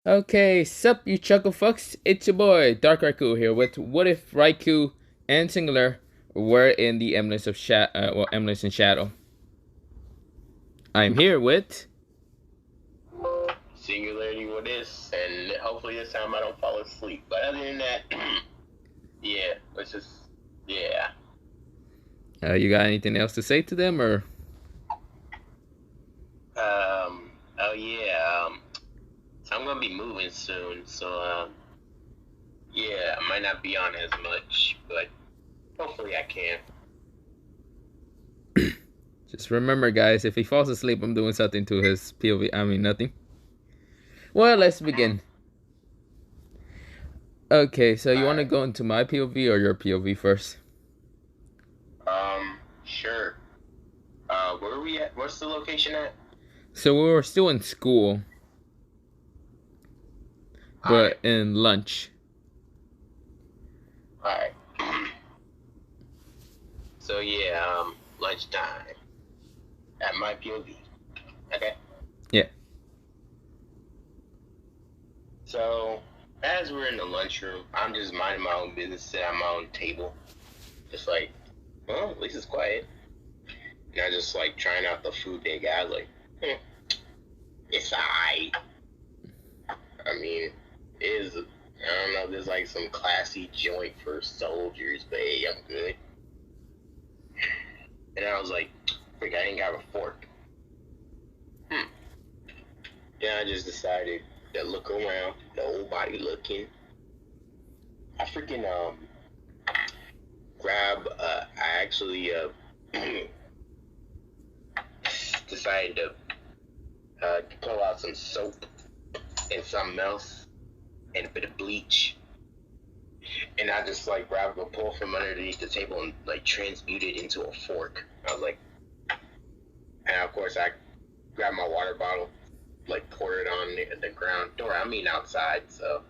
Okay, sup you chuckle fucks, it's your boy Dark Raikou here with What If Raikou and Singular were in the Eminence in Shadow. I'm here with Singularity with this, and hopefully this time I don't fall asleep. But other than that, yeah, let's just, yeah. you got anything else to say to them or Oh yeah, so I'm gonna be moving soon, so, yeah, I might not be on as much, but hopefully I can. just remember guys, if he falls asleep I'm doing something to his POV. I mean nothing. Well, let's begin. Okay, so you want to Alright, go into my POV or your POV first? sure. Where are we at? What's the location at? So we were still in school, Alright, but in lunch. alright. So yeah, lunchtime at my POV. Okay. Yeah. So, as we're in the lunchroom, I'm just minding my own business, sitting at my own table. Just like, well, at least it's quiet. And I just like trying out the food they got. Like, it's alright. I mean, it is, I don't know, there's like some classy joint for soldiers, but hey, I'm good. And I was like, freak, I didn't have a fork. Yeah, I just decided to look around, nobody looking. I freaking, grab, I actually, decided to pull out some soap and something else and a bit of bleach. And I just like grabbed a pull from underneath the table and like transmute it into a fork. I was like, and of course I grabbed my water bottle, like poured it on the ground. Don't worry, I mean outside, so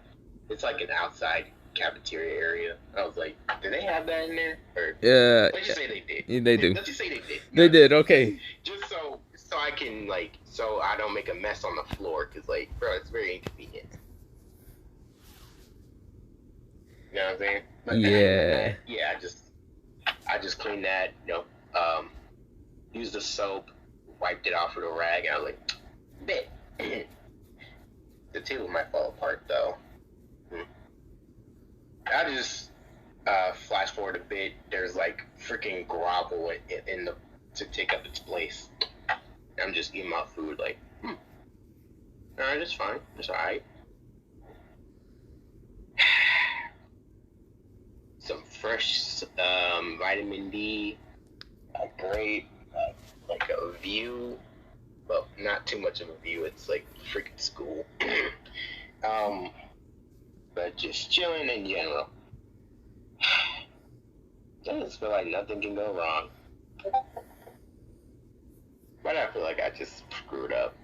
it's like an outside cafeteria area. I was like, do they have that in there? Or Yeah, let's just say they did. they do. Let's just say they did. They did. Okay. Just so I can like so I don't make a mess on the floor, cause like bro, it's very inconvenient. You know what I'm saying? But Yeah. yeah, I just cleaned that, used the soap, wiped it off with a rag, and I was like, bet. The table might fall apart though. I just flash forward a bit. There's like freaking grovel in the to take up its place. I'm just eating my food like, alright, it's fine. It's alright. Some fresh vitamin D, a great, like a view. Well, not too much of a view. It's like freaking school. um, but just chilling in general. I just feel like nothing can go wrong. But I feel like I just screwed up.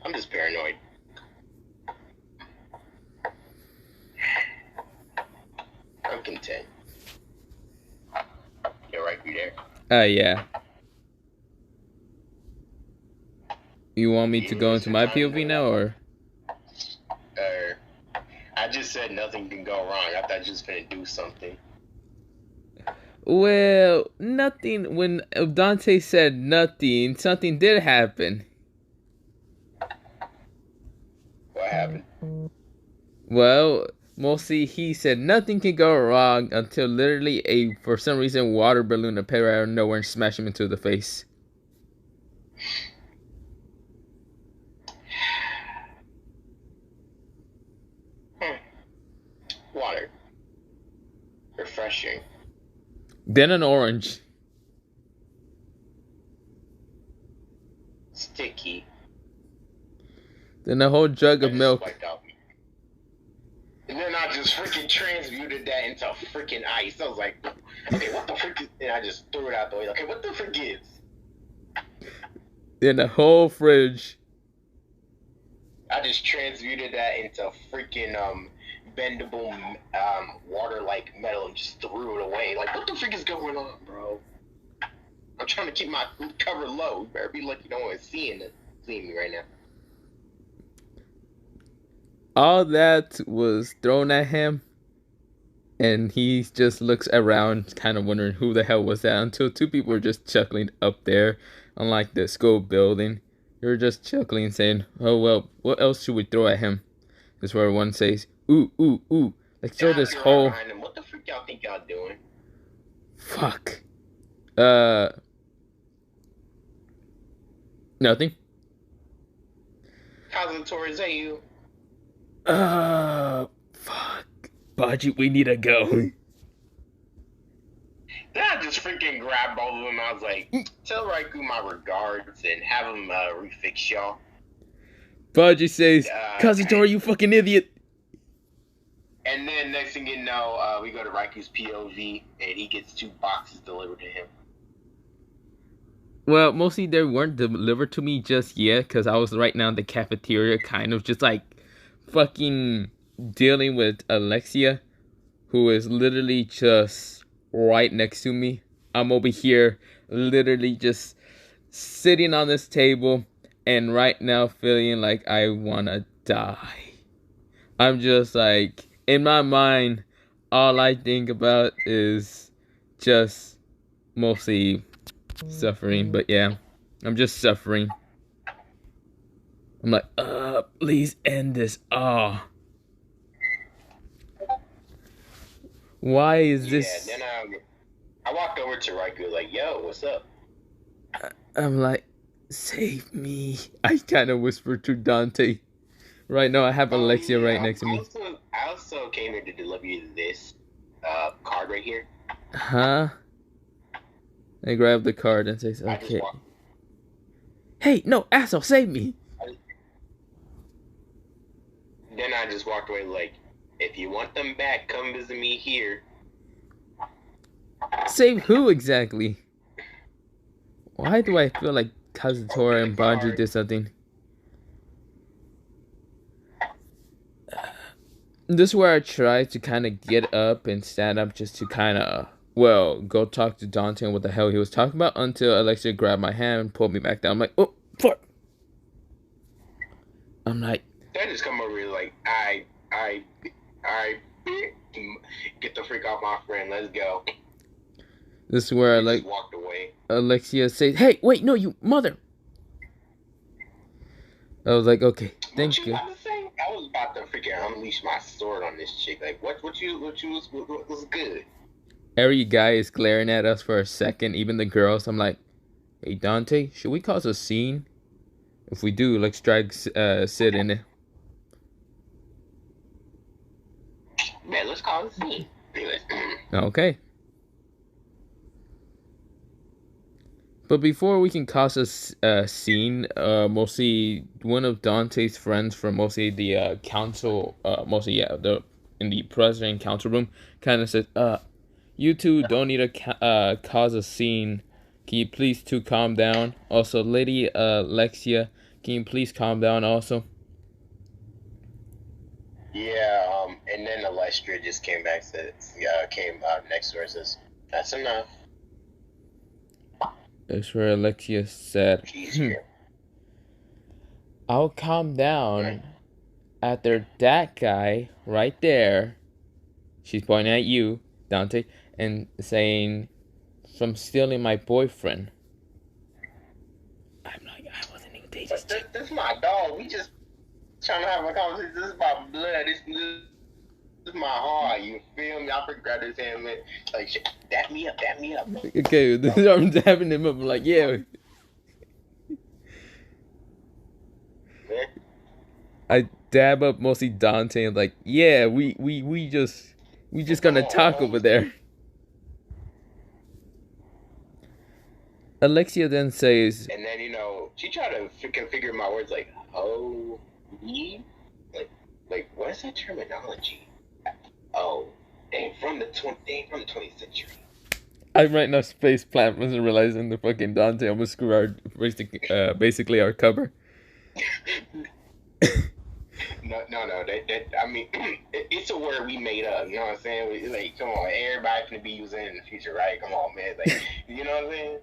I'm just paranoid. I'm content. You're right, you there? Yeah. You want me to go into my POV now, or? I just said nothing can go wrong. I thought you was gonna do something. Well, nothing. When Dante said nothing, something did happen. What happened? Well, mostly he said nothing can go wrong until literally for some reason, water balloon appeared out of nowhere and smashed him into the face. Water. Refreshing. Then an orange. Sticky. Then a whole jug I of just milk. wiped out. And then I just freaking transmuted that into freaking ice. I was like, okay, what the frick is... And I just threw it out the way. Okay, what the frick is? Then a whole fridge. I just transmuted that into freaking bendable water like metal and just threw it away. Like, what the frick is going on, bro? I'm trying to keep my cover low. You better be lucky no one's seeing me right now. All that was thrown at him, and he just looks around, kind of wondering who the hell was that, until two people were just chuckling up there on like the school building. They were just chuckling, saying, "Oh well, what else should we throw at him?" That's where one says, "Ooh, ooh, ooh! Like throw this whole." Behind him. What the freak y'all think y'all doing? Fuck. Nothing. Kazutora, is that you? Fuck. Baji, we need to go. Then I just freaking grabbed both of them. I was like, tell Raikou my regards and have him refix y'all. Baji says, Kazutora, you fucking idiot. And then next thing you know, we go to Raikou's POV and he gets 2 boxes delivered to him. Well, mostly they weren't delivered to me just yet, because I was right now in the cafeteria, kind of just like fucking dealing with Alexia, who is literally just right next to me. I'm over here literally just sitting on this table and right now feeling like I wanna die. I'm just like, in my mind, all I think about is just mostly suffering. But yeah, I'm just suffering. I'm like, please end this. Why is this? Yeah, then I walked over to Raikou like, yo, what's up? I'm like, save me. I kind of whispered to Dante. Right now, I have Alexia right next to me. I also came here to deliver you this card right here. Huh? I grab the card and says, okay. Hey, no, asshole, save me. Then I just walked away like, if you want them back, come visit me here. Save who exactly? Why do I feel like Kazutora and Baji did something? This is where I try to kind of get up and stand up just to kind of, well, go talk to Dante and what the hell he was talking about, until Alexia grabbed my hand and pulled me back down. I'm like, oh, fuck. I'm like, I just come over here like, I get the freak off my friend, let's go. This is where I walked away. Alexia says, hey, wait, no, you mother. I was like, okay, thank you. I was about to freaking unleash my sword on this chick. Like, what was good? Every guy is glaring at us for a second, even the girls. I'm like, hey, Dante, should we cause a scene? If we do, let's drag Sid in it. Man, let's cause a scene. Okay. But before we can cause a scene, mostly one of Dante's friends from mostly the council, in the president council room, kind of said, you two don't need to cause a scene. Can you please two calm down? Also, Lady Alexia, can you please calm down also? Yeah, and then Alestra just came back, came next to her and says, that's enough. That's where Alexia said, I'll calm down after that guy right there, she's pointing at you, Dante, and saying, from stealing my boyfriend. I'm like, I wasn't even dating. This is my dog. We just trying to have a conversation. This is my blood. This is my heart. You feel me? I forgot his hand, man. Like, dap me up. Okay, I'm dapping him up. I'm like, yeah. I dab up mostly Dante and like, yeah, we just gonna talk over there. Alexia then says, and then she tried to configure my words like, oh, me, like what is that terminology? Oh, they ain't from the 20th century. I'm right now space plant wasn't realizing the fucking Dante almost screw our basically our cover. No. I mean, it's a word we made up. You know what I'm saying? Like, come on, everybody can be using it in the future, right? Come on, man. Like, you know what I'm saying?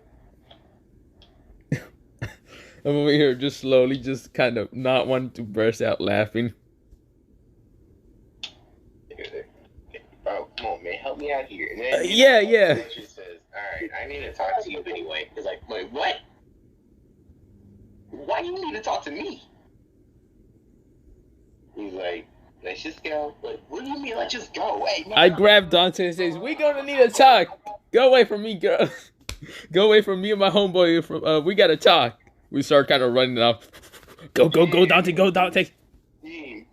I'm over here just slowly, just kind of not wanting to burst out laughing. Bro, come on, man, help me out here. And then, Yeah, yeah. Fletcher says, all right, I need to talk to you anyway. He's like, wait, what? Why do you need to talk to me? He's like, let's just go. Like, what do you mean, let's just go? Wait, I grab Dante and says, "We gonna need to talk. Go away from me, girl. Go away from me and my homeboy. We gotta talk." We start kind of running off. Go, Dante, go, Dante. Then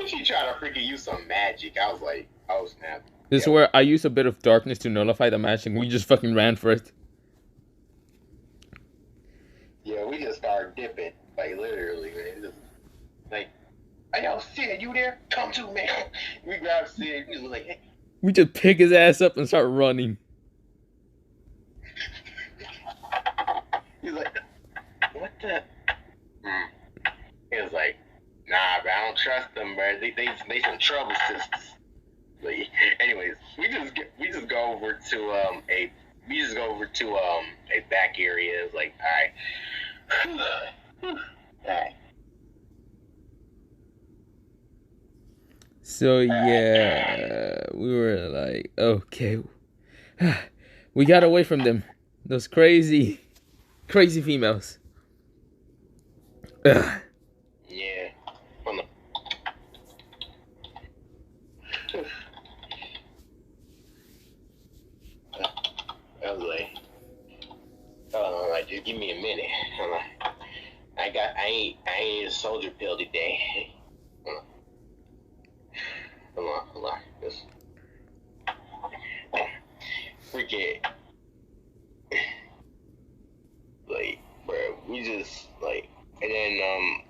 she tried to freaking use some magic. I was like, oh snap. This is where I use a bit of darkness to nullify the magic. We just fucking ran for it. Yeah, we just started dipping, like literally, man. Just, like, hey, yo, Sid, you there? Come to, man. We grabbed Sid. We was like, hey. We just pick his ass up and start running. He's like, what the? He was like, nah, bro, I don't trust them, bro. They some trouble sisters. But anyways, we just go over to a back area. It's like, all right. So yeah, we were like, okay, we got away from them. Those crazy females. Yeah. I was like, oh, like, just give me a minute. I'm like, I ain't a soldier pill today. Come on, just freaking, like, bro, we just, like, and then,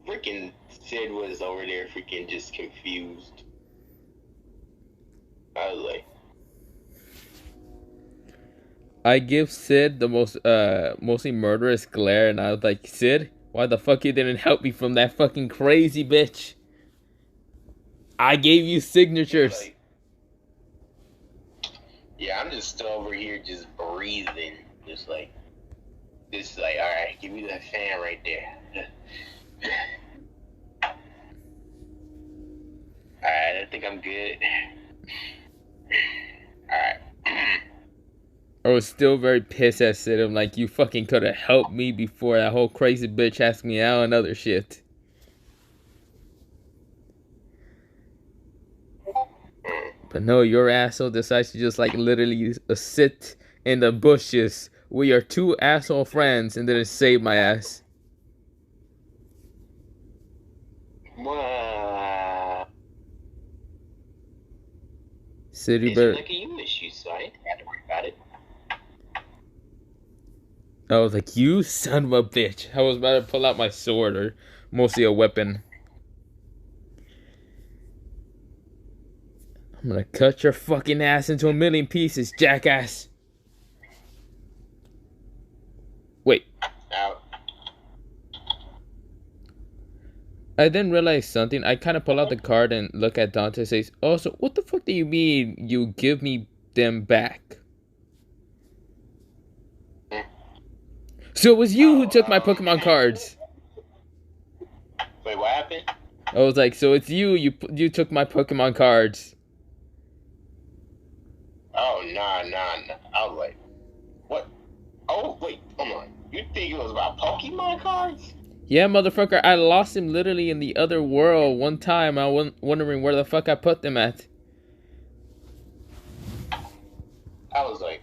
freaking Sid was over there freaking just confused. I was like, I give Sid the mostly murderous glare, and I was like, Sid, why the fuck you didn't help me from that fucking crazy bitch? I gave you signatures. Like, yeah, I'm just still over here just breathing, just like, all right, give me that fan right there. Alright, I think I'm good. Alright. I was still very pissed at Sid. I'm like, you fucking could have helped me before that whole crazy bitch asked me out and other shit. But no, your asshole decides to just like literally sit in the bushes. We are two asshole friends, and then it saved my ass. Sid, you better. Like a you issue, so I didn't have to worry about it. I was like, you son of a bitch. I was about to pull out my sword, or mostly a weapon. I'm gonna cut your fucking ass into a million pieces, jackass. Wait. Out. I then realized something. I kind of pull out the card and look at Dante and says, oh, so what the fuck do you mean you give me them back? So it was you who took my Pokemon cards. Wait, what happened? I was like, so it's you took my Pokemon cards. Oh, nah. I was like, what? Oh, wait, hold on. You think it was about Pokemon cards? Yeah, motherfucker, I lost him literally in the other world one time. I was wondering where the fuck I put them at. I was like,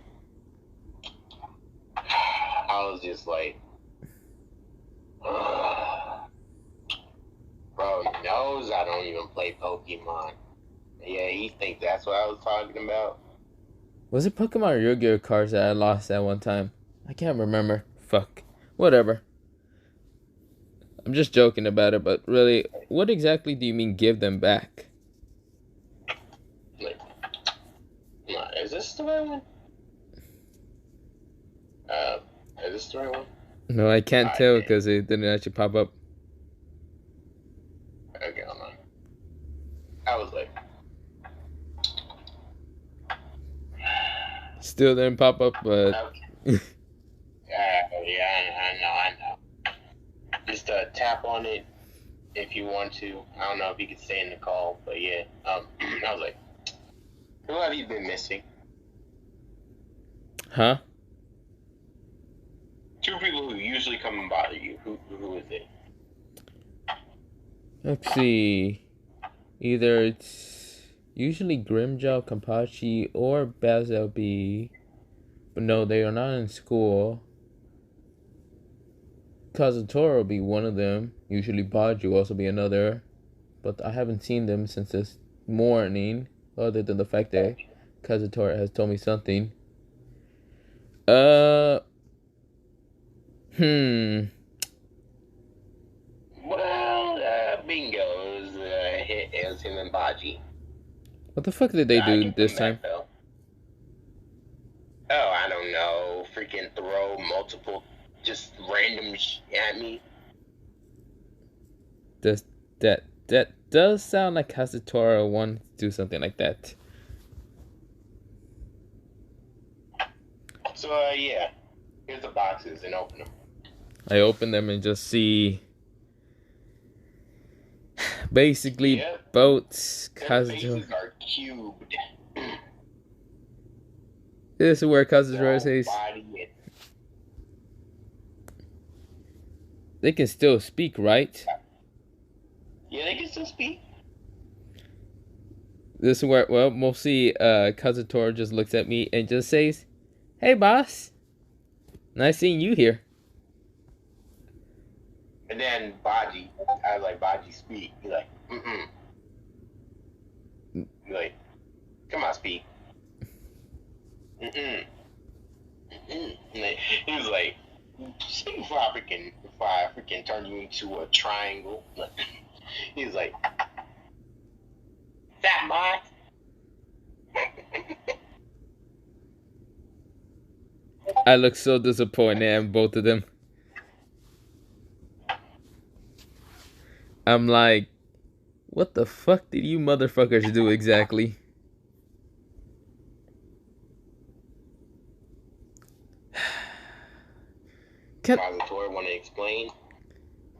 I was just like, bro knows I don't even play Pokemon. Yeah, he thinks that's what I was talking about. Was it Pokemon or Yu-Gi-Oh cards that I lost at one time? I can't remember. Fuck. Whatever. I'm just joking about it, but really, what exactly do you mean give them back? Like, is this the right one? Is this the right one? No, I can't tell because it didn't actually pop up. Okay, hold on. I was like, still didn't pop up, but okay. tap on it if you want to. I don't know if you could stay in the call, but yeah. I was like, who have you been missing? Huh? Two people who usually come and bother you. Who is it? Let's see. Either it's usually Grimjaw, Kampachi, or Basil B. But no, they are not in school. Kazutora will be one of them. Usually Baju will also be another. But I haven't seen them since this morning. Other than the fact that Kazutora has told me something. Well, bingo. It was him and Baji. What the fuck did they do this time? Oh, I don't know. Freaking throw multiple, just random at me. That does sound like Kazutora wants to do something like that. So, yeah. Here's the boxes and open them. I open them and just see basically boats. Kazutora are cubed. This is where Kazutora says they can still speak, right? Yeah, they can still speak. This is where, well, mostly Kazutora just looks at me and just says, "Hey, boss. Nice seeing you here." And then Baji, I was like, Baji, speak. He's like, He's like, come on, speak. He was like, speak before I freaking turn you into a triangle. He was like, that boss. I look so disappointed at both of them. I'm like, what the fuck did you motherfuckers do exactly? Kazutora want to explain?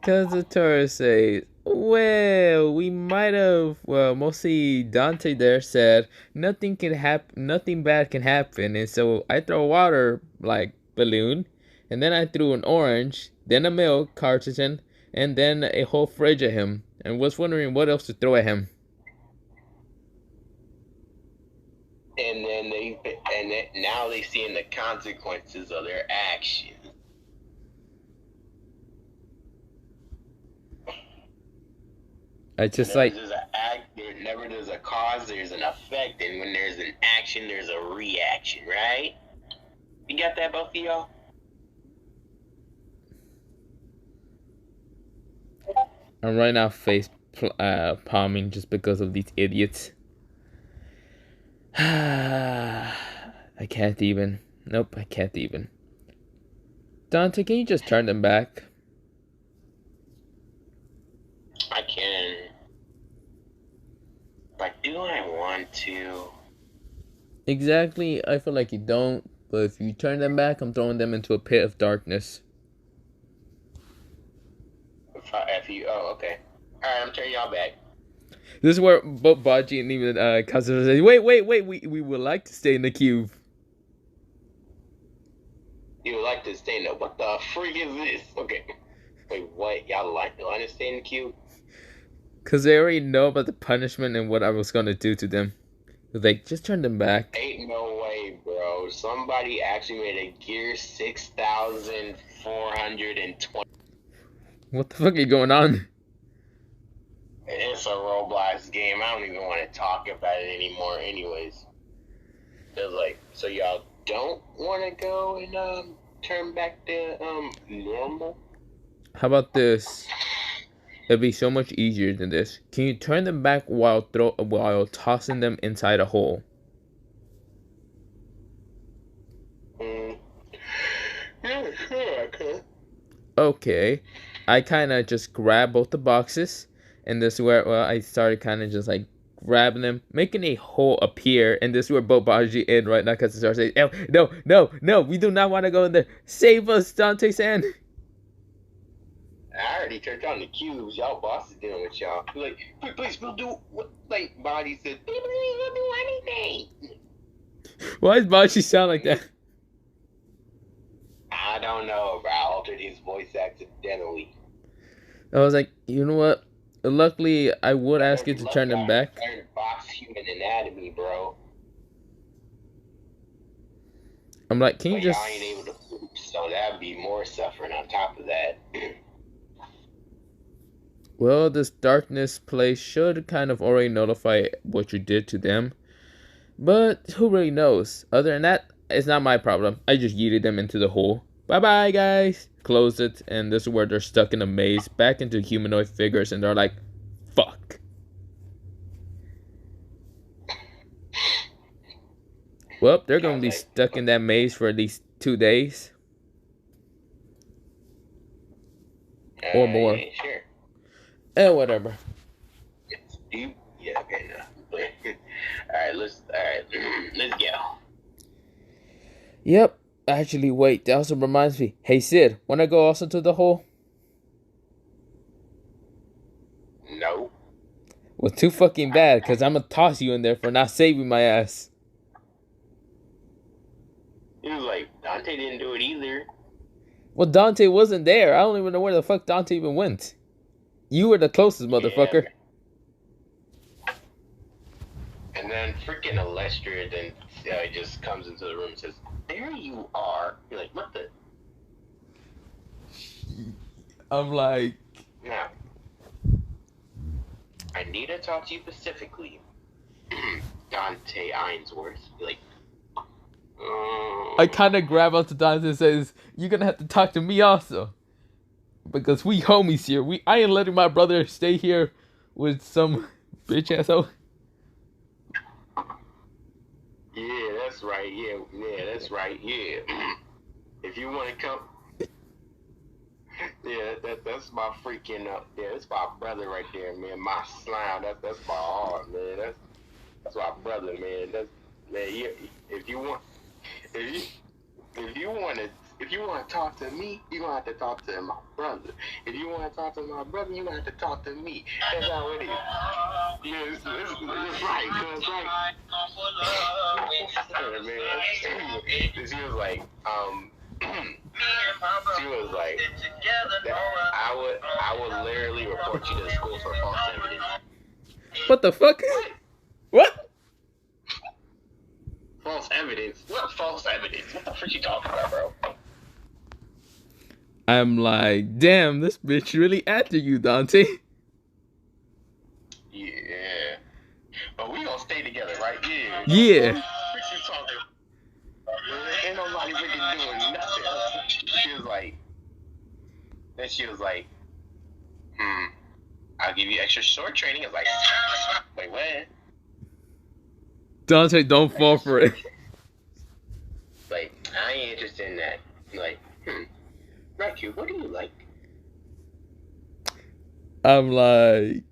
Kazutora says, well, we might have, well, mostly Dante there said nothing bad can happen, and so I throw a water like balloon, and then I threw an orange, then a milk carton, and then a whole fridge at him, and was wondering what else to throw at him. And then now they seeing the consequences of their actions. I just like. Whenever there's a cause, there's an effect, and when there's an action, there's a reaction, right? You got that, both of y'all? I'm right now face palming just because of these idiots. I can't even. Nope, I can't even. Dante, can you just turn them back? I can. But do I want to? Exactly, I feel like you don't. But if you turn them back, I'm throwing them into a pit of darkness. Oh, okay. Alright, I'm turning y'all back. This is where both Baji and even Kazuto say, wait, we would like to stay in the cube. You would like to stay in the, what the freak is this? Okay. Wait, what? Y'all like to stay in the cube? Because they already know about the punishment and what I was going to do to them. Like, just turn them back. Ain't no way, bro. Somebody actually made a Gear 6420. What the fuck is going on? It's a Roblox game. I don't even want to talk about it anymore anyways. It's like, so y'all don't want to go and turn back to normal? How about this? It'd be so much easier than this. Can you turn them back while tossing them inside a hole? Yeah, sure, I could. Okay. I kind of just grabbed both the boxes, and this is where, well, I started kind of just like grabbing them, making a hole appear, and this is where both Baji in right now because it starts saying, no, we do not want to go in there. Save us, Dante-san. I already turned on the cubes. Y'all boss is dealing with y'all. Like, please, we'll do what? Like, Body said, please, we'll do anything. Why does Bachi sound like that? I don't know, bro. I altered his voice accidentally. I was like, you know what? Luckily, I would ask you to turn them back. Learn box human anatomy, bro. I'm like, can you But just... y'all ain't able to poop, so that'd be more suffering on top of that. Well, this darkness place should kind of already notify what you did to them. But who really knows? Other than that, it's not my problem. I just yeeted them into the hole. Bye-bye, guys. Close it, and this is where they're stuck in a maze, back into humanoid figures, and they're like, fuck. Well, they're going to be stuck in that maze for at least 2 days. Or more. Yeah, sure. Whatever. Yeah, okay, no. Alright, let's go. Yep. Actually, wait, that also reminds me. Hey, Sid, wanna go also to the hole? No. Well, too fucking bad, because I'm gonna toss you in there for not saving my ass. He was like, Dante didn't do it either. Well, Dante wasn't there. I don't even know where the fuck Dante even went. You were the closest, motherfucker. Yeah. And then freaking Alestra then just comes into the room and says, there you are. You're like, what the? I'm like... Now, I need to talk to you specifically. Dante Ainsworth. You're like, I kind of grab onto Dante and says, you're gonna have to talk to me also. Because we homies here. I ain't letting my brother stay here with some bitch asshole. yeah, that's right. Yeah, that's right. Yeah. If you want to come, yeah, that's my freaking yeah, that's my brother right there, man. My slime. That's my heart, man. That's my brother, man. That's man. Yeah, if you want to talk to me, you're gonna have to talk to my brother. If you want to talk to my brother, you're gonna have to talk to me. That's how it is. Yeah, it's right. It's right. Man. She was like, she was like, I would literally report you to school for false evidence. What the fuck? What? False evidence? What false evidence? What the frick you talking about, bro? I'm like, damn, this bitch really after you, Dante. Yeah. But we gonna stay together, right? Yeah. Yeah. Frick you talking? Ain't nobody really doing nothing. She was like, I'll give you extra sword training. I was like, wait, what? Dante, don't fall for it. Like, I ain't interested in that. Like, Raikou, what do you like? I'm like,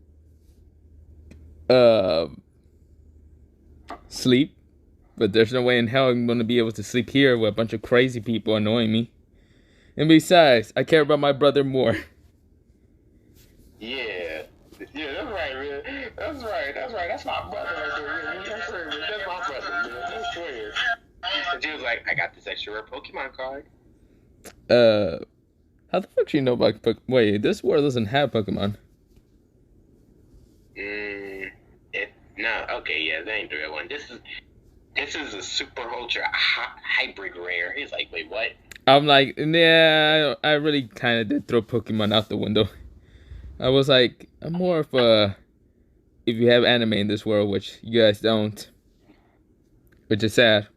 sleep. But there's no way in hell I'm gonna be able to sleep here with a bunch of crazy people annoying me. And besides, I care about my brother more. Yeah, that's right, man. That's right. That's my brother right there. That's my brother, man. That's weird. And she was like, I got this extra rare Pokemon card. How the fuck do you know about Pokemon? Wait, this world doesn't have Pokemon. No, okay, yeah, that ain't the real one. This is a super ultra hybrid rare. He's like, wait, what? I'm like, yeah, I really kind of did throw Pokemon out the window. I was like, I'm more of a, if you have anime in this world, which you guys don't, which is sad.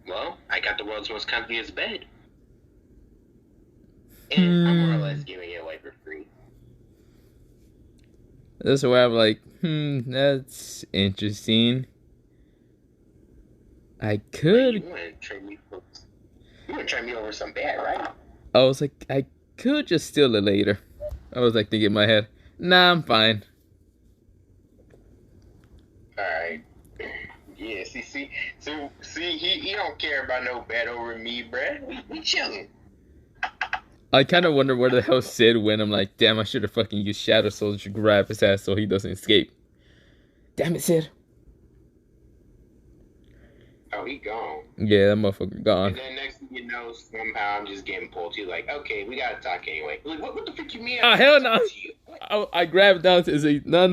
Well, I got the world's most comfiest bed. And I'm more or less giving it away for free. That's why I'm like, that's interesting. I could. You want to trade me over some bed, right? I was like, I could just steal it later. I was like thinking in my head, nah, I'm fine. Alright. Yeah, see, he don't care about no bed over me, bruh. We chilling. I kind of wonder where the hell Sid went. I'm like, damn, I should have fucking used Shadow Soldier to grab his ass so he doesn't escape. Damn it, Sid. Oh, he gone. Yeah, that motherfucker gone. And then next thing you know, somehow I'm just getting pulled to like, okay, we gotta talk anyway. Like, what the fuck you mean? Ah, hell no. I grabbed down to say, no.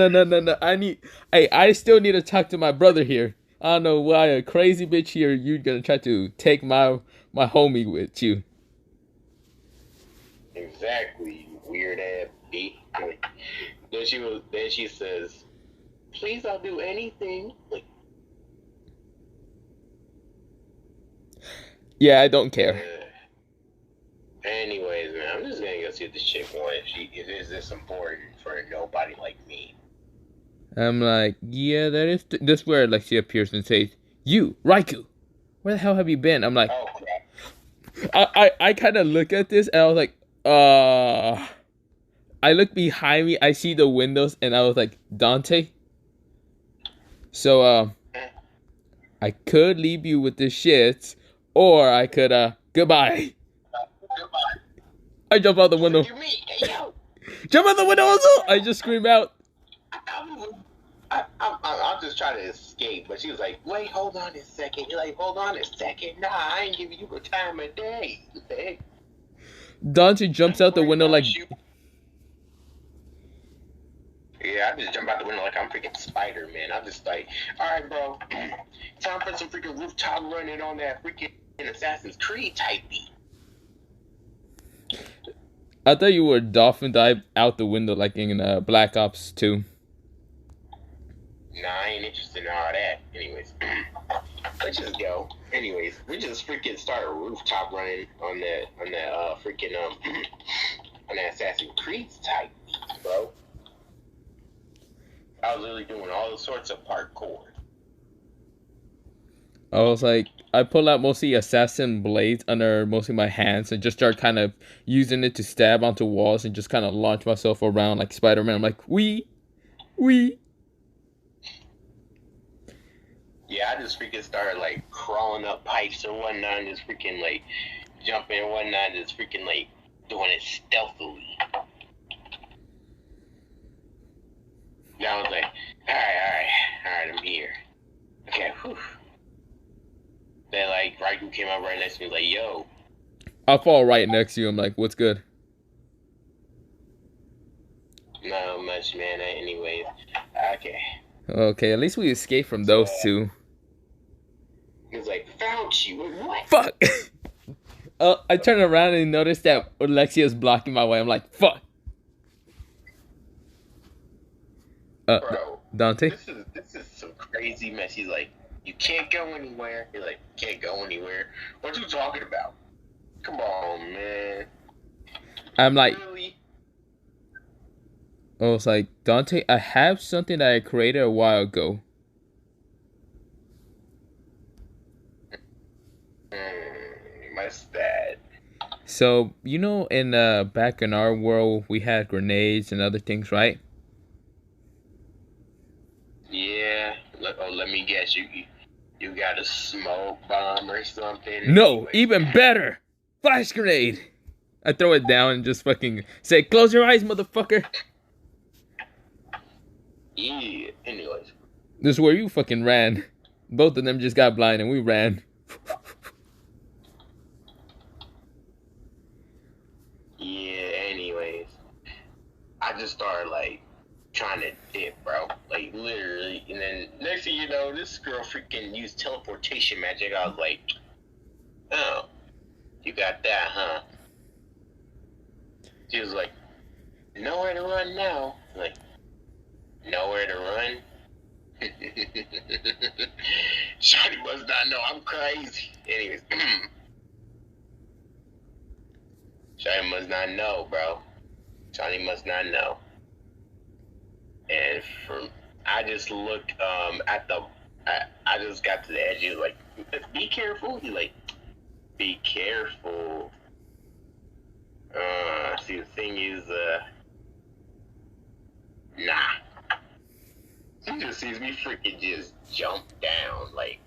I still need to talk to my brother here. I don't know why a crazy bitch here you gonna try to take my homie with you. Exactly, you weird ass bitch. Then she says, please, I'll do anything. Like, yeah, I don't care. Anyways, man, I'm just gonna go see what this chick wants. If it's this important for nobody like me. I'm like, yeah, that is. This where like she appears and says, "You, Raikou, where the hell have you been?" I'm like, oh crap. I kind of look at this and I was like, I look behind me, I see the windows, and I was like, Dante. So I could leave you with this shit, or I could goodbye. Goodbye. I jump out the window. You mean, hey, yo. Jump out the window also! I just scream out. I'm just trying to escape, but she was like, wait, hold on a second. You're like, hold on a second. Nah, I ain't giving you a time of day. Hey. Dante jumps out the window like... Yeah, I just jump out the window like I'm freaking Spider-Man. I'm just like, alright, bro. Time for some freaking rooftop running on that freaking Assassin's Creed type beat. I thought you were dolphin dive out the window like in Black Ops 2. Nah, I ain't interested in all that. Anyways, let's just go. Anyways, we just freaking start rooftop running on that freaking on that Assassin's Creed type beat, bro. I was literally doing all sorts of parkour. I was like, I pull out mostly assassin blades under mostly my hands and just start kind of using it to stab onto walls and just kind of launch myself around like Spider-Man. I'm like, wee. Yeah, I just freaking started like crawling up pipes and whatnot and just freaking like jumping and whatnot and just freaking like doing it stealthily. Now I was like, alright, I'm here. Okay, whew. Then like Raikou came up right next to me like, yo. I'll fall right next to you. I'm like, what's good? Not much, man. Anyways, okay. Okay, at least we escaped from those two. He was like, found you. What? Fuck! I turn around and notice that Alexia's blocking my way. I'm like, fuck! Bro, Dante? This is some crazy mess. He's like, you can't go anywhere. You're like, can't go anywhere. What you talking about? Come on, man. I'm like, really? I was like, Dante, I have something that I created a while ago. What's that? So, you know, in back in our world, we had grenades and other things, right? Yeah. Let me guess. You got a smoke bomb or something? No, even better. Flash grenade. I throw it down and just fucking say, close your eyes, motherfucker. Yeah. Anyways. This is where you fucking ran. Both of them just got blind and we ran. Yeah, anyways. I just started like trying to dip, bro. Like literally, and then next thing you know, this girl freaking used teleportation magic. I was like, oh, you got that, huh? She was like, nowhere to run now. I'm like, nowhere to run? Shawty must not know I'm crazy. Anyways, Shawty must not know, bro. Shawty must not know. And I just looked at the, I just got to the edge. He was like, be careful. He like, be careful. See, the thing is, nah. She just sees me freaking just jump down, like,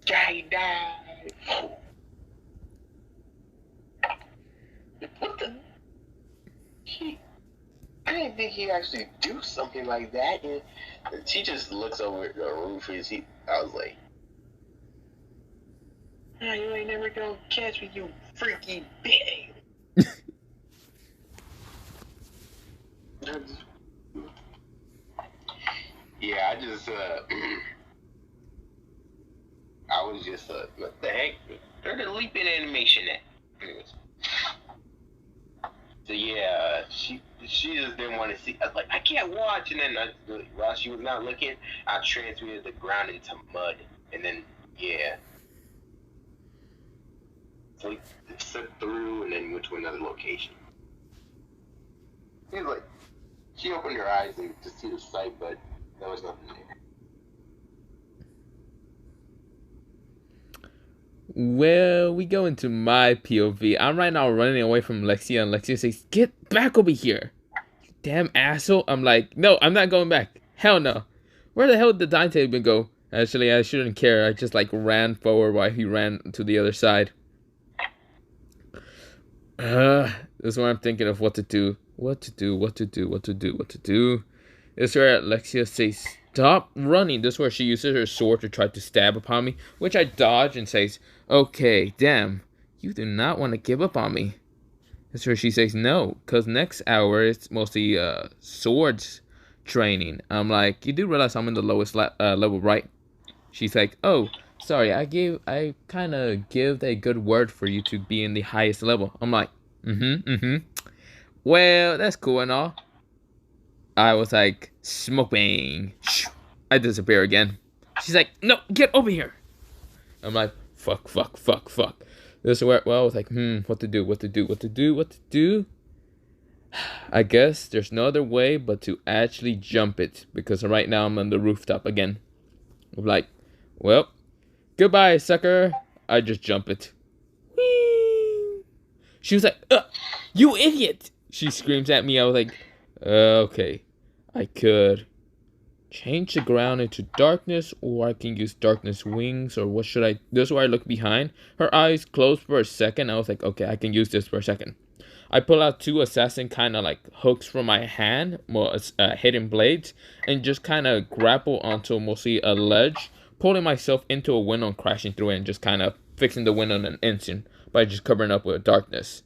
skydive. What didn't think he'd actually do something like that. And she just looks over at the roof and I was like, oh, you ain't never gonna catch me, you freaky bitch. Yeah, I was just, what the heck? They're the leaping animation at. Anyways. So yeah, she just didn't want to see. I was like, I can't watch. And then while she was not looking, I transmuted the ground into mud. And then, yeah. So it slipped through and then went to another location. It was like, she opened her eyes to see the sight, but there was nothing there. Well, we go into my POV. I'm right now running away from Lexia, and Lexia says, "Get back over here, you damn asshole." I'm like, no, I'm not going back. Hell no. Where the hell did Dante even go? Actually, I shouldn't care. I just like ran forward while he ran to the other side. This is where I'm thinking of what to do. What to do. This is where Lexia says, "Stop running." This is where she uses her sword to try to stab upon me, which I dodge and says, "Okay, damn, you do not want to give up on me." This is where she says, "No, because next hour it's mostly swords training." I'm like, "You do realize I'm in the lowest level, right?" She's like, "Oh, sorry, I kind of give a good word for you to be in the highest level." I'm like, well, that's cool and all. I was like, smoke bang. I disappear again. She's like, "No, get over here." I'm like, fuck. This is where, well, I was like, what to do? I guess there's no other way but to actually jump it, because right now I'm on the rooftop again. I'm like, well, goodbye, sucker. I just jump it. Whee! She was like, you idiot! She screams at me. I was like, okay, I could change the ground into darkness, or I can use darkness wings, or what should I? This is where I look behind. Her eyes closed for a second. I was like, okay, I can use this for a second. I pull out two assassin kind of like hooks from my hand, more hidden blades, and just kind of grapple onto mostly a ledge, pulling myself into a window and crashing through it, and just kind of fixing the window in an instant by just covering up with darkness.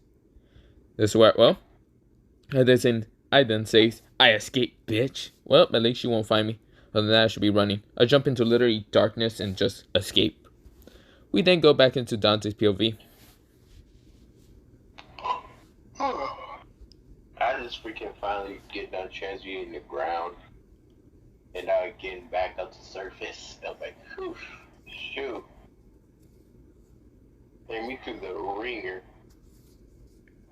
This is where, well, I then says, "I escaped, bitch." Well, at least she won't find me. Other than that, I should be running. I jump into literally darkness and just escape. We then go back into Dante's POV. I just freaking finally get done transmuting the ground and getting back up to surface. I was like, whew, shoot. And me through the ringer.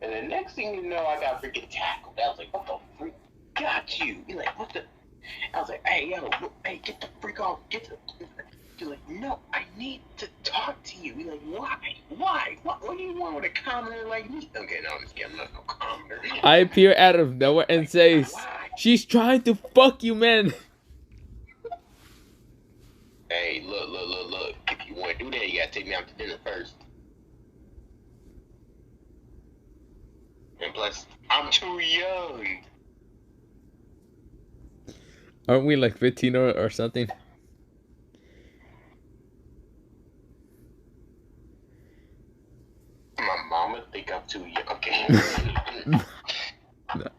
And the next thing you know, I got freaking tackled. I was like, what the freak got you? You're like, what the? I was like, hey, yo, hey, get the freak off. You're like, no, I need to talk to you. You're like, why? What do you want with a commoner like me? Okay, no, I'm just kidding. I'm not no commoner. I appear out of nowhere and says, "She's trying to fuck you, man." Hey, look. If you want to do that, you gotta take me out to dinner first. And plus, I'm too young. Aren't we like 15 or something? My mama think I'm too young. Okay. No.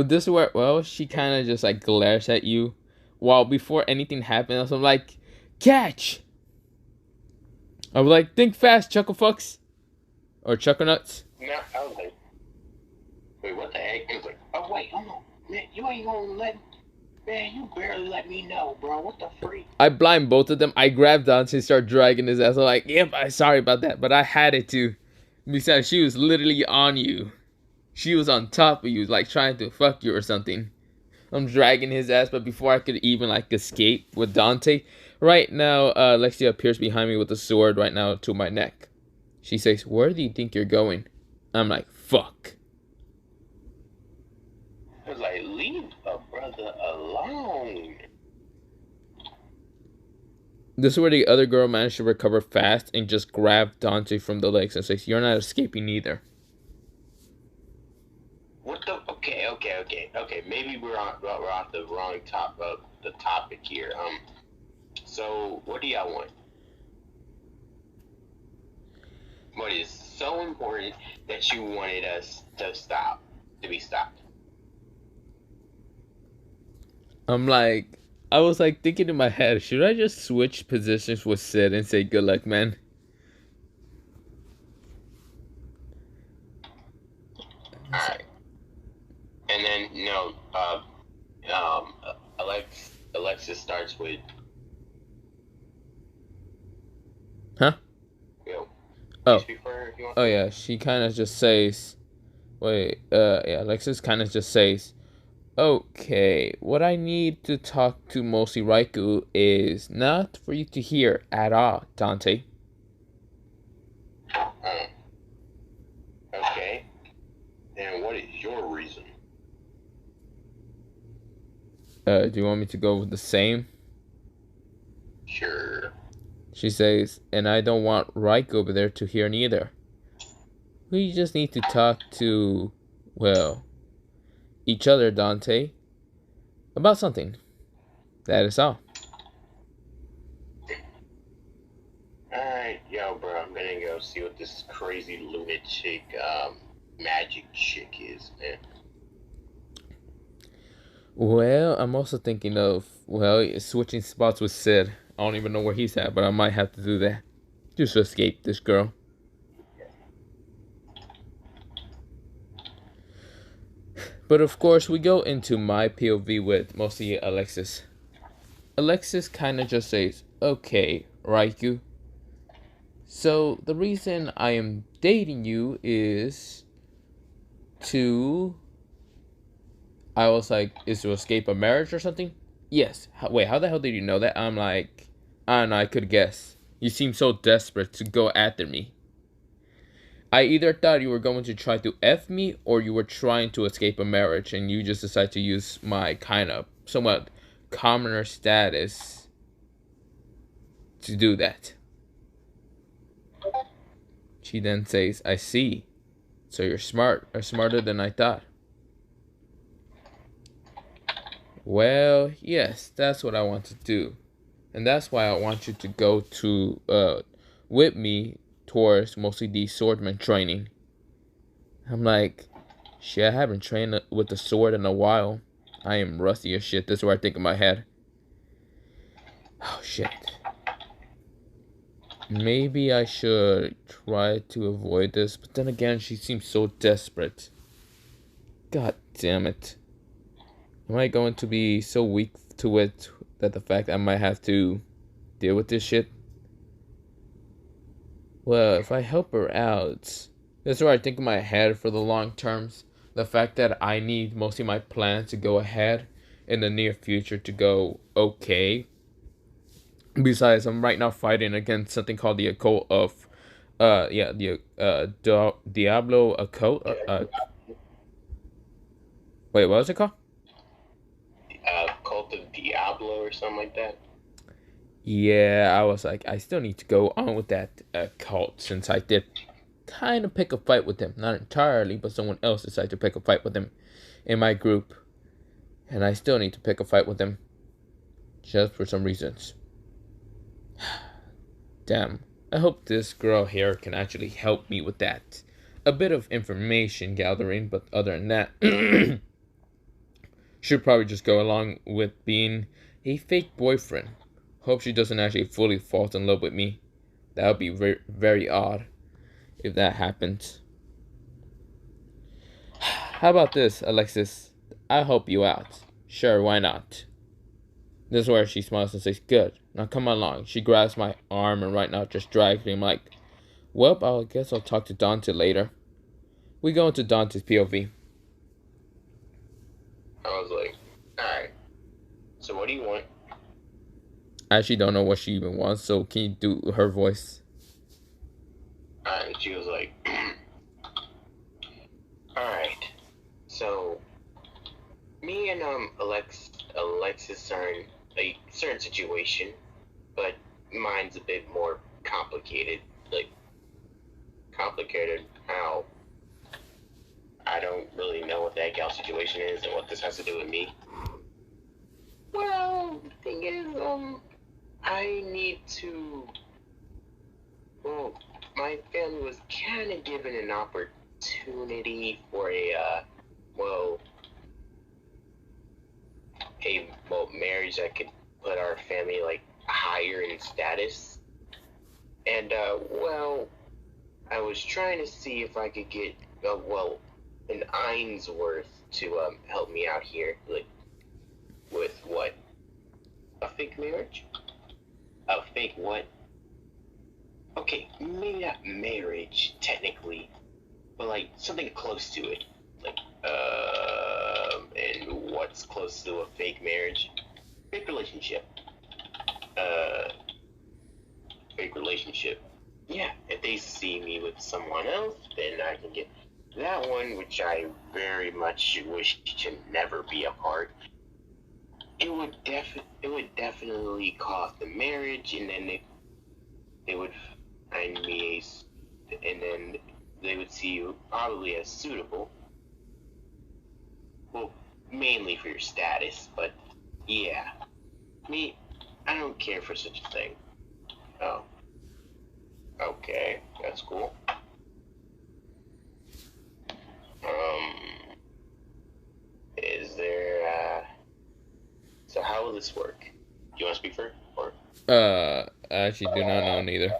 This is where, well, she kind of just like glares at you, while before anything happens, I'm like, catch. I was like, think fast, chucklefucks, or chucklenuts. No, I was like, wait, what the heck? He was like, oh wait, hold on, man, you ain't gonna man, you barely let me know, bro. What the freak? I blind both of them. I grabbed Dante and start dragging his ass. I'm like, yep, I'm sorry about that, but I had it to. Besides, she was literally on you. She was on top of you, like trying to fuck you or something. I'm dragging his ass, but before I could even like escape with Dante, right now, Lexia appears behind me with a sword right now to my neck. She says, "Where do you think you're going?" I'm like, fuck. I was like, leave a brother alone. This is where the other girl managed to recover fast and just grab Dante from the legs and says, "You're not escaping either." What the? Okay. Maybe we're on the wrong topic here. So what do y'all want? What is so important that you wanted us to be stopped? I was like thinking in my head, should I just switch positions with Sid and say, "Good luck, man"? Alright. And then, Alexis starts with. Huh? Yo, Oh. speak for her if you want. Oh yeah, she kind of just says, yeah, Alexis kind of just says, "Okay, what I need to talk to mostly Raikou is not for you to hear at all, Dante." Okay. And what is your reason? Do you want me to go with the same? Sure. She says, "And I don't want Raikou over there to hear neither. We just need to talk to, well, each other, Dante, about something. That is all." Alright, yo, bro, I'm gonna go see what this crazy lunatic magic chick is, man. Well, I'm also thinking of, switching spots with Sid. I don't even know where he's at, but I might have to do that just to escape this girl. But of course, we go into my POV with mostly Alexis. Alexis kind of just says, "Okay, Raikou. So the reason I am dating you is to..." I was like, "Is to escape a marriage or something?" "Yes." "Wait, how the hell did you know that?" I'm like, "I don't know, I could guess. You seem so desperate to go after me. I either thought you were going to try to F me or you were trying to escape a marriage and you just decided to use my kind of somewhat commoner status to do that." She then says, "I see. So you're smart, or smarter than I thought." "Well, yes, that's what I want to do. And that's why I want you to go with me towards mostly the swordman training." I'm like, "Shit, I haven't trained with the sword in a while. I am rusty as shit." This is where I think in my head, oh shit. Maybe I should try to avoid this, but then again, she seems so desperate. God damn it. Am I going to be so weak to it that the fact I might have to deal with this shit? Well, if I help her out, that's where I think in my head for the long terms. The fact that I need mostly my plan to go ahead in the near future to go okay. Besides, I'm right now fighting against something called the occult of, Diablo occult. Wait, what was it called? Cult of Diablo or something like that. Yeah, I was like, I still need to go on with that cult since I did kind of pick a fight with him. Not entirely, but someone else decided to pick a fight with him in my group. And I still need to pick a fight with him. Just for some reasons. Damn. I hope this girl here can actually help me with that. A bit of information gathering, but other than that, should probably just go along with being a fake boyfriend. Hope she doesn't actually fully fall in love with me. That would be very, very odd if that happens. How about this, Alexis? I'll help you out. Sure, why not? This is where she smiles and says, "Good. Now come along." She grabs my arm and right now just drags me. I'm like, "Well, I guess I'll talk to Dante later." We go into Dante's POV. I was like, alright. So what do you want? I actually don't know what she even wants, so can you do her voice? And she was like, alright. So me and Alexis are in a certain situation, but mine's a bit more complicated. Like, complicated how I don't really know what that gal situation is and what this has to do with me. Well, the thing is, I need to. Well, my family was kind of given an opportunity for a marriage that could put our family like higher in status. And I was trying to see if I could get an Ainsworth to help me out here, like with what? A fake marriage? A fake what? Okay, maybe not marriage technically, but like something close to it. Like and what's close to a fake marriage? Fake relationship. Uh, Fake relationship. Yeah, if they see me with someone else, then I can get that one, which I very much wish to never be a part. It would definitely cost the marriage, and then they would find me and then they would see you probably as suitable. Well, mainly for your status, but yeah, me, I don't care for such a thing. Oh, okay, that's cool. Is there? So how will this work? Do you want to speak first, or? I actually do not know neither.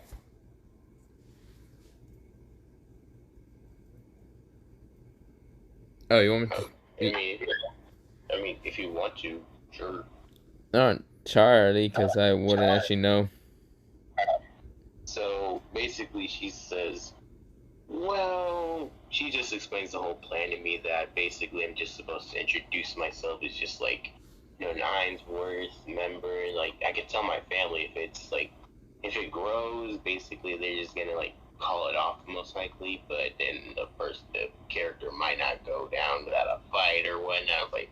Oh, you want me to? I mean, if you want to, sure. Not entirely, because I wouldn't actually know. So basically, she says, well, she just explains the whole plan to me that basically I'm just supposed to introduce myself as just like, an Ainsworth member. Like, I could tell my family if it's like, if it grows, basically they're just gonna like call it off most likely, but then the character might not go down without a fight or whatnot. Like,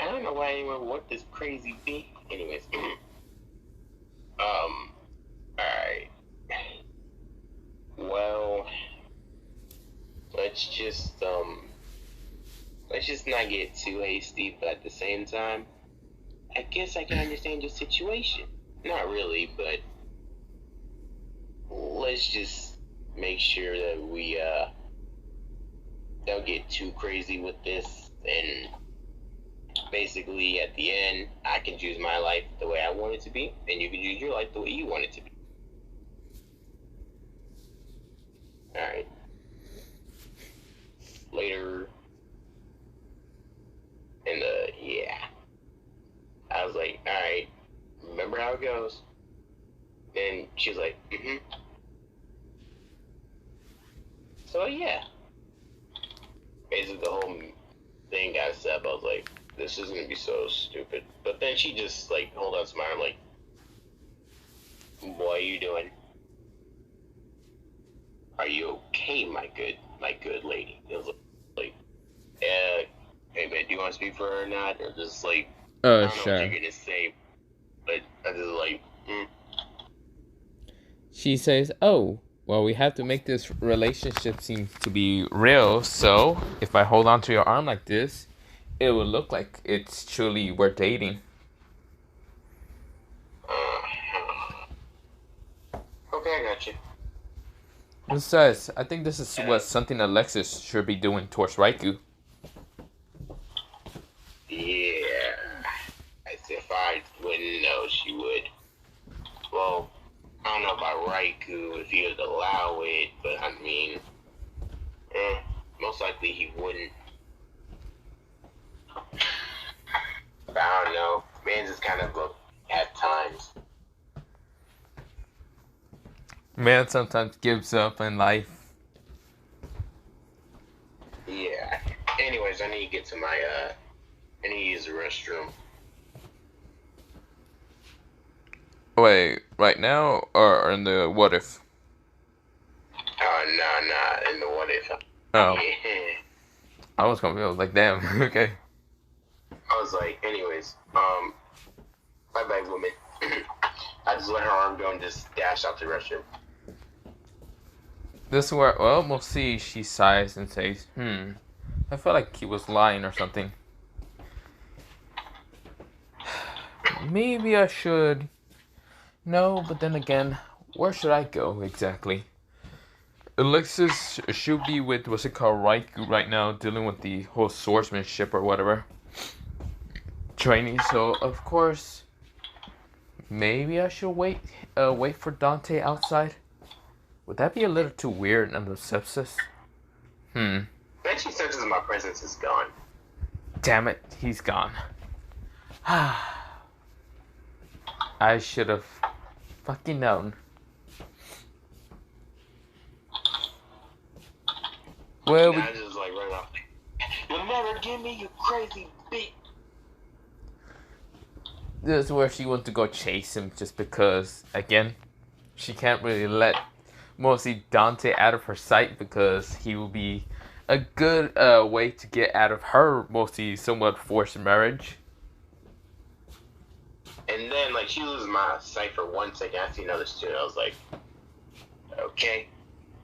I don't know why anyone would want this crazy thing. Anyways, alright. Well, let's just let's just not get too hasty, but at the same time, I guess I can understand your situation. Not really, but let's just make sure that we don't get too crazy with this, and basically at the end I can choose my life the way I want it to be, and you can choose your life the way you want it to be. Alright. Later. And yeah. I was like, alright, remember how it goes? And she was like, mm-hmm. So yeah. Basically the whole thing got set up. I was like, this is gonna be so stupid. But then she just like hold on to my arm like, what are you doing? Are you okay, my good lady? It was like, hey man, do you want to speak for her or not? Or just like, I don't know what you're gonna say, but I just like, She says, oh, well, we have to make this relationship seem to be real, so if I hold on to your arm like this, it will look like it's truly we're dating. Okay, I got you. Besides, I think this is what something Alexis should be doing towards Raikou. Yeah, as if I wouldn't know she would. Well, I don't know about Raikou if he would allow it, but I mean, most likely he wouldn't. But I don't know. Man just kind of at times. Man sometimes gives up in life. Yeah. Anyways, I need to get to my I need to use the restroom. Wait, right now or in the what if? Nah, in the what if. Oh. Yeah. I was confused. Like, damn. Okay. I was like, anyways, bye bye, woman. I just just let her arm go and just dash out the restroom. This is where, well, we'll see. She sighs and says, I felt like he was lying or something. Maybe I should. No, but then again, where should I go exactly? Alexis should be with, what's it called, Raikou right now, dealing with the whole swordsmanship or whatever. Training, so of course, maybe I should wait for Dante outside. Would that be a little too weird under sepsis? Then she senses my presence is gone. Damn it, he's gone. I should have fucking known. Well, I just like run off. You'll never give me, you crazy bitch. This is where she wants to go chase him just because, again, she can't really let mostly Dante out of her sight because he will be a good way to get out of her mostly somewhat forced marriage. And then, like, she loses my sight for 1 second. I see another student. I was like, okay.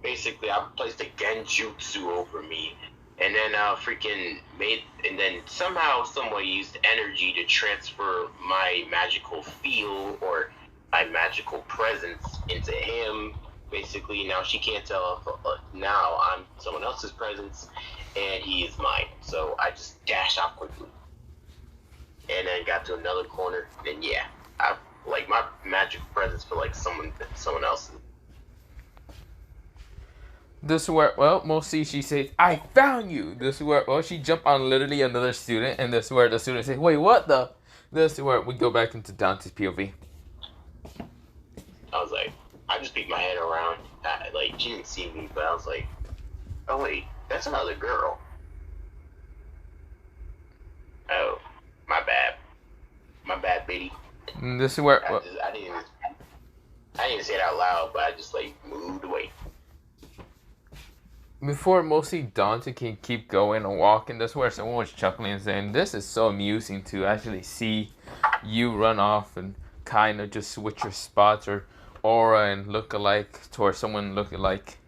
Basically, I placed a genjutsu over me. And then and then somehow, someway used energy to transfer my magical feel or my magical presence into him. Basically, now she can't tell if now I'm someone else's presence and he is mine. So I just dash out quickly. And then got to another corner. And yeah, I like my magical presence for like someone else's. This is where, well, mostly she says, I found you. This is where, well, she jumped on literally another student. And this is where the student says, wait, what the? This is where we go back into Dante's POV. I was like, I just peeked my head around. Like, she didn't see me, but I was like, oh, wait, that's another girl. Oh, my bad. My bad, Biddy. This is where, I didn't even say it out loud, but I just, like, moved away. before mostly Dante can keep going and walking, that's where someone was chuckling and saying, this is so amusing to actually see you run off and kind of just switch your spots or aura and look alike towards someone look alike.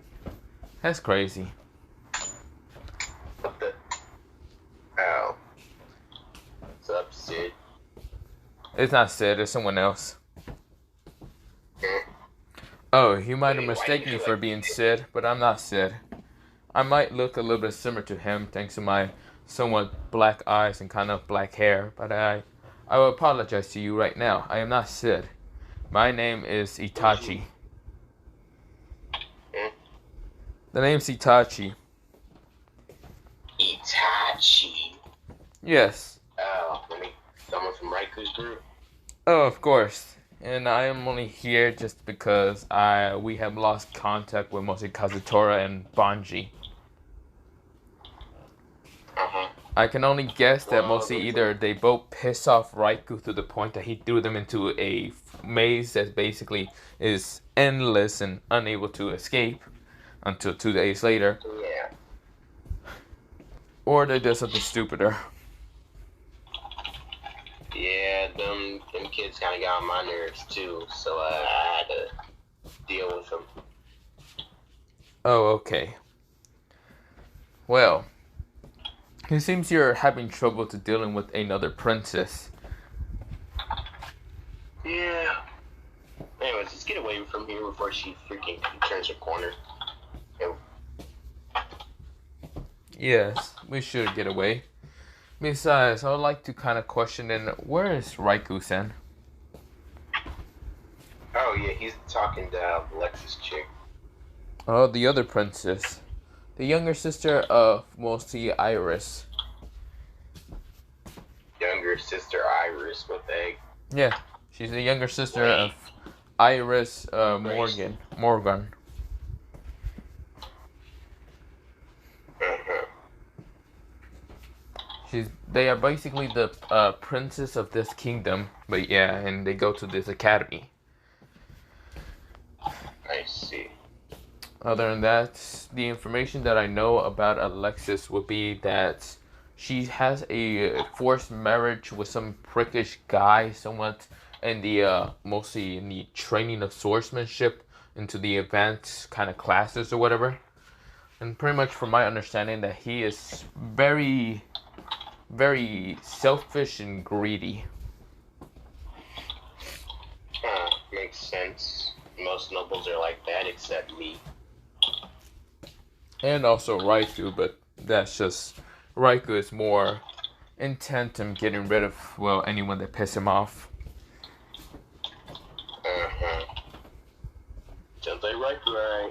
That's crazy. What the? Oh. What's up, Sid? It's not Sid, it's someone else. Oh, you might have mistaken me for being Sid, but I'm not Sid. I might look a little bit similar to him thanks to my somewhat black eyes and kind of black hair, but I will apologize to you right now. I am not Sid. My name is Itachi. The name's Itachi. Itachi? Yes. Oh, someone from Raiku's group? Oh, of course. And I am only here just because we have lost contact with mostly Kazutora and Banji. I can only guess that mostly either they both piss off Raikou to the point that he threw them into a maze that basically is endless and unable to escape until 2 days later. Yeah. Or they did something stupider. Yeah, them kids kind of got on my nerves too, so I had to deal with them. Oh, okay. Well, it seems you're having trouble to dealing with another princess. Yeah. Anyways, let's get away from here before she freaking turns her corner. Yes, we should get away. Besides, I would like to kind of question then, where is Raikou-san? Oh yeah, he's talking to Alexis chick. Oh, the other princess. The younger sister of mostly Iris. Younger sister Iris, what the heck? Yeah, she's the younger sister of Iris Morgan. They are basically the princess of this kingdom, but yeah, and they go to this academy. I see. Other than that, the information that I know about Alexis would be that she has a forced marriage with some prickish guy, somewhat in the mostly in the training of swordsmanship into the advanced kind of classes or whatever. And pretty much from my understanding that he is very, very selfish and greedy. Makes sense. Most nobles are like that except me. And also Raikou, but that's just Raikou is more intent on getting rid of, well, anyone that piss him off. Sounds like Raikou, right?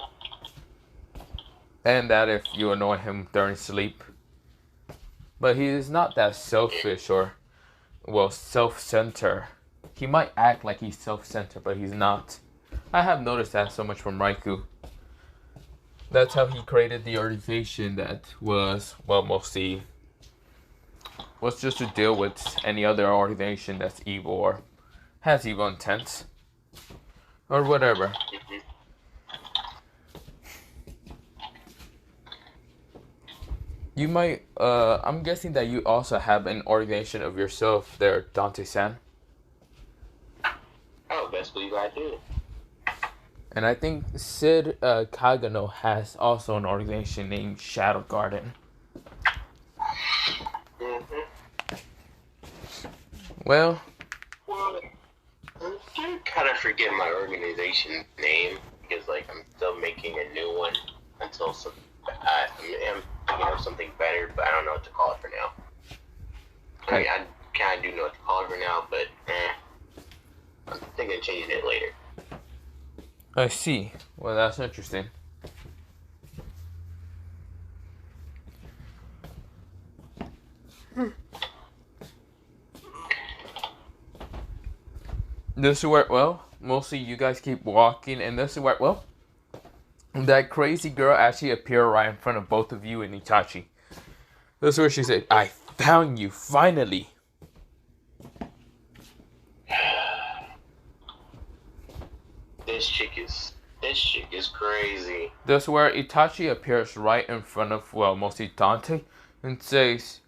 And that if you annoy him during sleep. But he is not that selfish or, well, self-centered. He might act like he's self-centered, but he's not. I have noticed that so much from Raikou. That's how he created the organization that was, well, mostly was just to deal with any other organization that's evil or has evil intents or whatever. You might, I'm guessing that you also have an organization of yourself there, Dante-san. Oh, best believe I do. And I think Sid Kagano has also an organization named Shadow Garden. Well, I kind of forget my organization name because, like, I'm still making a new one until some. I'm thinking of something better, but I don't know what to call it for now. I mean, I kind of do know what to call it for now, but I'm thinking of changing it later. I see. Well, that's interesting. This is where, well, mostly you guys keep walking, and this is where, well, that crazy girl actually appeared right in front of both of you and Itachi. This is where she said, "I found you, finally." This chick is crazy. This is where Itachi appears right in front of, well, mostly Dante, and says,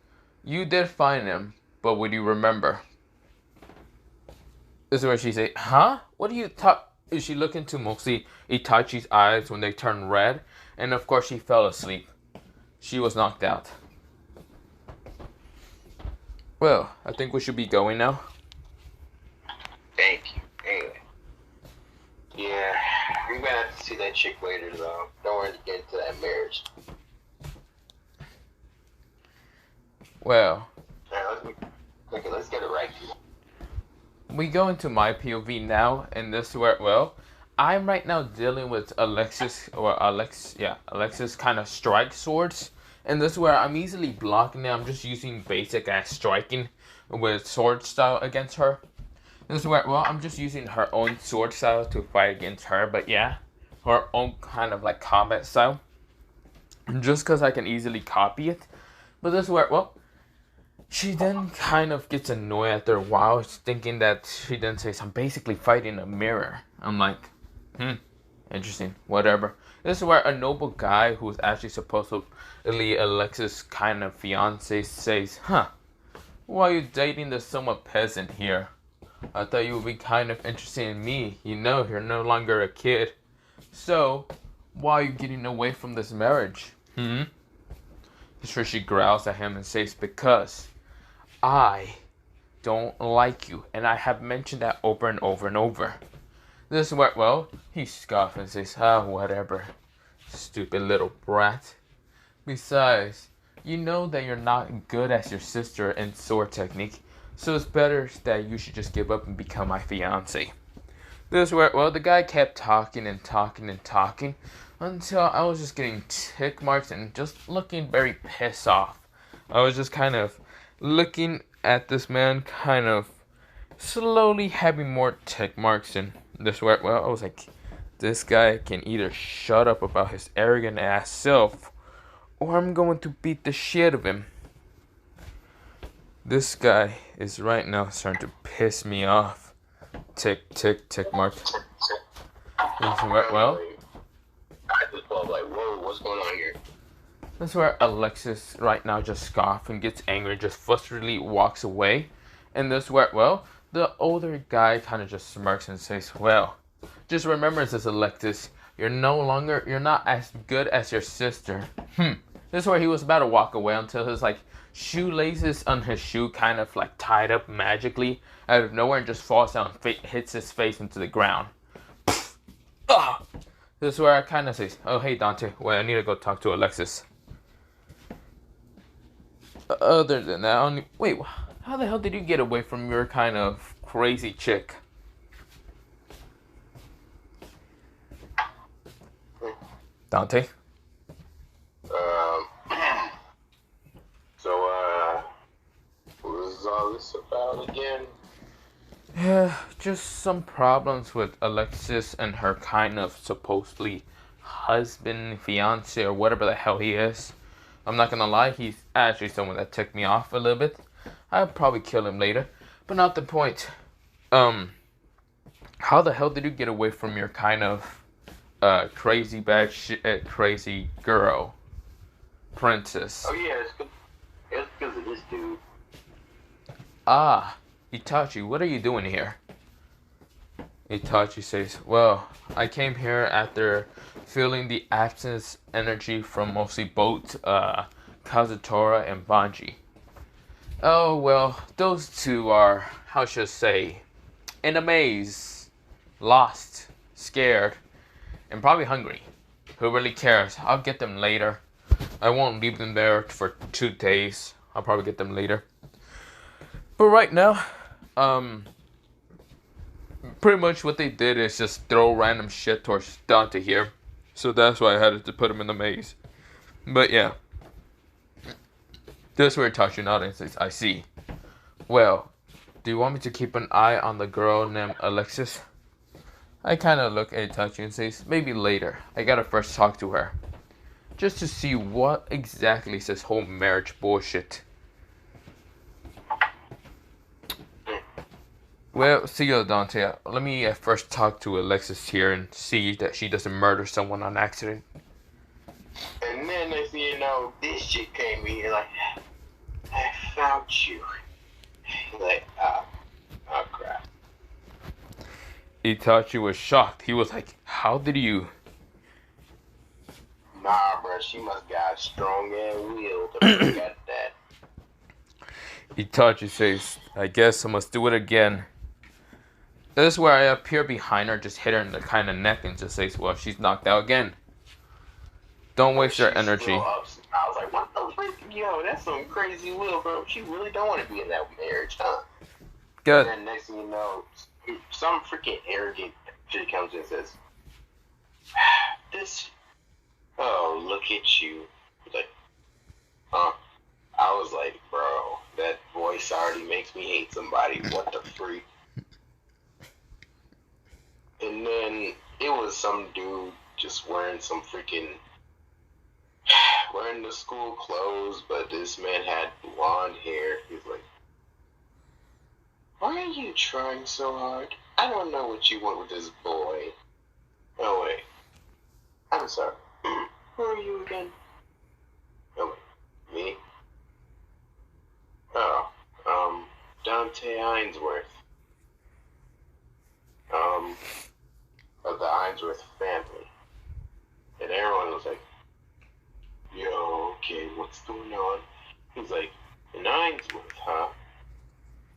"You did find him, but would you remember?" This is where she said, "Huh? What do you talk?" She looked into mostly Itachi's eyes when they turned red, and of course she fell asleep. She was knocked out. Well, I think we should be going now. Thank you. Anyway. Yeah, I'm gonna have to see that chick later, though. Don't worry to get into that marriage. Well, let's get it right. We go into my POV now, and this is where, well, I'm right now dealing with Alexis kind of strike swords, and this is where I'm easily blocking it. I'm just using basic ass striking with sword style against her. This is where, well, I'm just using her own sword style to fight against her, but yeah, her own kind of like combat style, just because I can easily copy it. But this is where, well, she then kind of gets annoyed after a while, thinking that she then says, "I'm basically fighting a mirror." I'm like, interesting, whatever. This is where a noble guy who's actually supposedly Alexis' kind of fiance says, "Why are you dating this somewhat peasant here? I thought you would be kind of interested in me. You know, you're no longer a kid. So, why are you getting away from this marriage?" This is where she growls at him and says, "Because I don't like you, and I have mentioned that over and over and over." This is where, well, he scoffs and says, "Whatever, stupid little brat. Besides, you know that you're not good as your sister in sword technique, so it's better that you should just give up and become my fiance." This is where, well, the guy kept talking and talking and talking until I was just getting tick marks and just looking very pissed off. I was just kind of looking at this man, kind of slowly having more tick marks, and this where, well, I was like, this guy can either shut up about his arrogant ass self, or I'm going to beat the shit out of him. This guy is right now starting to piss me off. Tick, tick, tick mark. Well, I just felt like, whoa, what's going on here? That's where Alexis right now just scoffs and gets angry, just frustratedly walks away. And this where, well, The older guy kind of just smirks and says, "Well, just remember this, Alexis. You're not as good as your sister." This is where he was about to walk away until his like shoelaces on his shoe kind of like tied up magically out of nowhere and just falls down and hits his face into the ground. Ugh. This is where I kind of say, "Oh, hey, Dante. Well, I need to go talk to Alexis." Other than that, wait, how the hell did you get away from your kind of crazy chick? Dante? So, what was all this about again? Yeah, just some problems with Alexis and her kind of supposedly husband, fiance, or whatever the hell he is. I'm not gonna lie, he's actually someone that ticked me off a little bit. I'll probably kill him later, but not the point. How the hell did you get away from your kind of crazy bad shit, crazy girl, princess? Oh yeah, it's because of this dude. Ah, Itachi, what are you doing here? Itachi says, "Well, I came here after feeling the absence energy from mostly both Kazutora and Banji. Oh, well, those two are, how should I say, in a maze, lost, scared, and probably hungry. Who really cares? I'll get them later. I won't leave them there for 2 days. I'll probably get them later. But right now, pretty much what they did is just throw random shit towards Dante here. So that's why I had to put him in the maze. But yeah. This is where touching out and says, I see. Well, do you want me to keep an eye on the girl named Alexis? I kind of look at Itachi and says, maybe later. I gotta first talk to her. Just to see what exactly is this whole marriage bullshit. Well, see you, Dante. Let me first talk to Alexis here and see that she doesn't murder someone on accident. And then, as you know, this shit came in like, I found you. Like, oh crap. Itachi was shocked. He was like, how did you? Nah, bro, she must got a strong ass will to got that. Itachi says, I guess I must do it again. This is where I appear behind her, just hit her in the kind of neck and just says, well, she's knocked out again. Don't waste your energy. I was like, what the fuck? Yo, that's some crazy will, bro. She really don't want to be in that marriage, huh? Good. And then next thing you know, some freaking arrogant shit comes in and says, oh, look at you. Like, huh? I was like, bro, that voice already makes me hate somebody. What the freak? And then it was some dude just wearing some freaking, wearing the school clothes, but this man had blonde hair. He's like, why are you trying so hard? I don't know what you want with this boy. Oh, wait. I'm sorry. Who are you again? Oh, wait. Me? Oh, Dante Ainsworth. Of the Ainsworth family. And everyone was like, yo, okay, what's going on? He's like, an Ainsworth, huh?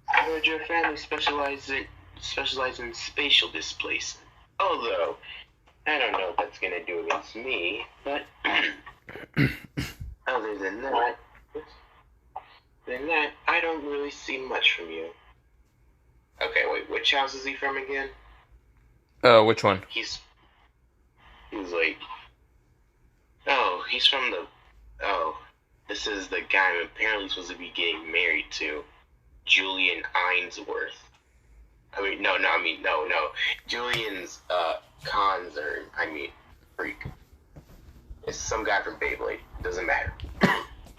I heard your family specializes in spatial displacement. Although, I don't know what that's gonna do against me, but other than that, I don't really see much from you. Okay, wait, which house is he from again? Which one? He was like, oh, he's from this is the guy I'm apparently supposed to be getting married to, Julian Ainsworth. No. Julian's, concern, freak. It's some guy from Beyblade. Doesn't matter.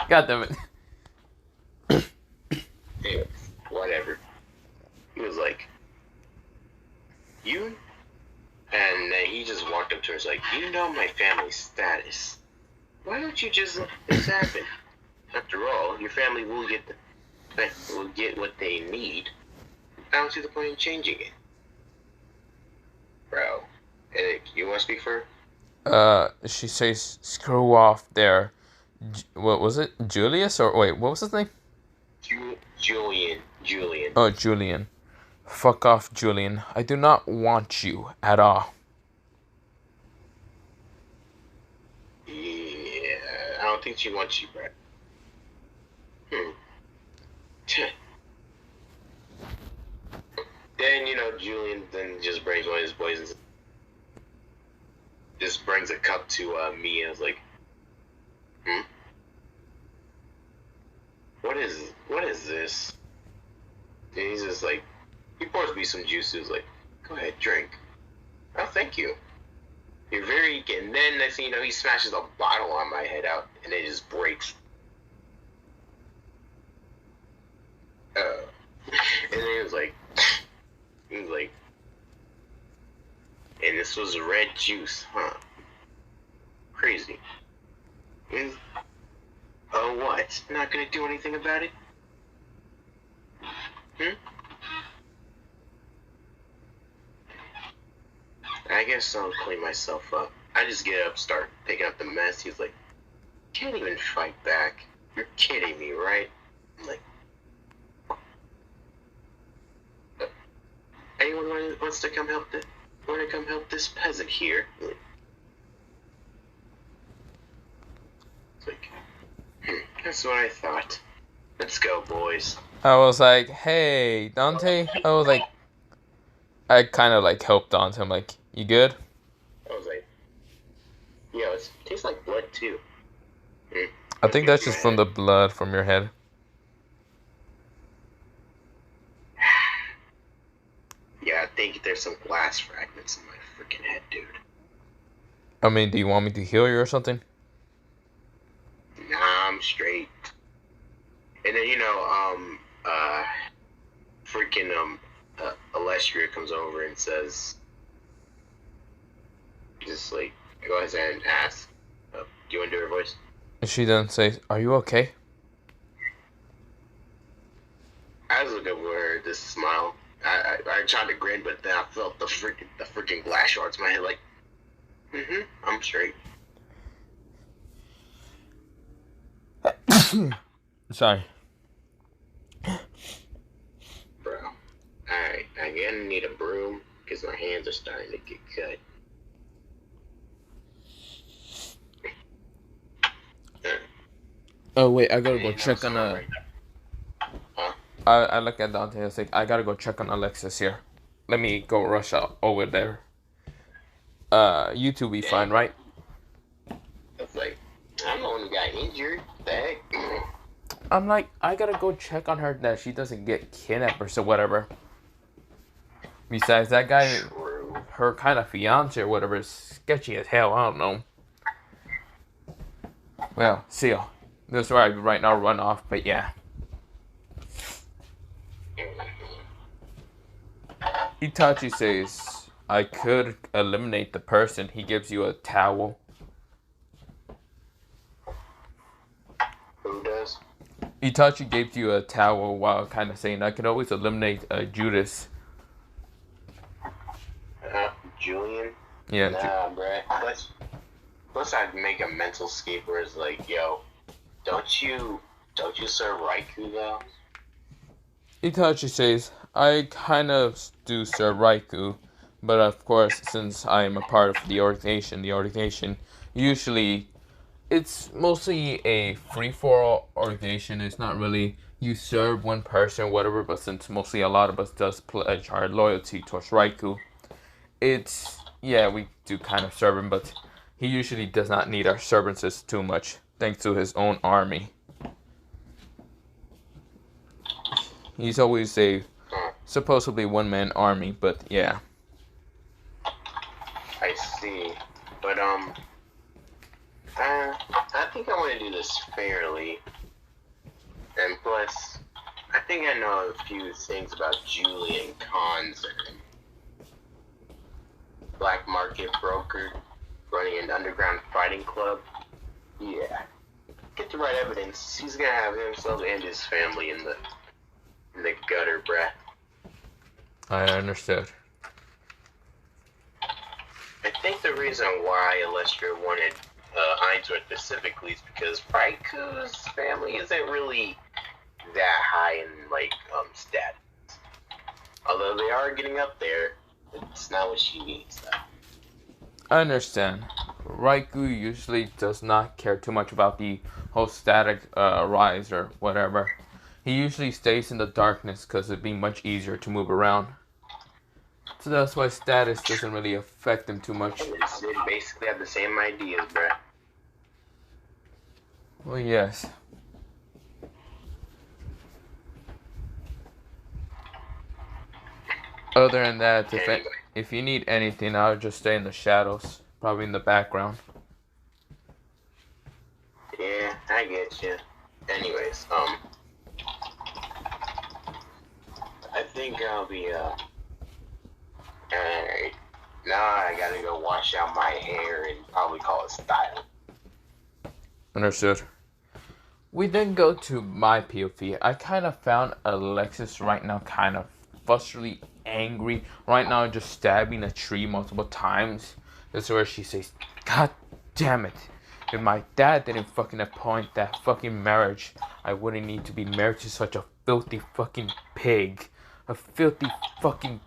God damn it. Anyways, whatever. He was like, you? And then he just walked up to her and was like, you know my family's status. Why don't you just let this happen? After all, your family will get what they need. I don't see the point in changing it. Bro, Eric, you want to speak for her? She says, screw off there. What was it? Julius? Or wait, what was his name? Julian. Oh, Julian. Fuck off, Julian. I do not want you at all. Yeah, I don't think she wants you, bro. Then, Julian then just brings one of his boys and just brings a cup to me. I was like, what is this? And he's just like, he pours me some juice. He was like, go ahead, drink. Oh, thank you. You're very, and then next thing you know, he smashes a bottle on my head out, and it just breaks. And then he was like, and this was red juice, huh? Crazy. Oh, what? Not gonna do anything about it? I guess I'll clean myself up. I just get up, start picking up the mess. He's like, can't even fight back. You're kidding me, right? I'm like, anyone wants to come help this peasant here? It's like, that's what I thought. Let's go, boys. I was like, hey, Dante. I kind of like helped Dante. I'm like, you good? I was like, yeah, it tastes like blood too. I think that's just from the blood from your head. Yeah, I think there's some glass fragments in my freaking head, dude. I mean, do you want me to heal you or something? Nah, I'm straight. And then, Alestria comes over and says, just like, go ahead and ask, do you want to do her voice? She then says, are you okay? I was looking for her, this smile. I tried to grin, but then I felt the freaking glass shards in my head, like, I'm straight. Sorry. Bro, alright, I'm gonna need a broom, because my hands are starting to get cut. Oh, wait, I gotta go check on Huh? I look at Dante and I say, I gotta go check on Alexis here. Let me go rush out over there. You two be fine, right? It's like, I'm the one who got injured. The heck? I'm like, I gotta go check on her that she doesn't get kidnapped or so whatever. Besides, that guy, True. her kind of fiance or whatever is sketchy as hell. I don't know. Well, see ya. This is where I right now run off, but yeah. Itachi says, I could eliminate the person. He gives you a towel. Who does? Itachi gave you a towel while kind of saying, I could always eliminate Judas. Julian? Yeah. Nah, bruh. Let's not make a mental escape where it's like, yo, don't you serve Raikou though? Itachi says, I kind of do serve Raikou, but of course, since I am a part of the organization usually, it's mostly a free-for-all organization. It's not really, you serve one person, whatever, but since mostly a lot of us does pledge our loyalty towards Raikou, it's, yeah, we do kind of serve him, but he usually does not need our services too much, thanks to his own army. He's always a supposedly one-man army, but yeah. I see. But, I think I want to do this fairly. And plus, I think I know a few things about Julian Cons and black market broker running an underground fighting club. Yeah. Get the right evidence. He's gonna have himself and his family in the gutter, bruh. I understood. I think the reason why Alestra wanted Ainsworth specifically is because Raiku's family isn't really that high in like status. Although they are getting up there, it's not what she needs though. I understand. Raikou usually does not care too much about the whole static rise or whatever. He usually stays in the darkness because it'd be much easier to move around. So that's why status doesn't really affect him too much. They basically have the same ideas, bruh. Well, yes. Other than that, if you need anything, I'll just stay in the shadows, probably in the background. Yeah, I get you. Anyways, I think I'll be alright. Now I gotta go wash out my hair and probably call it style. Understood. We then go to my POV. I kind of found Alexis right now kind of frustratingly angry. Right now, just stabbing a tree multiple times. This is where she says, "God damn it. If my dad didn't fucking appoint that fucking marriage, I wouldn't need to be married to such a filthy fucking pig. A filthy fucking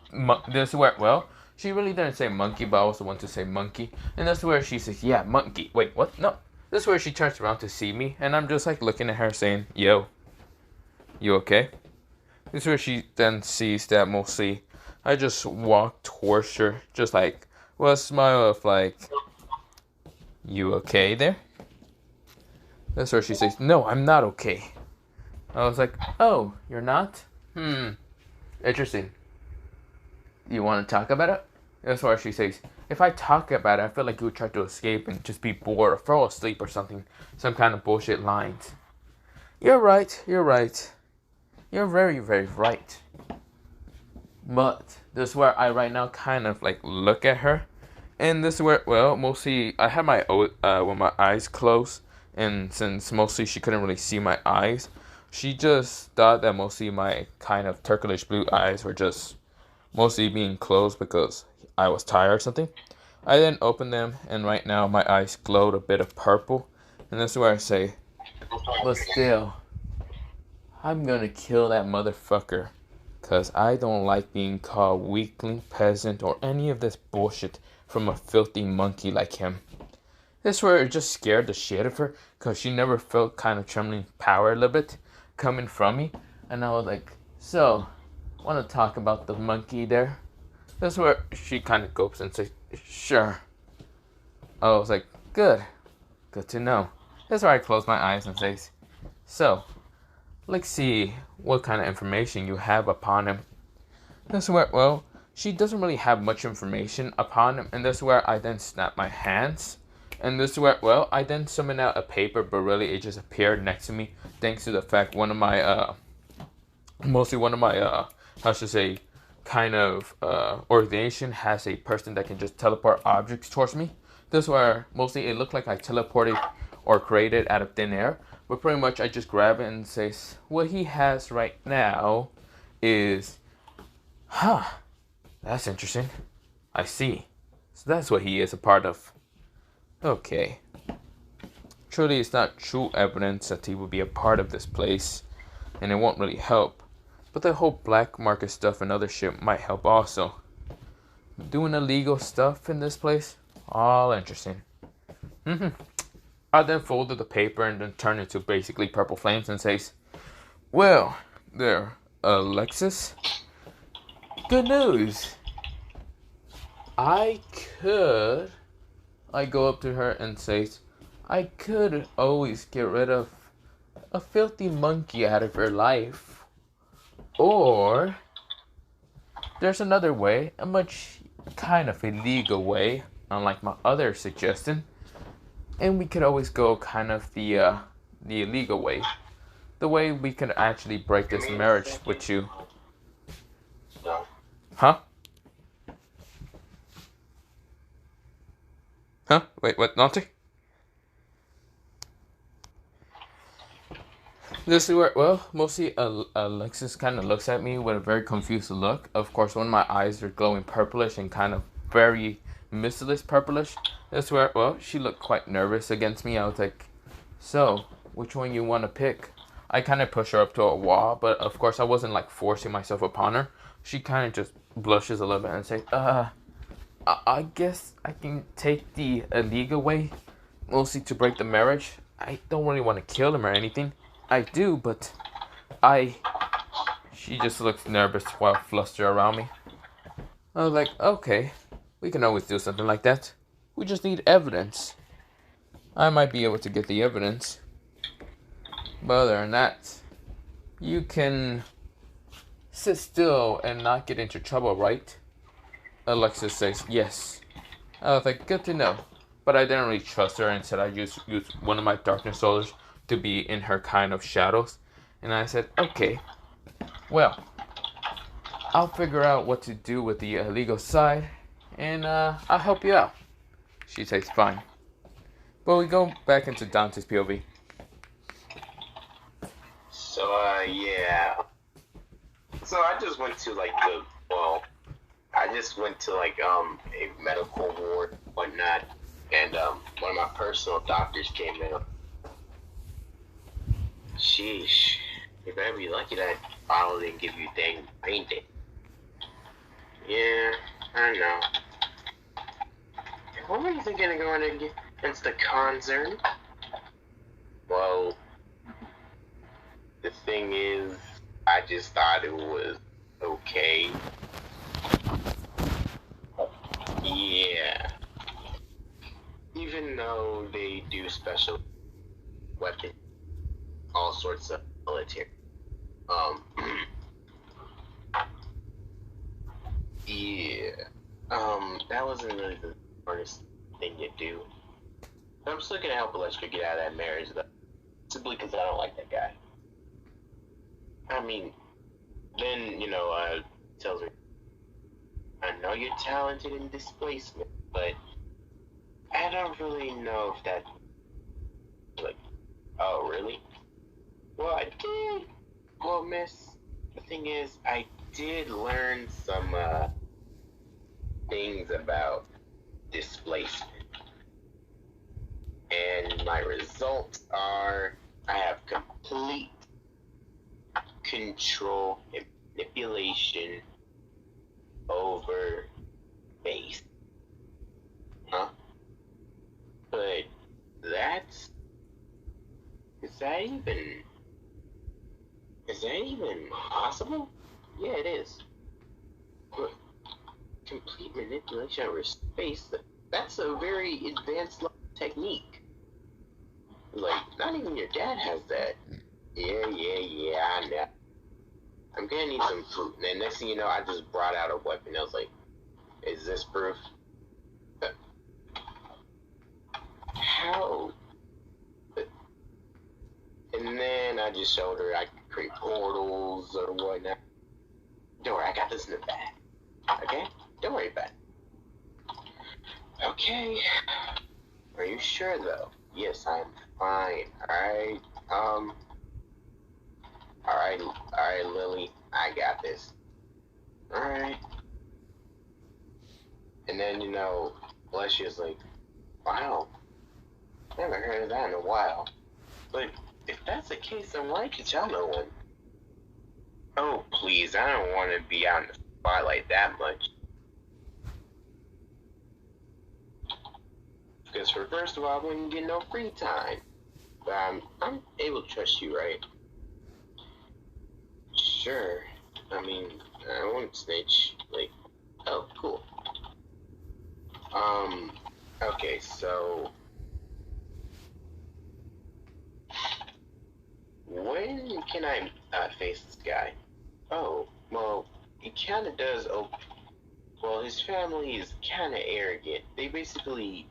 this is where, well, she really didn't say monkey, but I also want to say monkey. And that's where she says, yeah, monkey. Wait, what? No. This is where she turns around to see me, and I'm just like looking at her saying, yo, you okay? This is where she then sees that mostly I just walk towards her, just like, with a smile of like, you okay there? That's where she says, no, I'm not okay. I was like, oh, you're not? Interesting. You want to talk about it? That's why she says, if I talk about it, I feel like you would try to escape and just be bored or fall asleep or something. Some kind of bullshit lines. You're right. You're very, very right. But this is where I right now kind of like look at her. And this is where, well, mostly I had my with my eyes closed. And since mostly she couldn't really see my eyes, she just thought that mostly my kind of turquoise blue eyes were just mostly being closed because I was tired or something. I then opened them, and right now my eyes glowed a bit of purple. And this is where I say, but still, I'm gonna kill that motherfucker. Cause I don't like being called weakling, peasant, or any of this bullshit from a filthy monkey like him. This where it just scared the shit of her, cause she never felt kind of trembling power a little bit coming from me. And I was like, so, wanna talk about the monkey there? That's where she kind of gulps and says, sure. I was like, good to know. That's where I close my eyes and says, so, let's see what kind of information you have upon him. That's where, well, she doesn't really have much information upon him, and that's where I then snap my hands. And this is where, well, I then summon out a paper, but really it just appeared next to me, thanks to the fact one of my, how should I say, kind of ordination has a person that can just teleport objects towards me. This is where mostly it looked like I teleported or created out of thin air, but pretty much I just grab it and say, what he has right now is, that's interesting. I see. So that's what he is a part of. Okay. Truly, it's not true evidence that he will be a part of this place, and it won't really help. But the whole black market stuff and other shit might help also. Doing illegal stuff in this place? All interesting. I then folded the paper and then turned it to basically purple flames and says, well, there, Alexis. Good news. I go up to her and says, I could always get rid of a filthy monkey out of her life. Or there's another way, a much kind of illegal way, unlike my other suggestion. And we could always go kind of the illegal way. The way we can actually break this marriage with you. Huh? Huh? Wait, what, Nante? This is where, well, mostly Alexis kind of looks at me with a very confused look. Of course, when my eyes are glowing purplish and kind of very mistless purplish. That's where, well, she looked quite nervous against me. I was like, so, which one you want to pick? I kind of push her up to a wall, but of course I wasn't like forcing myself upon her. She kind of just blushes a little bit and says, I guess I can take the illegal way, mostly to break the marriage. I don't really want to kill him or anything. I do, but I. She just looks nervous while flustered around me. I was like, okay, we can always do something like that. We just need evidence. I might be able to get the evidence. But other than that, you can sit still and not get into trouble, right? Alexis says, yes. I was like, good to know. But I didn't really trust her and said I used one of my darkness soldiers to be in her kind of shadows. And I said, okay, well, I'll figure out what to do with the illegal side, and I'll help you out. She says, fine. But we go back into Dante's POV. So, yeah. So I just went to like I just went to like a medical ward, whatnot, and one of my personal doctors came in. Sheesh, you better be lucky that bottle didn't give you dang brain damage. Yeah, I know. What were you thinking of going against the concert? Well, the thing is, I just thought it was okay. Yeah. Even though they do special weapons, all sorts of military. Um, yeah. That wasn't really the hardest thing to do. But I'm still gonna help Alestra get out of that marriage, though. Simply because I don't like that guy. I mean, then, tells me, I know you're talented in displacement, but I don't really know if that, like, oh, really? Well, I did. Well, miss, the thing is, I did learn some, things about displacement. And my results are, I have complete control and manipulation over base. Huh? But that's is that even possible? Yeah, it is. Complete manipulation over space. That's a very advanced technique. Like, not even your dad has that. Yeah, I know. I'm gonna need some fruit. And then next thing you know, I just brought out a weapon. I was like, is this proof? How? And then I just showed her I could create portals or whatnot. Don't worry, I got this in the back. Okay? Don't worry about it. Okay. Are you sure though? Yes, I'm fine. Alright. Alright, Lily. I got this. Alright. And then, Alessia's like, wow. Never heard of that in a while. But if that's the case, then why did you tell no one? Oh, please, I don't want to be out in the spotlight that much. Because first of all, I wouldn't get no free time. But I'm able to trust you, right? Sure. I mean, I won't snitch. Like, oh, cool. Okay, so when can I face this guy? Oh, well, he kind of does. Oh, well, his family is kind of arrogant. They basically,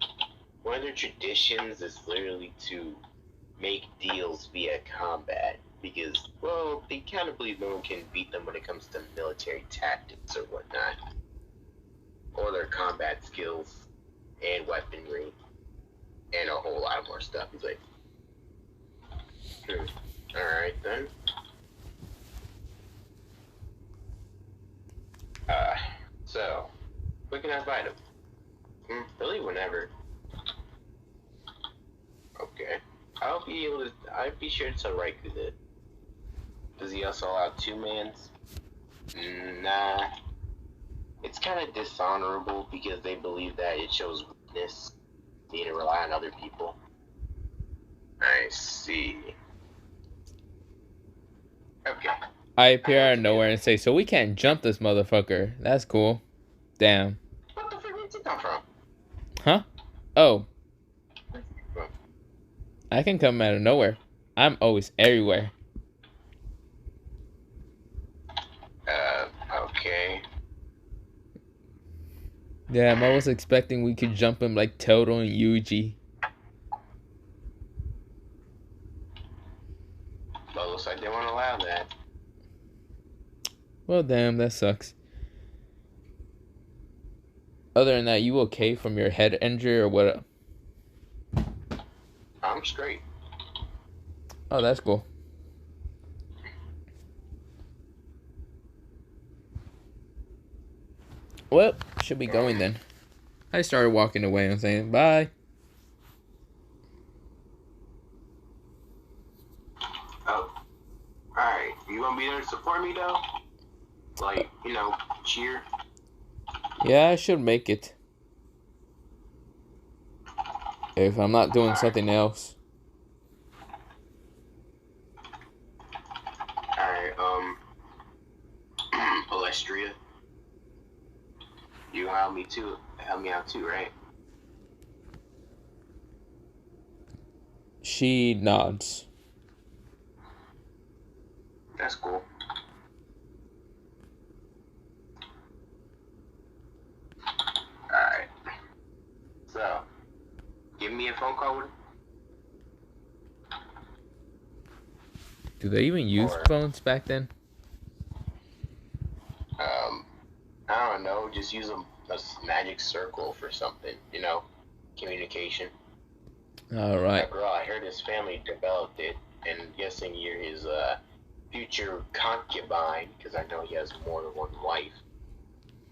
one of their traditions is literally to make deals via combat because, well, they kind of believe no one can beat them when it comes to military tactics or whatnot, or their combat skills and weaponry and a whole lot more stuff. He's like, Alright then. So, we can invite him. Really, whenever. Okay. I'd be sure to tell Raikou that. Does he also allow two mans? Nah. It's kind of dishonorable because they believe that it shows weakness. You need to rely on other people. I see. Okay. I appear out of nowhere and say, so we can't jump this motherfucker. That's cool. Damn. What the frick did you come from? Huh? Oh. I can come out of nowhere. I'm always everywhere. Okay. Damn, I was expecting we could jump him like Toto and Yuji. But looks like they won't allow that. Well, damn, that sucks. Other than that, you okay from your head injury or what? I'm straight. Oh, that's cool. Well, should be going then. I started walking away and saying bye. Oh. Alright. You gonna be there to support me though? Like, cheer? Yeah, I should make it. If I'm not doing something else. Alright, Alestria. You gonna help me out too, right? She nods. That's cool. Alright. So, give me a phone call with Do they even use phones back then? I don't know, just use a magic circle for something, communication. Alright. After all, I heard his family developed it, and I'm guessing you're his future concubine, because I know he has more than one wife,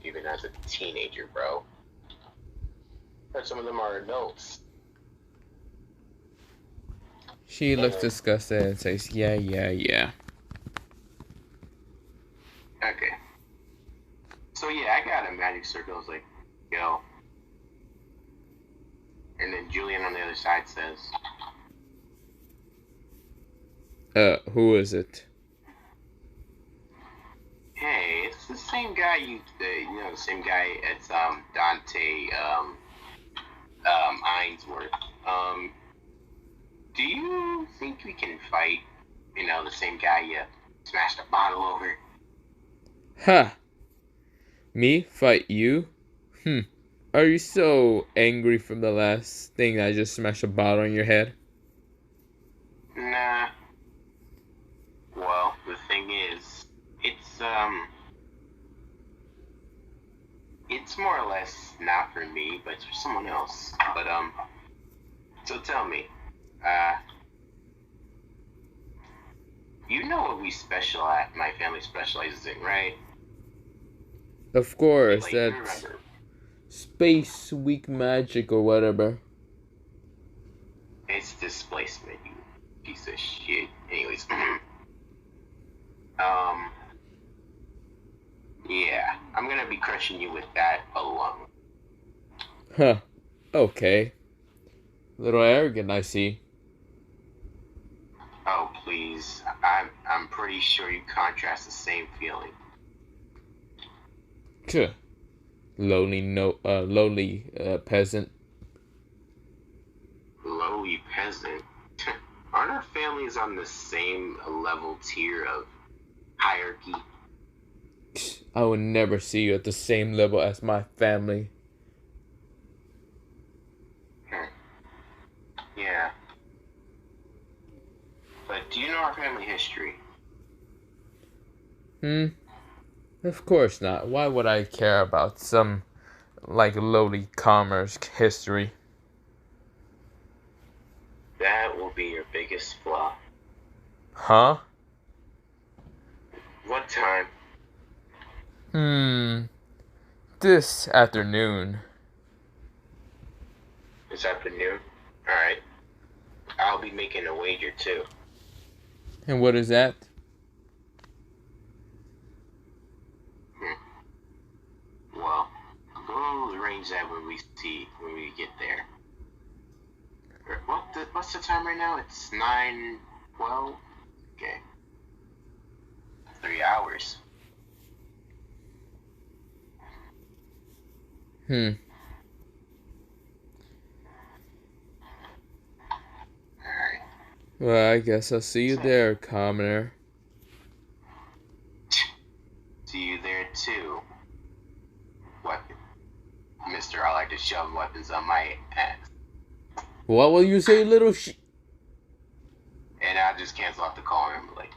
even as a teenager, bro. But some of them are adults. She looks disgusted and says, yeah. Okay. So yeah, I got a magic circle. I was like, yo. And then Julian on the other side says, who is it? hey, it's the same guy the same guy as Dante Ainsworth. Do you think we can fight, the same guy you smashed a bottle over? Ha! Me fight you? Are you so angry from the last thing I just smashed a bottle on your head? Nah. Well, the thing is, it's more or less not for me, but it's for someone else. But so tell me, you know what my family specializes in, right? Of course, Like, that's space weak magic or whatever. It's displacement, you piece of shit. Anyways, yeah, I'm gonna be crushing you with that alone. Huh. Okay. Little arrogant, I see. Oh please, I'm pretty sure you contrast the same feeling. Lowly peasant. Lowly peasant. Aren't our families on the same level tier of hierarchy? I would never see you at the same level as my family. Yeah. But do you know our family history? Of course not. Why would I care about some, lowly commerce history? That will be your biggest flaw. Huh? What time? This afternoon. This afternoon? Alright. I'll be making a wager too. And what is that? Well, we'll arrange that when we get there. What's the time right now? It's 9:12. Okay. 3 hours. Alright. Well, I guess I'll see you there, commoner. See you there too. Weapon. Mister, I like to shove weapons on my ass. What will you say, little And I just cancel off the call and I'm like.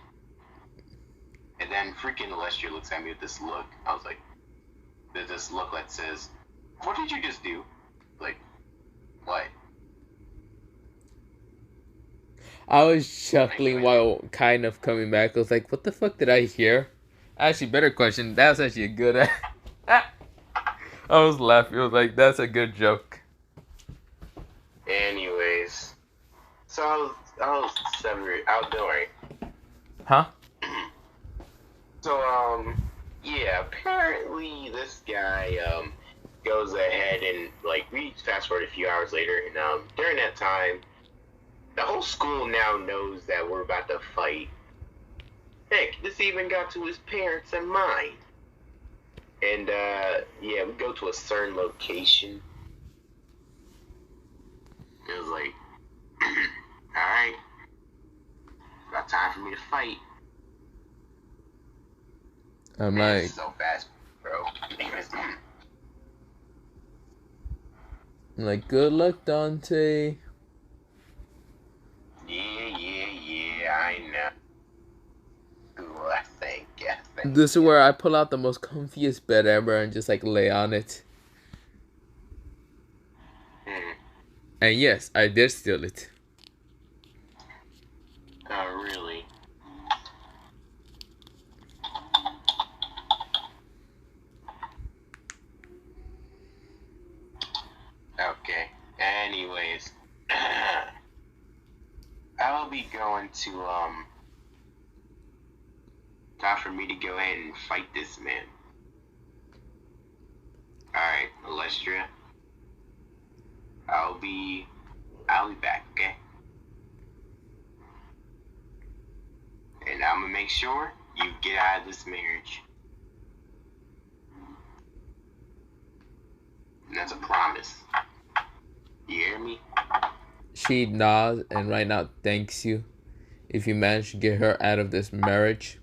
And then freaking Lester looks at me with this look. I was like, there's this look that says, what did you just do? Like, what? I was chuckling while kind of coming back. I was like, what the fuck did I hear? Actually, better question. That's actually a good... I was laughing. I was like, that's a good joke. Anyways. So I was outdoing. Huh? So, yeah, apparently this guy, goes ahead and, like, we fast forward a few hours later, and, during that time, the whole school now knows that we're about to fight. Heck, this even got to his parents and mine. And, yeah, we go to a certain location. It was like, alright, got time for me to fight. I'm Man, like... it's so fast, bro. I'm like, good luck, Dante. Yeah, I know. Ooh, I think. This is where I pull out the most comfiest bed ever and just, like, lay on it. And yes, I did steal it. Oh, really? Okay. Anyways. I'll be going to, time for me to go ahead and fight this man. Alright, Alestria. I'll be back, okay? And I'm gonna make sure you get out of this marriage. And that's a promise. You hear me? She nods and right now thanks you if you manage to get her out of this marriage.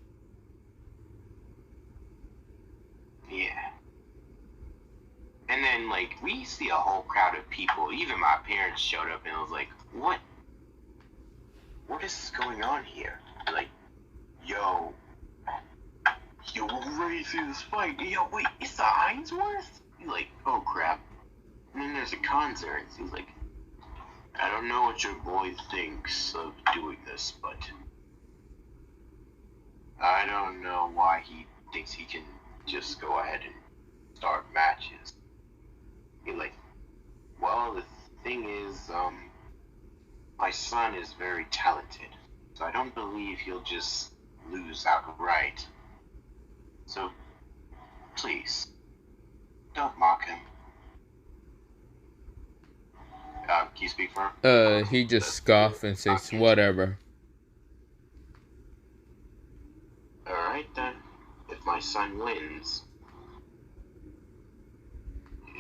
Yeah. And then, like, we see a whole crowd of people. Even my parents showed up and I was like, what? What is going on here? Like, yo, we're ready to see this fight. Yo, wait, it's the Ainsworth? He's like, oh crap. And then there's a concert. He's like, I don't know what your boy thinks of doing this, but I don't know why he thinks he can just go ahead and start matches. He's like, well, the thing is, my son is very talented, so I don't believe he'll just lose outright. So, please, don't mock him. Can you speak for him? He just scoffs and says, whatever. Alright then, if my son wins,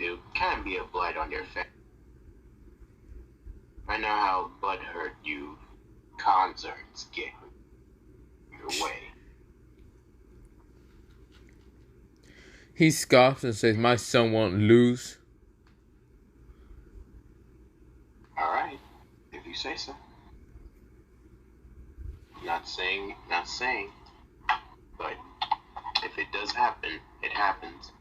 it'll kind of be a blight on your family. I know how butthurt you concerts get your way. He scoffs and says, my son won't lose. Alright, if you say so. Not saying, but if it does happen, it happens.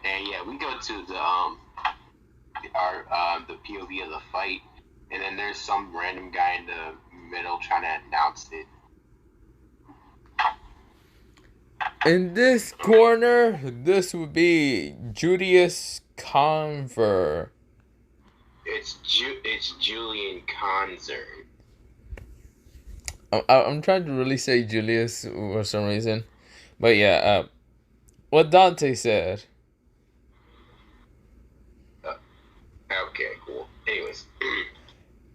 And yeah, we go to the are the POV of the fight, and then there's some random guy in the middle trying to announce it. In this corner, this would be Julius Conver. It's Julian Conzern. I'm trying to really say Julius for some reason. But yeah, what Dante said. Okay, cool. Anyways.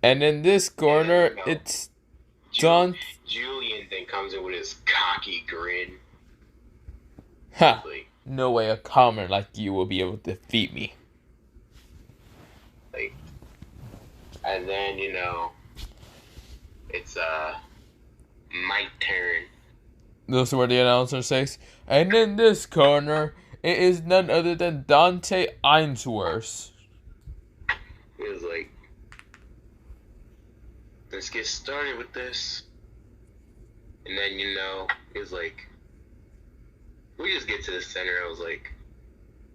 And in this corner, it's Dante. Julian then comes in with his cocky grin. Ha! No way a common like you will be able to defeat me. Like, and then, it's my turn. This is where the announcer says. And in this corner, it is none other than Dante Ainsworth. He was like, let's get started with this. And then, he was like, we just get to the center. I was like,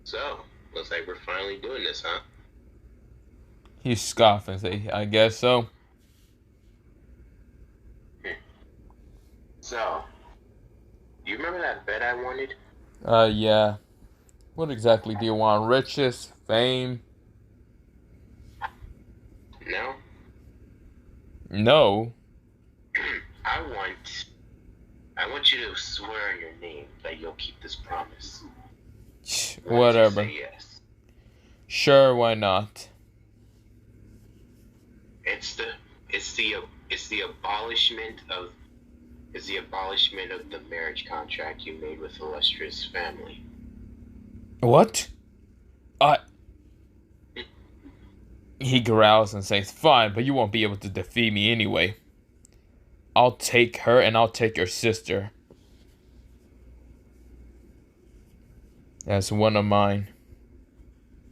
so, looks like we're finally doing this, huh? He scoffed and say, I guess so. So, you remember that bet I wanted? Yeah. What exactly do you want? Riches? Fame? No? No. I want you to swear on your name that you'll keep this promise. Whatever. Say yes. Sure, why not? It's the abolishment of the marriage contract you made with illustrious family. What? He growls and says, fine, but you won't be able to defeat me anyway. I'll take her and I'll take your sister. That's one of mine.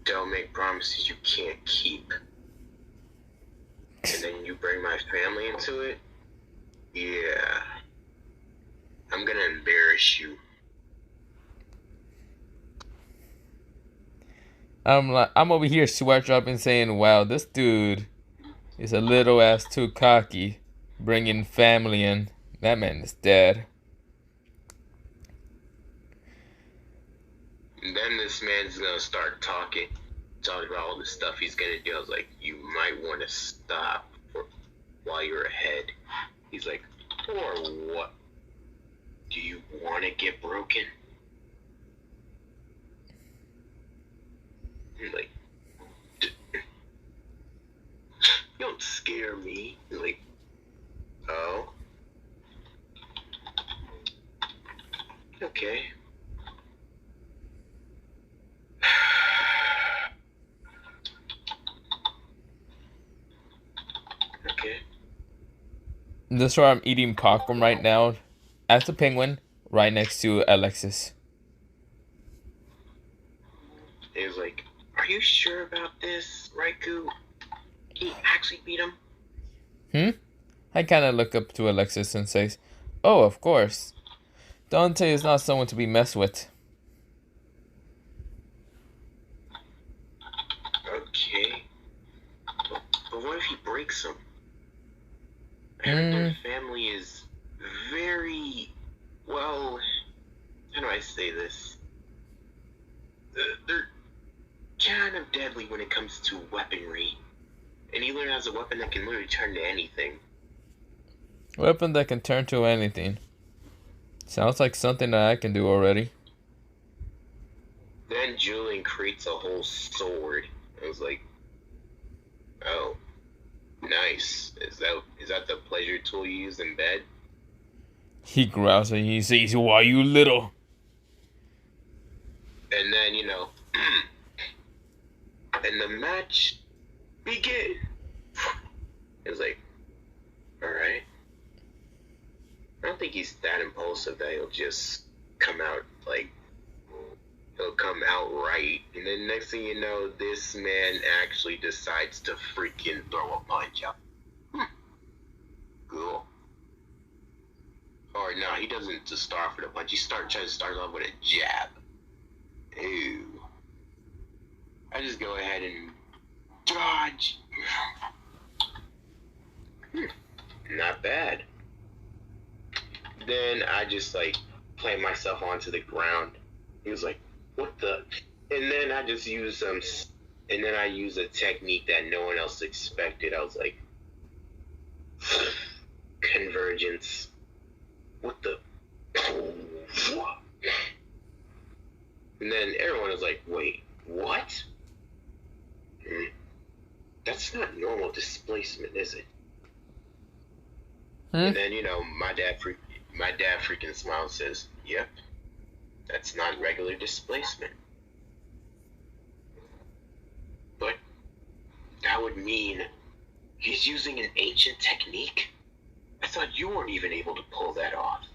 Don't make promises you can't keep. And then you bring my family into it? Yeah. I'm gonna embarrass you. I'm over here sweat dropping saying, wow, this dude is a little ass too cocky. Bringing family in. That man is dead. And then this man's gonna start talking about all the stuff he's gonna do. I was like, you might want to stop while you're ahead. He's like, or what? Do you want to get broken? I'm like, don't scare me. He's like, oh, okay. Okay. This is where I'm eating popcorn right now. As a penguin, right next to Alexis. He was like, are you sure about this, Raikou? Can you actually beat him? I kind of look up to Alexis and says, oh, of course. Dante is not someone to be messed with. Okay. But what if he breaks him? I heard their family is very, well, how do I say this? They're kind of deadly when it comes to weaponry. And he literally has a weapon that can literally turn to anything. Weapon that can turn to anything. Sounds like something that I can do already. Then Julian creates a whole sword. I was like, oh, nice. Is that the pleasure tool you use in bed? He growls and he says, why you little? And then, and the match begin. It was like, alright. I don't think he's that impulsive that he'll just come out, he'll come out right. And then next thing you know, this man actually decides to freaking throw a punch out. Cool. Or no, he doesn't just start for the punch. He tries to start off with a jab. Ew. I just go ahead and then I just like plant myself onto the ground. He was like, "What the?" And then I just used some, and then I used a technique that no one else expected. I was like, convergence. What the? And then everyone was like, "Wait, what? That's not normal displacement, is it?" And then my dad freaking smiles, says, "Yep, that's not regular displacement." But that would mean he's using an ancient technique? I thought you weren't even able to pull that off.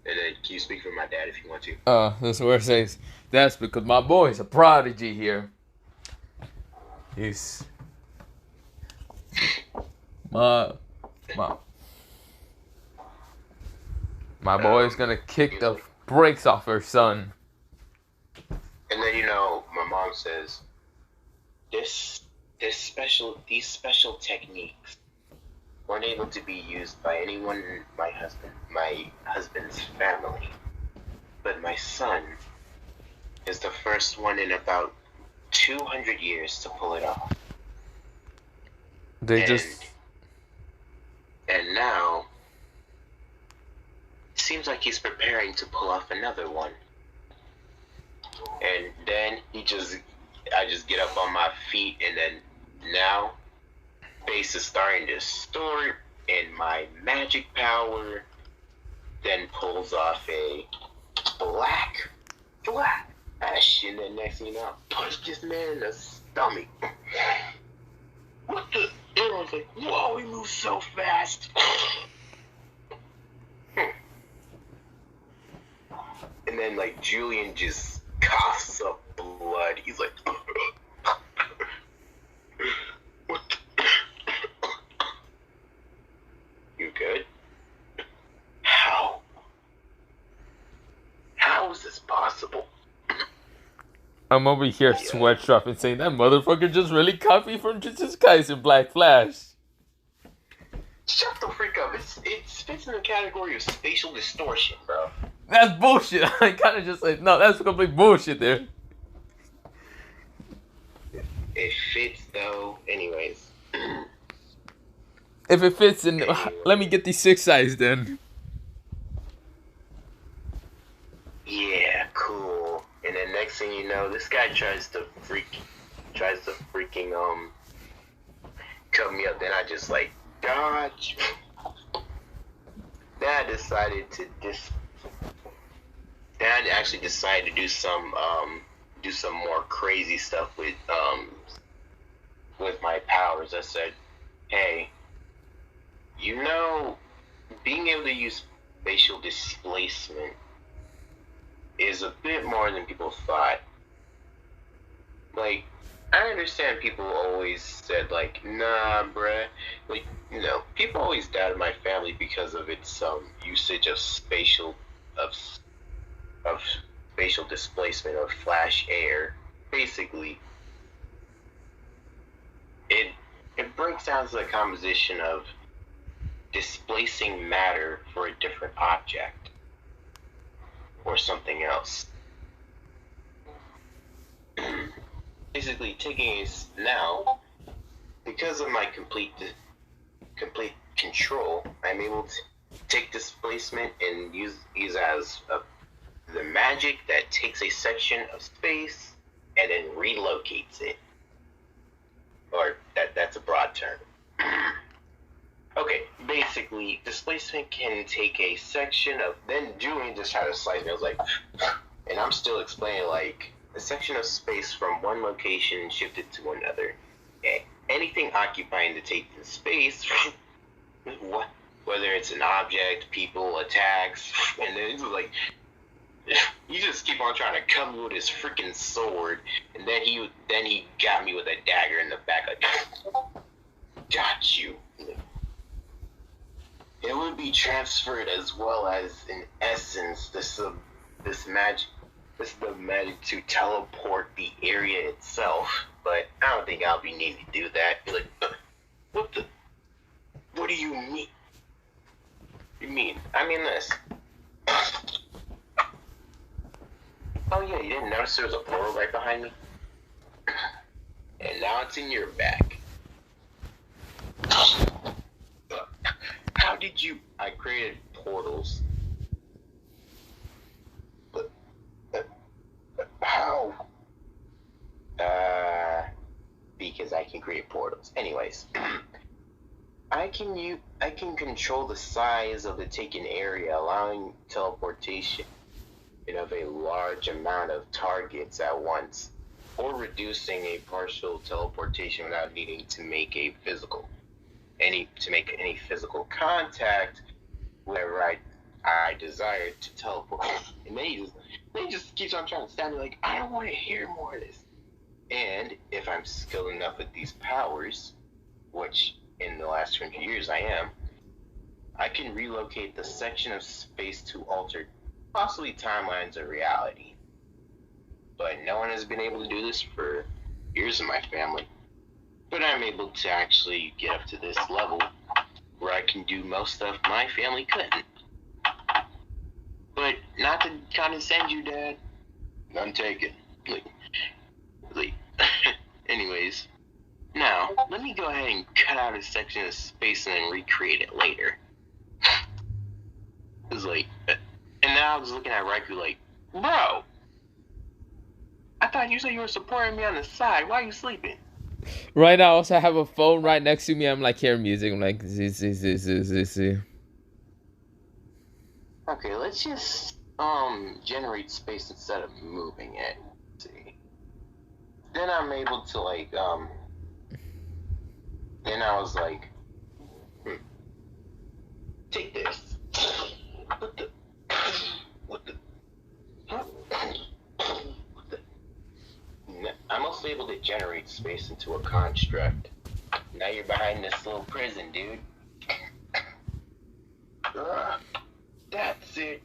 And then, can you speak for my dad if you want to? That's where it says, that's because my boy's a prodigy here. He's... My boy's gonna kick the brakes off her son. And then, my mom says, these special techniques weren't able to be used by anyone in my husband's family. But my son is the first one in about 200 years to pull it off. And now, it seems like he's preparing to pull off another one. And then I just get up on my feet, and then now, face is starting to store, and my magic power then pulls off a black flash, and then next thing you know, I punch this man in the stomach. What the? Everyone's like, "Whoa, he moves so fast." And then like Julian just coughs up blood. He's like, "What the? You good? How is this possible?" I'm over here sweat dropping, saying that motherfucker just really copied from Jesus Christ in Black Flash. Shut the freak up. It fits in the category of spatial distortion, bro. That's bullshit. I kind of just like, no, that's complete bullshit there. It fits though. Anyways. If it fits, then let me get these 6 size then. Yeah, cool. And then next thing you know, this guy tries to freaking cut me up. Then I just like dodge. Then I actually decided to do some more crazy stuff with my powers. I said, "Hey, being able to use spatial displacement is a bit more than people thought. Like, I understand people always said, like, nah, bruh. Like, people always doubted my family because of its usage of spatial displacement of flash air. Basically, it breaks down to the composition of displacing matter for a different object or something else. Basically, now, because of my complete control, I'm able to take displacement and use as the magic that takes a section of space and then relocates it. Or that's a broad term. Okay, basically, displacement can take a section of... Then Julian just tried to slice me. I was like... And I'm still explaining, like, a section of space from one location shifted to another. Anything occupying the taken space, whether it's an object, people, attacks, and then it's like... You just keep on trying to cut me with his freaking sword, and then he got me with a dagger in the back, like... Got you. It would be transferred as well as, in essence, this magic to teleport the area itself. But I don't think I'll be needing to do that. Be like, what do you mean? You mean? I mean this. Oh yeah, you didn't notice there was a portal right behind me? And now it's in your back. How did you... I created portals. But... how? Because I can create portals. Anyways. I can control the size of the taken area, allowing teleportation of a large amount of targets at once, or reducing a partial teleportation without needing to make any physical contact wherever I desire to teleport. And they just keeps on trying to stand me like, I don't want to hear more of this. And if I'm skilled enough with these powers, which in the last 20 years I am, I can relocate the section of space to alter possibly timelines of reality. But no one has been able to do this for years in my family. But I'm able to actually get up to this level where I can do most stuff my family couldn't. But not to condescend you, Dad. None taken. Anyways, now let me go ahead and cut out a section of space and then recreate it later. It's like, and now I was looking at Raikou like, bro, I thought you said you were supporting me on the side. Why are you sleeping? Right now, I also have a phone right next to me. I'm like hearing music. I'm like, this. Okay, let's just generate space instead of moving it. Let's see. Then I'm able to like then I was like, take this. What the I'm also able to generate space into a construct. Now you're behind this little prison, dude. That's it.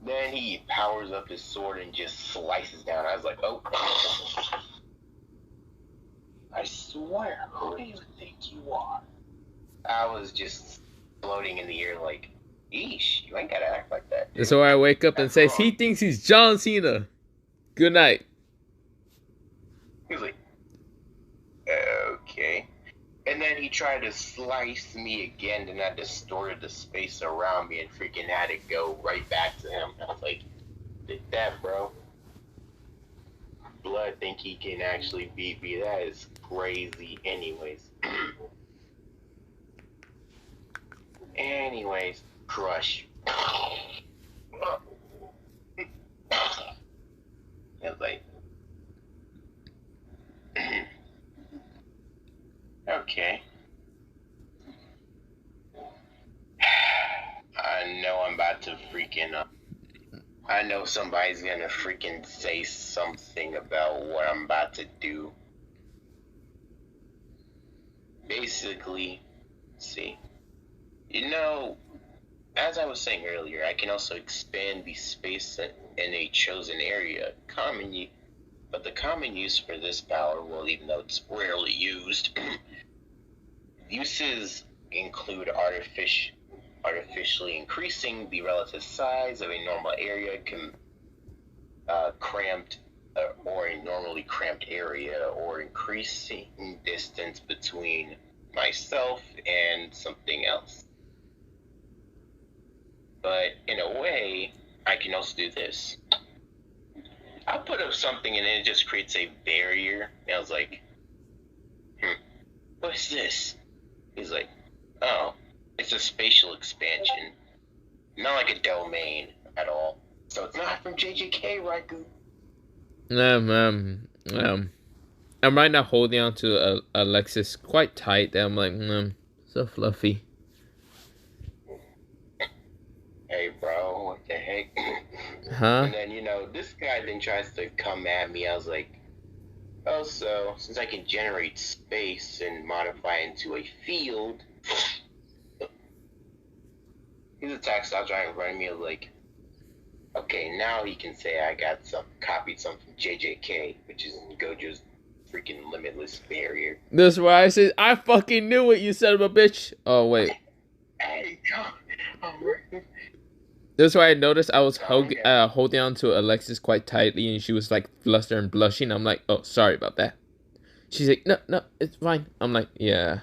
Then he powers up his sword and just slices down. I was like, oh. I swear, who do you think you are? I was just floating in the air like, eesh, you ain't gotta act like that, dude. So I wake up and says, he thinks he's John Cena. Good night. He was like, okay. And then he tried to slice me again, and I distorted the space around me and freaking had it go right back to him. I was like, that, bro. Blood think he can actually beat me. That is crazy. Anyways, crush. I was like, okay. I know I'm about to freaking I know somebody's gonna freaking say something about what I'm about to do. Basically, see, as I was saying earlier, I can also expand the space in a chosen area. But the common use for this power, well, even though it's rarely used, uses include artificially increasing the relative size of a normal area, cramped or a normally cramped area, or increasing distance between myself and something else. But in a way, I can also do this. I put up something and it just creates a barrier. And I was like, what's this? He's like, oh, it's a spatial expansion. Not like a domain at all. So it's not from JJK, Raikou. I'm right now holding on to Alexis quite tight. I'm like, so fluffy. Hey, bro, what the heck? Huh? And then, this guy then tries to come at me. I was like, oh, so since I can generate space and modify into a field, his attack stops right in front of me. I was like, okay, now he can say I copied some from JJK, which is Gojo's freaking limitless barrier. That's why I said, I fucking knew it, you son of a bitch. Oh, wait. Hey, That's why I noticed I was holding on to Alexis quite tightly, and she was like flustered and blushing. I'm like, oh, sorry about that. She's like, no, no, it's fine. I'm like, yeah.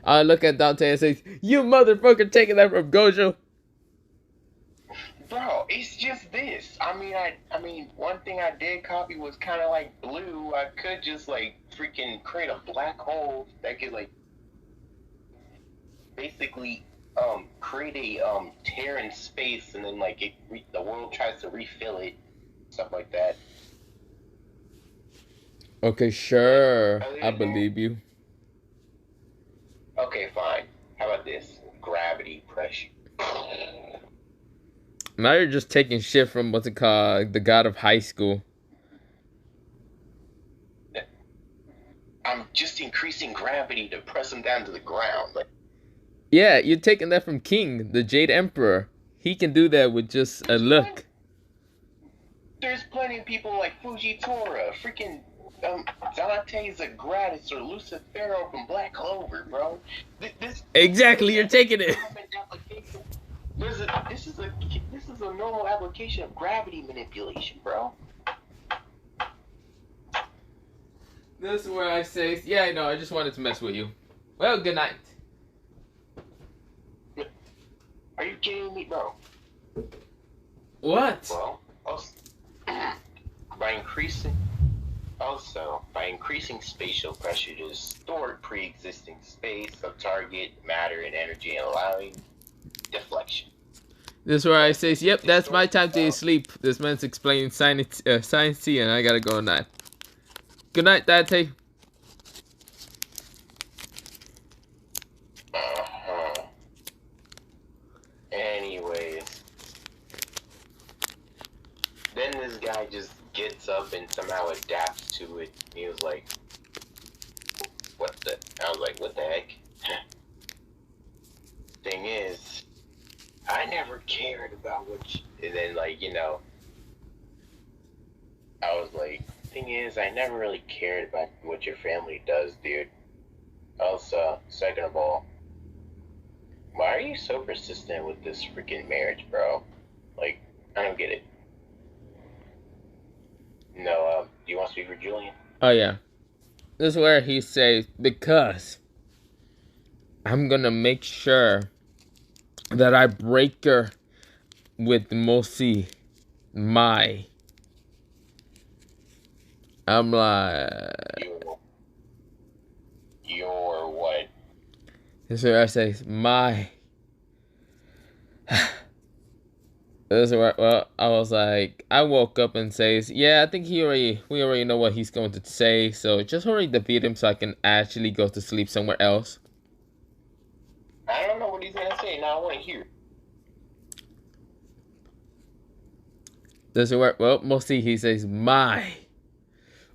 I look at Dante and say, you motherfucker taking that from Gojo. Bro, it's just this. I mean, one thing I did copy was kind of like blue. I could just like freaking create a black hole that could like basically create a tear in space, and then like the world tries to refill it, stuff like that. Okay, But sure. other I than that, believe you. okay, fine. How about this? Gravity pressure. Now you're just taking shit from what's it called? The god of high school. I'm just increasing gravity to press him down to the ground. Like, Yeah, you're taking that from King, the Jade Emperor. He can do that with just a look. there's plenty of people like Fujitora, freaking Dante Zagratis, or Lucifero from Black Clover, bro. This Exactly, you're taking it. application. This is a normal application of gravity manipulation, bro. This is where I say, yeah, I know, I just wanted to mess with you. Well, good night. Are you kidding me, bro? What? Well, also, by increasing spatial pressure to distort pre-existing space of target matter and energy, and allowing deflection. This is where I say, yep, that's my time to sleep. This man's explaining science, and I gotta go night. Good night, Dante. Anyways, then this guy just gets up and somehow adapts to it. He was like, "What the?" I was like, "What the heck?" Thing is, I never cared about what. And then, like, I was like, "Thing is, I never really cared about what your family does, dude." Also, second of all, why are you so persistent with this freaking marriage, bro? Like, I don't get it. No, do you want to speak for Julian? Oh, yeah. This is where he says, because I'm gonna make sure that I break her with Mosi Mai. I'm like, Your what? this is where I say, my. This is where, well, I was like, I woke up and says, yeah, I think we already know what he's going to say, so just hurry defeat him so I can actually go to sleep somewhere else. I don't know what he's gonna say. Now I want to hear. This is where, well, mostly he says, my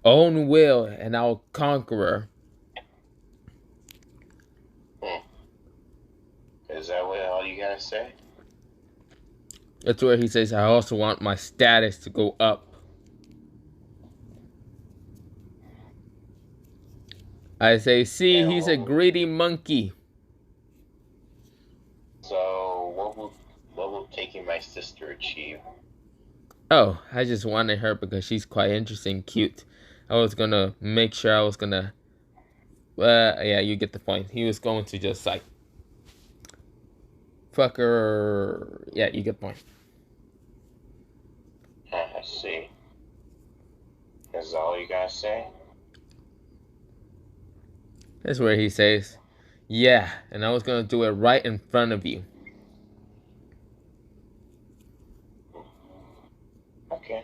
own will, and I'll conquer her. Is that what all you gotta say? That's where he says, I also want my status to go up. I say, see, he's a greedy monkey. So, what will taking my sister achieve? Oh, I just wanted her because she's quite interesting, cute. I was gonna make sure I was gonna. Yeah, you get the point. He was going to just like fuck her. Yeah, you get the point. I see. Is that all you gotta say? That's where he says, yeah, and I was gonna do it right in front of you. Okay.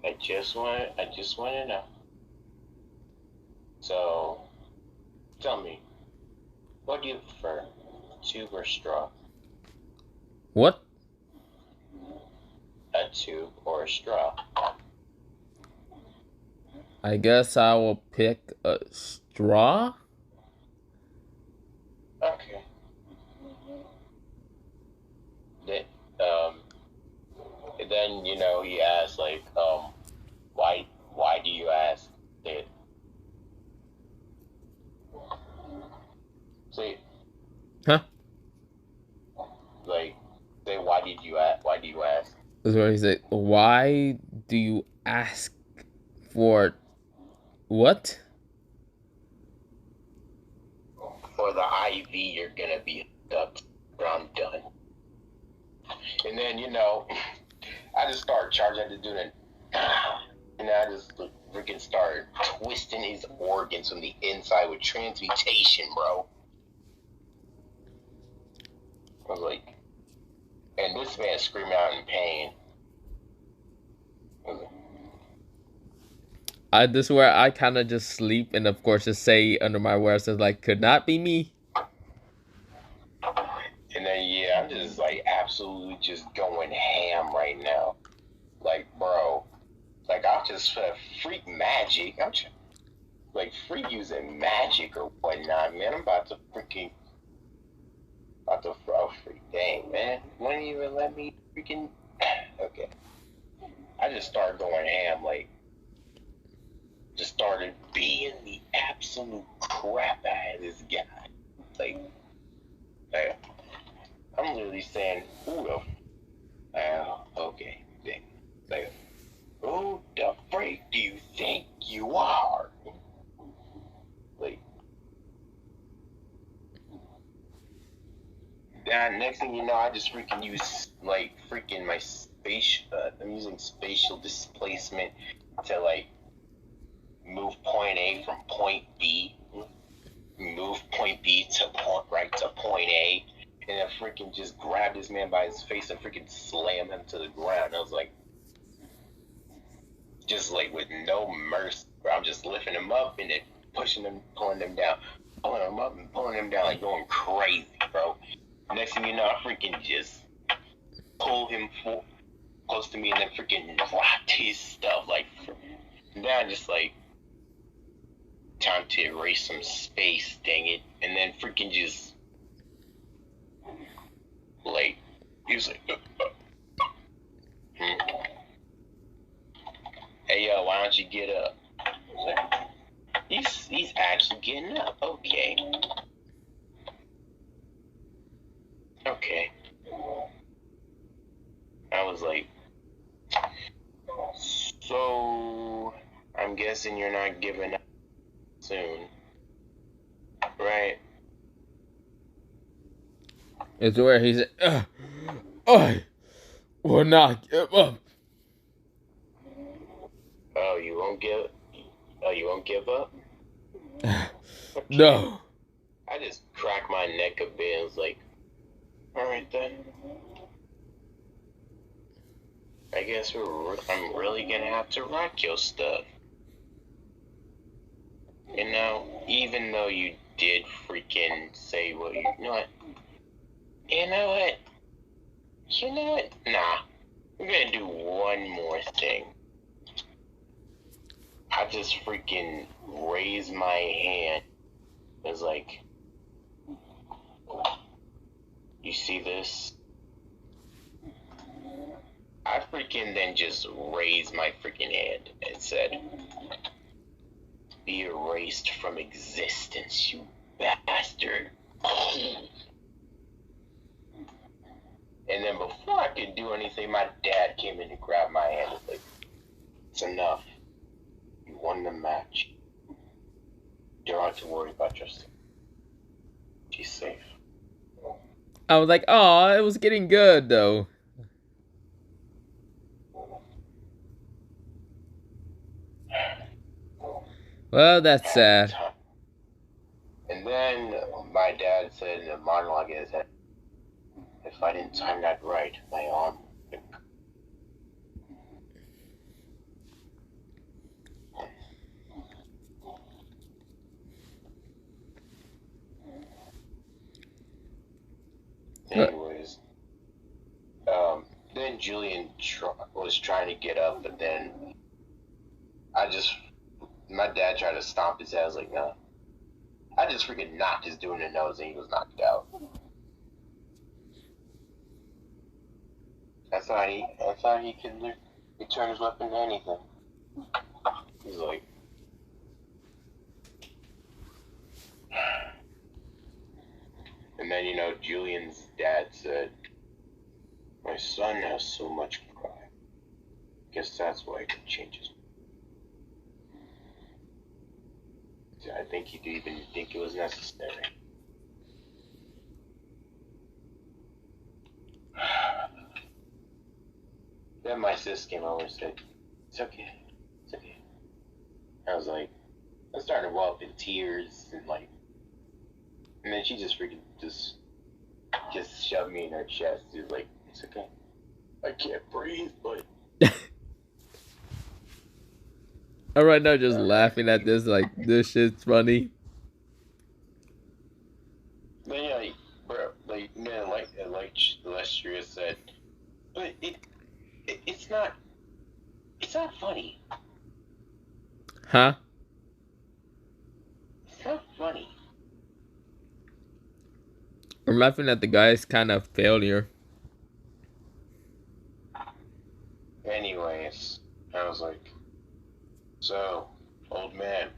I just want to know. So, tell me, what do you prefer, tube or straw? What? A tube or a straw? I guess I will pick a straw. Okay. Then, then he asks like, why do you ask that? See, Huh? That's where he's like, why do you ask for what? For the IV, you're gonna be abducted. I'm done. And then, I just started charging the dude, and I just freaking started twisting his organs from the inside with transmutation, bro. I was like, and this man screaming out in pain. This is where I kind of just sleep and of course just say under my words like could not be me. And then yeah, I'm just like absolutely just going ham right now. Like bro, like I'm just freak magic. I'm just, like freak using magic or whatnot, man. I'm about to freaking freak. Dang man, wouldn't even let me freaking. Okay, I just started going ham like. Just started being the absolute crap out of this guy. Like I'm literally saying, who the okay, then. Like, who the freak do you think you are? Like, next thing you know, I just freaking use, like, freaking my I'm using spatial displacement to, like, move point A from point B. Move point B to point A. And then freaking just grab this man by his face and freaking slam him to the ground. I was like, just like with no mercy, bro. I'm just lifting him up and then pushing him, pulling him down, pulling him up and pulling him down, like going crazy, bro. Next thing you know, I freaking just pull him close to me and then freaking rocked his stuff, like, and then I just like, time to erase some space, dang it, and then freaking just, like, he was like, hey yo, why don't you get up? Like, he's actually getting up. Okay. I was like, so I'm guessing you're not giving up soon, right? It's where he's I will not give up. You won't give up? Okay. Okay. No. I just cracked my neck a bit and was like, alright then. I guess I'm really gonna have to rock your stuff. Even though you did freaking say what you know what? Nah. We're gonna do one more thing. I just freaking raised my hand. It was like, you see this? I freaking then just raised my freaking hand and said, be erased from existence, you bastard. And then before I could do anything, my dad came in and grabbed my hand and was like, it's enough. You won the match. You don't have to worry about yourself. She's safe. I was like, oh, it was getting good though. Well, that's sad. And then my dad said in a monologue in his head, if I didn't time that right, my arm would. Anyways, then Julian was trying to get up, but then my dad tried to stomp his head. I was like, no. I just freaking knocked his dude in the nose and he was knocked out. I thought he could return his weapon to anything. He's like, and then Julian's dad said, my son has so much pride. Guess that's why it changes. I think he didn't even think it was necessary. Then my sis came over and said, "It's okay, it's okay." I was like, I started to well up in tears and then she just freaking just shoved me in her chest. She was like, "It's okay. I can't breathe, but." I'm right now just laughing at this, like, this shit's funny. Then yeah, bro, like Illustrious said, but it's not funny. Huh? It's not funny. I'm laughing at the guy's kind of failure. Anyways, I was like, "So, old man,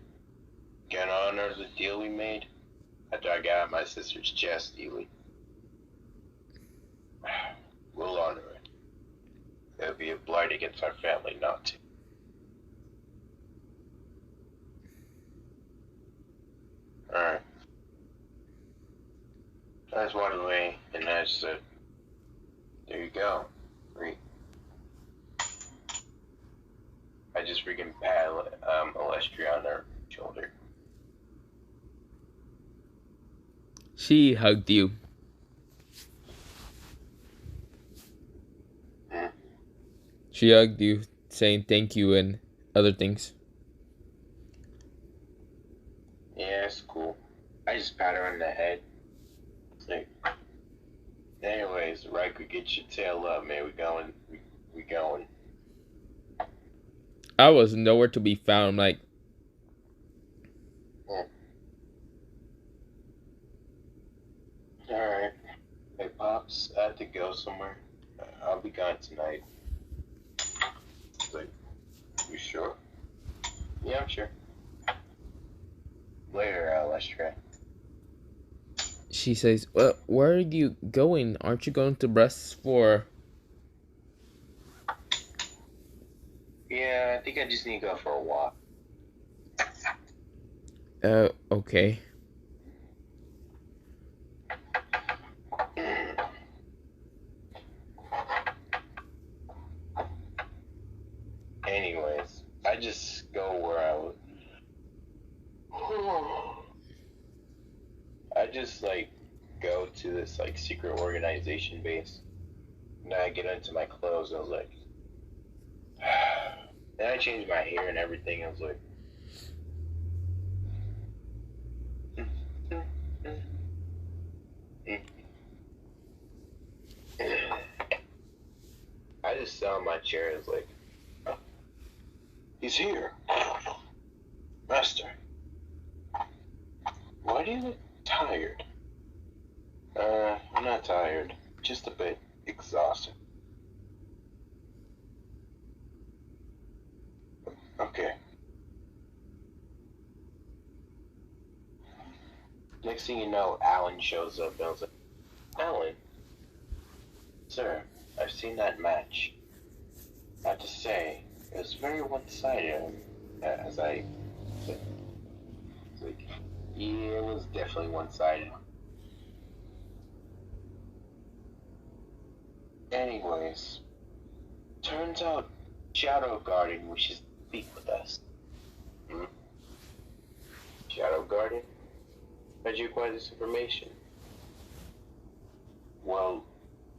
can I honor the deal we made?" After I got out my sister's chest, Ely. We'll honor it. It would be a blight against our family not to. Alright. I just walked away and I just said, "There you go. Free." I just freaking pat Alestria on her shoulder. She hugged you. She hugged you, saying thank you and other things. Yeah, it's cool. I just pat her on the head. It's like, anyways, Riker, get your tail up, man. We going. We going. I was nowhere to be found. I'm like, Alright. Hey, Pops, I have to go somewhere. I'll be gone tonight. It's like, you sure? Yeah, I'm sure. Later, let's try. she says, well, where are you going? Aren't you going to Brests for... Yeah, I think I just need to go for a walk. Okay. Anyways, I just go where I would. I just go to this secret organization base. And I get into my clothes. I was like, then I changed my hair and everything. I was like, I just sat on my chair. I was like, oh, he's here, Master. Why do you look tired? I'm not tired. Just a bit exhausted. Okay. Next thing you know, Alan shows up, and I was like, "Alan, sir, I've seen that match. I have to say, it was very one-sided." As I said, it's like, yeah, it was definitely one-sided. Anyways, turns out Shadow Guardian wishes to speak with us. Hmm? Shadow Guardian? How'd you acquire this information? Well,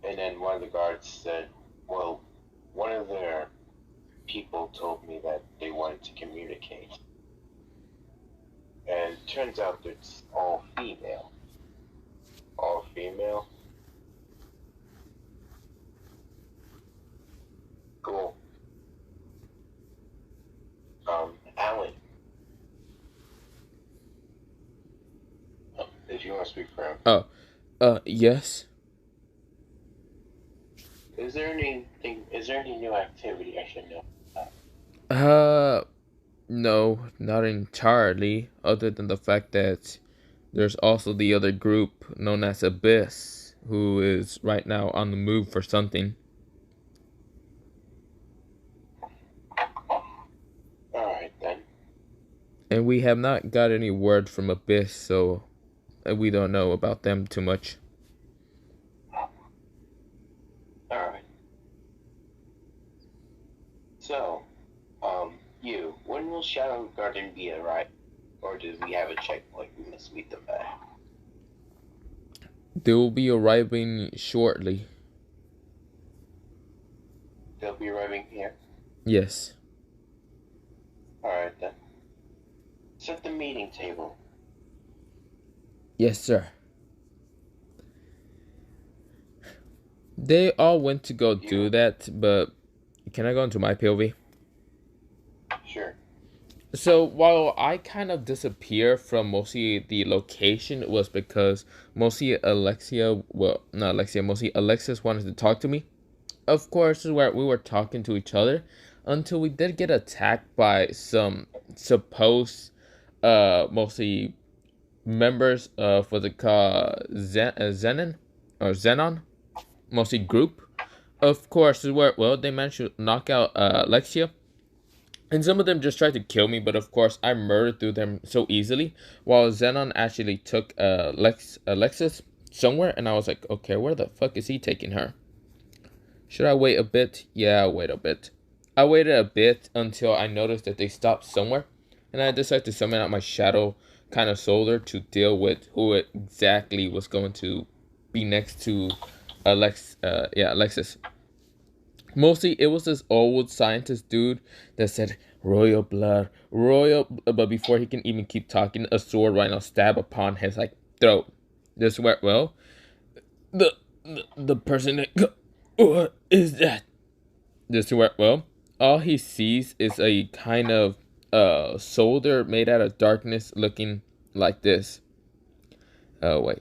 and then one of the guards said, well, one of their people told me that they wanted to communicate. And it turns out that it's all female. All female? Cool. Alan. If you want to speak for him. Yes. Is there any new activity I should know about? No, not entirely, other than the fact that there's also the other group known as Abyss, who is right now on the move for something. And we have not got any word from Abyss, so we don't know about them too much. Alright. So, when will Shadow Garden be arrived? Or do we have a checkpoint we must meet them at? They will be arriving shortly. They'll be arriving here? Yes. Alright then. Set the meeting table. Yes, sir. They all went to go do that, but can I go into my POV? Sure. So while I kind of disappear from mostly the location, it was because mostly mostly Alexis wanted to talk to me. Of course, this is where we were talking to each other until we did get attacked by some supposed mostly members of what's it called, Xenon, mostly group. Of course, this is where they managed to knock out Alexia. And some of them just tried to kill me, but of course I murdered through them so easily. While Xenon actually took Alexis somewhere, and I was like, okay, where the fuck is he taking her? Should I wait a bit? Yeah, I'll wait a bit. I waited a bit until I noticed that they stopped somewhere, and I decided to summon out my shadow kind of soldier to deal with who exactly was going to be next to Alexis. Mostly, it was this old scientist dude that said, royal blood, royal... But before he can even keep talking, a sword right now stab upon his, throat. This went well. The person that... What is that? This went well. All he sees is a kind of soldier made out of darkness looking like this. Oh, wait.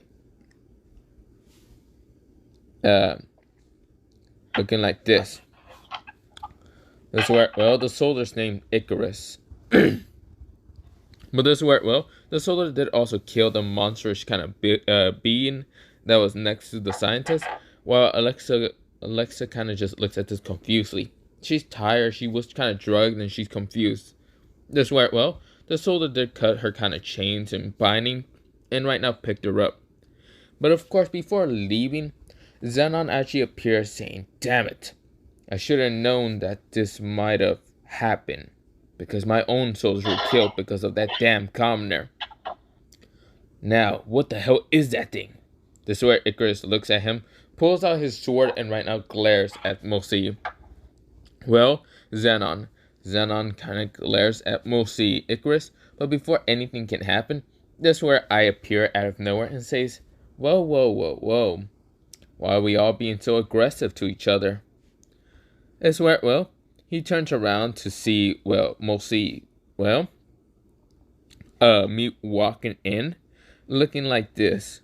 Looking like this. This worked well. The soldier's named Icarus. But this worked well. The soldier did also kill the monstrous kind of being that was next to the scientist, while Alexa kind of just looks at this confusedly. She's tired. She was kind of drugged and she's confused. This worked well. The soldier did cut her kind of chains and binding, and right now picked her up. But of course, before leaving, Xenon actually appears saying, damn it, I should have known that this might have happened, because my own soldiers were killed because of that damn commoner. Now, what the hell is that thing? This is where Icarus looks at him, pulls out his sword, and right now glares at mostly, Xenon. Xenon kind of glares at mostly Icarus, but before anything can happen, this is where I appear out of nowhere and says, whoa. Why are we all being so aggressive to each other? It's where, he turns around to see, me walking in, looking like this.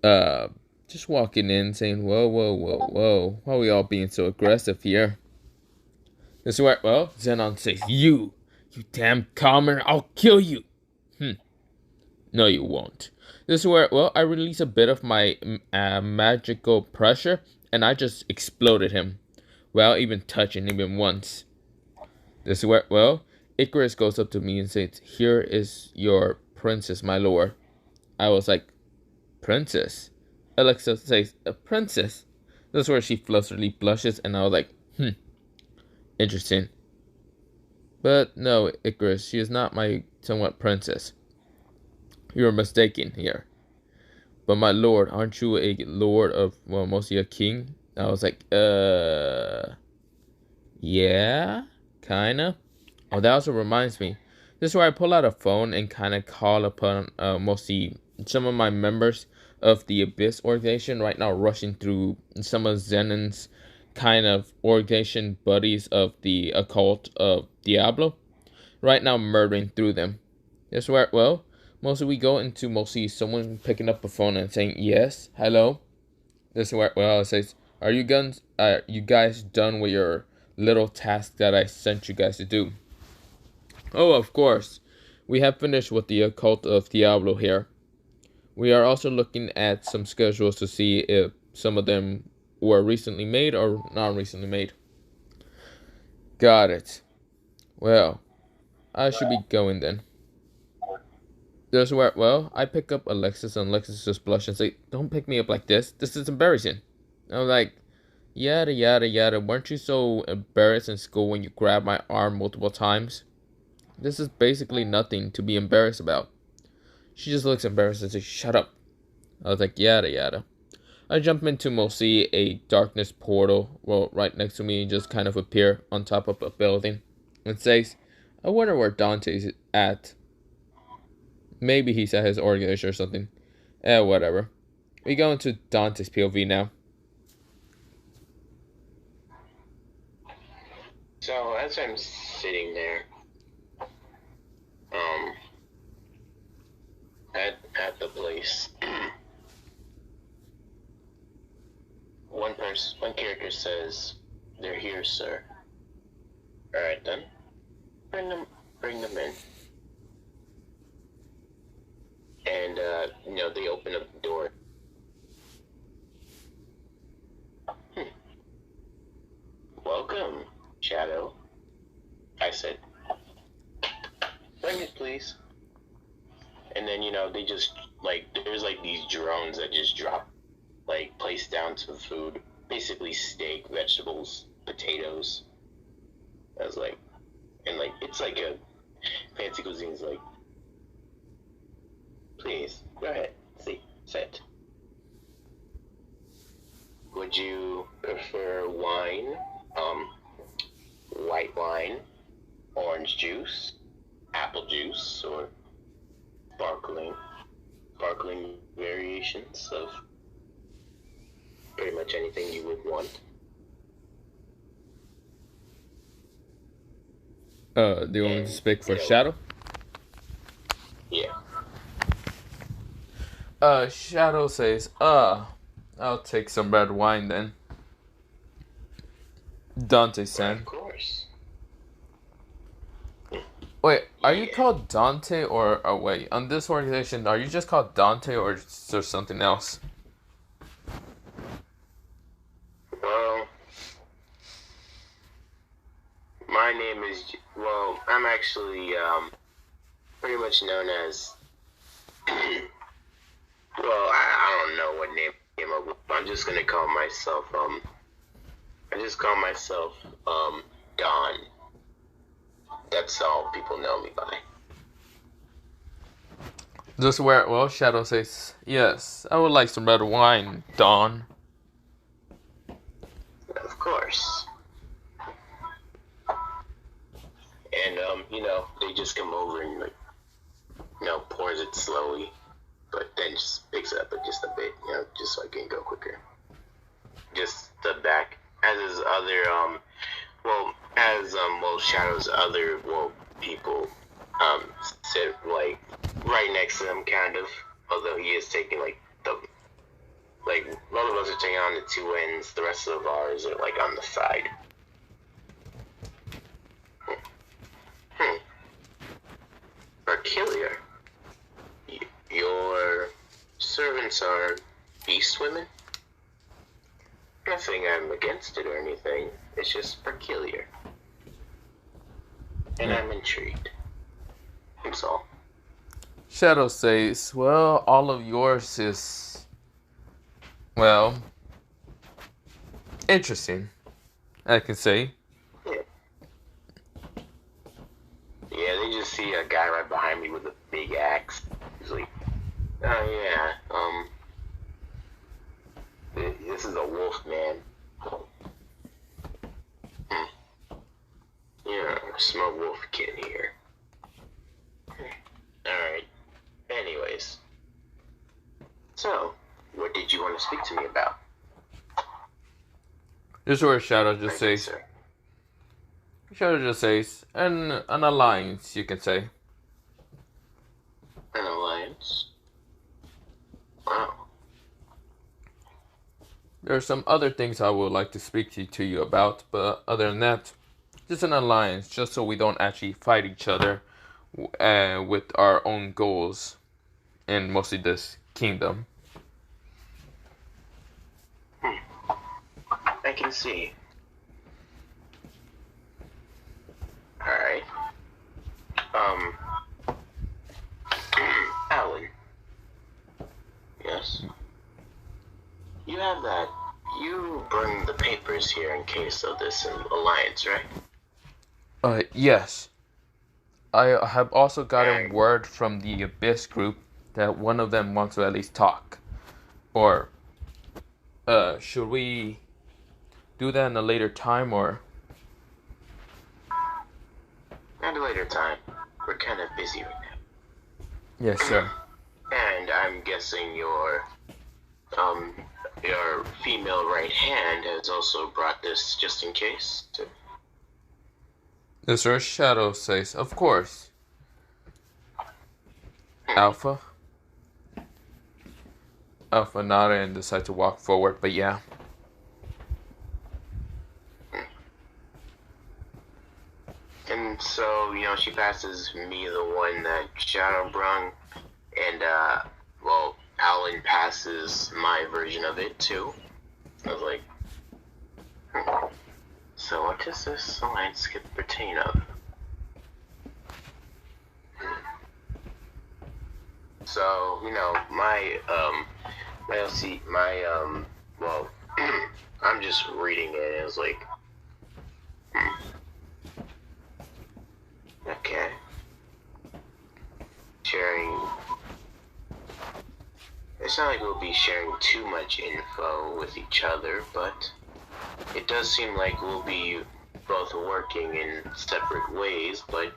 Just walking in, saying, whoa. Why are we all being so aggressive here? This is where, Xenon says, you damn commoner, I'll kill you. No, you won't. This is where, I release a bit of my magical pressure, and I just exploded him, without even touching him even once. This is where, Icarus goes up to me and says, here is your princess, my lord. I was like, princess? Alexa says, a princess? This is where she flusteredly blushes, and I was like, interesting. But no, Icarus, she is not my somewhat princess. You're mistaken here. But my lord, aren't you a lord of, mostly a king? I was like, yeah, kinda. Oh, that also reminds me. This is where I pull out a phone and kind of call upon, mostly some of my members of the Abyss organization right now, rushing through some of Zenon's kind of organization buddies of the occult of Diablo. Right now, murdering through them. This is where, mostly we go into mostly someone picking up a phone and saying, yes, hello. This is where, it says, are you guys done with your little task that I sent you guys to do? Oh, of course. We have finished with the occult of Diablo here. We are also looking at some schedules to see if some of them were recently made or not recently made. Got it. Well, I should be going then. There's where, well, I pick up Alexis, and Alexis just blush and say, "Don't pick me up like this. This is embarrassing." I'm like, yada yada yada. Weren't you so embarrassed in school when you grabbed my arm multiple times? This is basically nothing to be embarrassed about. She just looks embarrassed and says, "Shut up." I was like, yada yada. I jump into mostly a darkness portal, well, right next to me, and just kind of appear on top of a building. And says, "I wonder where Dante's at. Maybe he's at his organization or something." Whatever. We go into Dante's POV now. So as I'm sitting there, at the place, one character says, "They're here, sir." All right then, bring them in. And they open up the door. "Welcome, Shadow," I said. "Bring it, please." And then they just there's these drones that just drop placed down some food, basically steak, vegetables, potatoes. I was like, and it's like a fancy cuisine's like, "Please go ahead, sit. Would you prefer wine, white wine, orange juice, apple juice, or sparkling variations of pretty much anything you would want?" Do you want me to speak for Shadow? Yeah. Shadow says, I'll take some red wine then. Dante-san. Of course. Wait, are you called Dante or, wait, on this organization, are you just called Dante or is there something else? Well, my name is, I'm actually, pretty much known as, I don't know what name I came up with. I'm just gonna call myself, Don. That's all people know me by. Just where, well, Shadow says, "Yes, I would like some red wine, Don." Of course. And, they just come over and, pours it slowly, but then just picks it up just a bit, just so I can go quicker. Just the back, as his other, Shadow's other, people, sit, right next to him, kind of, although he is taking, one of us are taking on the two ends, the rest of ours are, on the side. Peculiar. Your servants are beast women? Nothing I'm against it or anything. It's just peculiar. And I'm intrigued. That's all. Shadow says, "Well, all of yours is, well, interesting, I can say." Yeah, they just see a guy right behind me with a big axe. He's like, "Oh yeah, this is a wolf man." Yeah, small wolf kid here. Alright. Anyways. So, what did you want to speak to me about? This is where Shadow just says, an alliance, you can say. An alliance? Wow. There are some other things I would like to speak to you about, but other than that, just an alliance, just so we don't actually fight each other with our own goals in mostly this kingdom. I can see. Alright. here in case of this alliance, right? Yes. I have also gotten word from the Abyss group that one of them wants to at least talk. Or, should we do that in a later time, or? At a later time. We're kind of busy right now. Yes, sir. And I'm guessing your female right hand has also brought this just in case. Yes, sir. Shadow says, of course. Alpha nodded and decided to walk forward, but yeah. And so, she passes me the one that Shadow brung, and, Alan passes my version of it, too. I was like, so what does this alliance pertain of? So, I'm just reading it, and it's like, okay. Sharing. It's not like we'll be sharing too much info with each other, but it does seem like we'll be both working in separate ways, but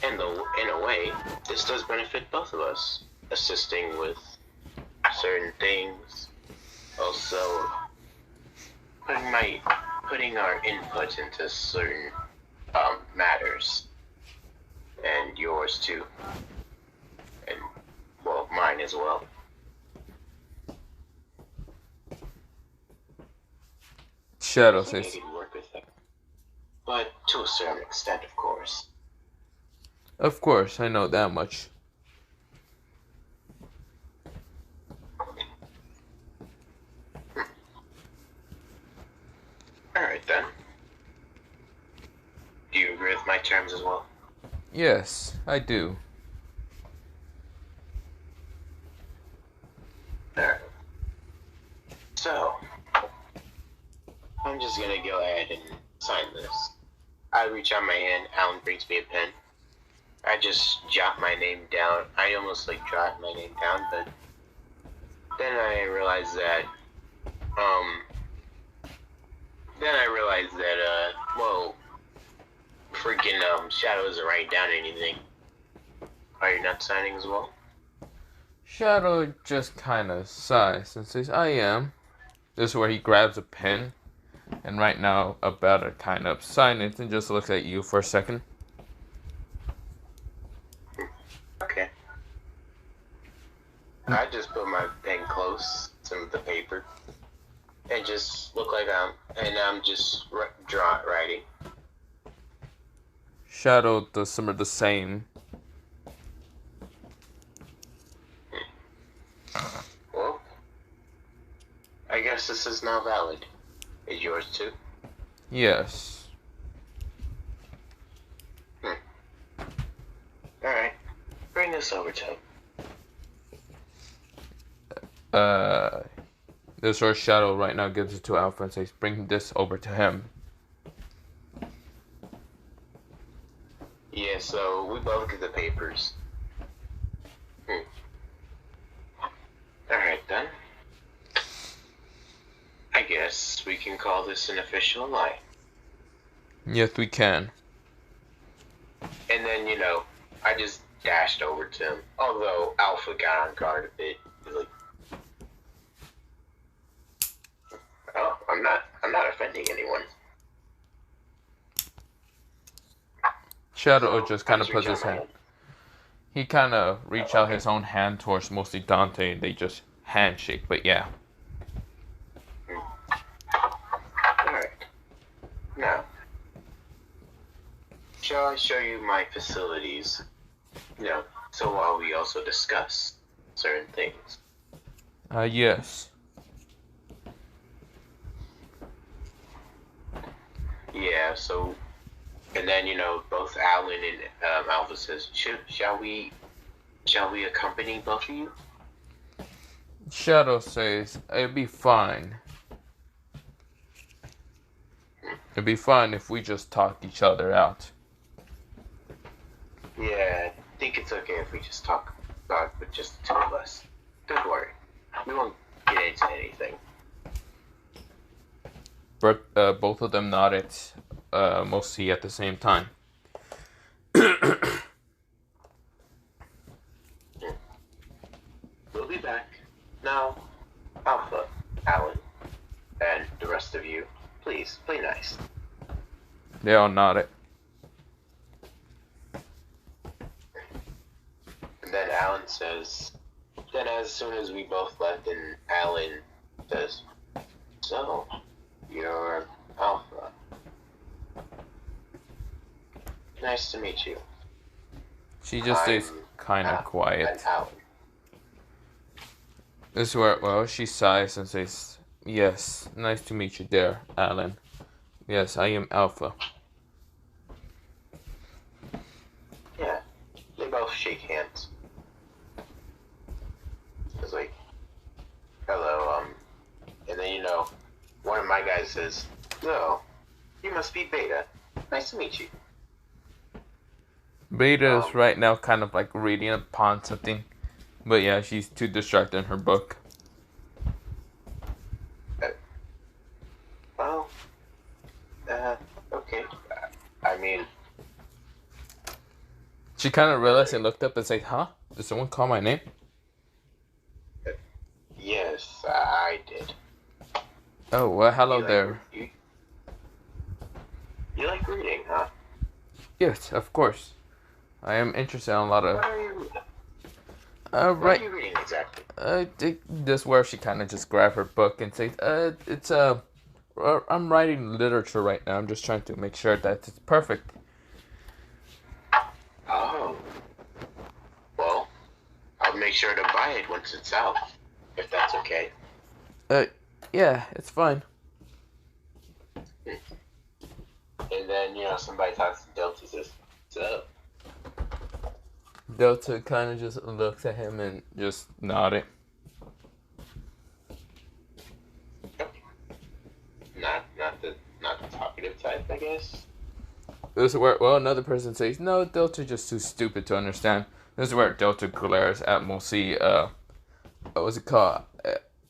in a way, this does benefit both of us, assisting with certain things, also putting our input into certain matters, and yours too, and mine as well. Shadow says, I can work with them, but to a certain extent, of course. of course, I know that much. Alright then. Do you agree with my terms as well? Yes, I do. Alright. So, I'm just gonna go ahead and sign this. I reach out my hand, Alan brings me a pen. I just jot my name down. I almost jot my name down, but then I realized that, freaking Shadow isn't writing down anything. Are you not signing as well? Shadow just kind of sighs and says, I am. This is where he grabs a pen, and right now about to kind of sign it and just looks at you for a second. Okay. I just put my pen close to the paper and just look like I'm just writing. Shadow does some of the same. Well, I guess this is now valid. Is yours too? Yes. Alright. Bring this over to him. This or Shadow right now gives it to Alpha and says, bring this over to him. Yeah, so we both get the papers. Alright then. I guess we can call this an official alliance. Yes, we can. And then, I just dashed over to him. Although Alpha got on guard a bit. He's like, oh, I'm not offending anyone. Shadow just kind of puts his hand. He kind of reach out his own hand towards mostly Dante, and they just handshake. But yeah. Alright. Now, shall I show you my facilities? So while we also discuss certain things. Yes. Yeah, so, and then, both Alan and Alpha says, shall we accompany both of you? Shadow says, it'd be fine. It'd be fun if we just talked each other out. Yeah, I think it's okay if we just talk with just the two of us. Don't worry. We won't get into anything. But both of them nodded, mostly at the same time. We'll be back. Now, Alpha, Alan, and the rest of you, please, play nice. They all nodded. And then Alan says, then as soon as we both left, and Alan says, so, you're Alpha. Nice to meet you. She just stays kind of quiet. Alan. This is where, well, she sighs and says, yes, nice to meet you there, Alan. Yes, I am Alpha. Yeah, they both shake hands. It's like, hello, and then, one of my guys says, no, you must be Beta. Nice to meet you. Beta is right now kind of like reading upon something. But yeah, she's too distracted in her book. Okay. I mean... She kind of realized and looked up and said, huh? Did someone call my name? Yes, I did. Oh, well, hello there. You like reading, huh? Yes, of course. I am interested in a lot of... What are you reading? Right. What are you reading exactly? This where she kind of just grabbed her book and says, it's I'm writing literature right now. I'm just trying to make sure that it's perfect. Oh. Well, I'll make sure to buy it once it's out, if that's okay. Yeah, it's fine. And then, somebody talks to Delta and says, what's up? Delta kind of just looks at him and just nodded. Not the talkative type, I guess. This is where, well, another person says, no, Delta just too stupid to understand. This is where Delta glares at mostly, what was it called?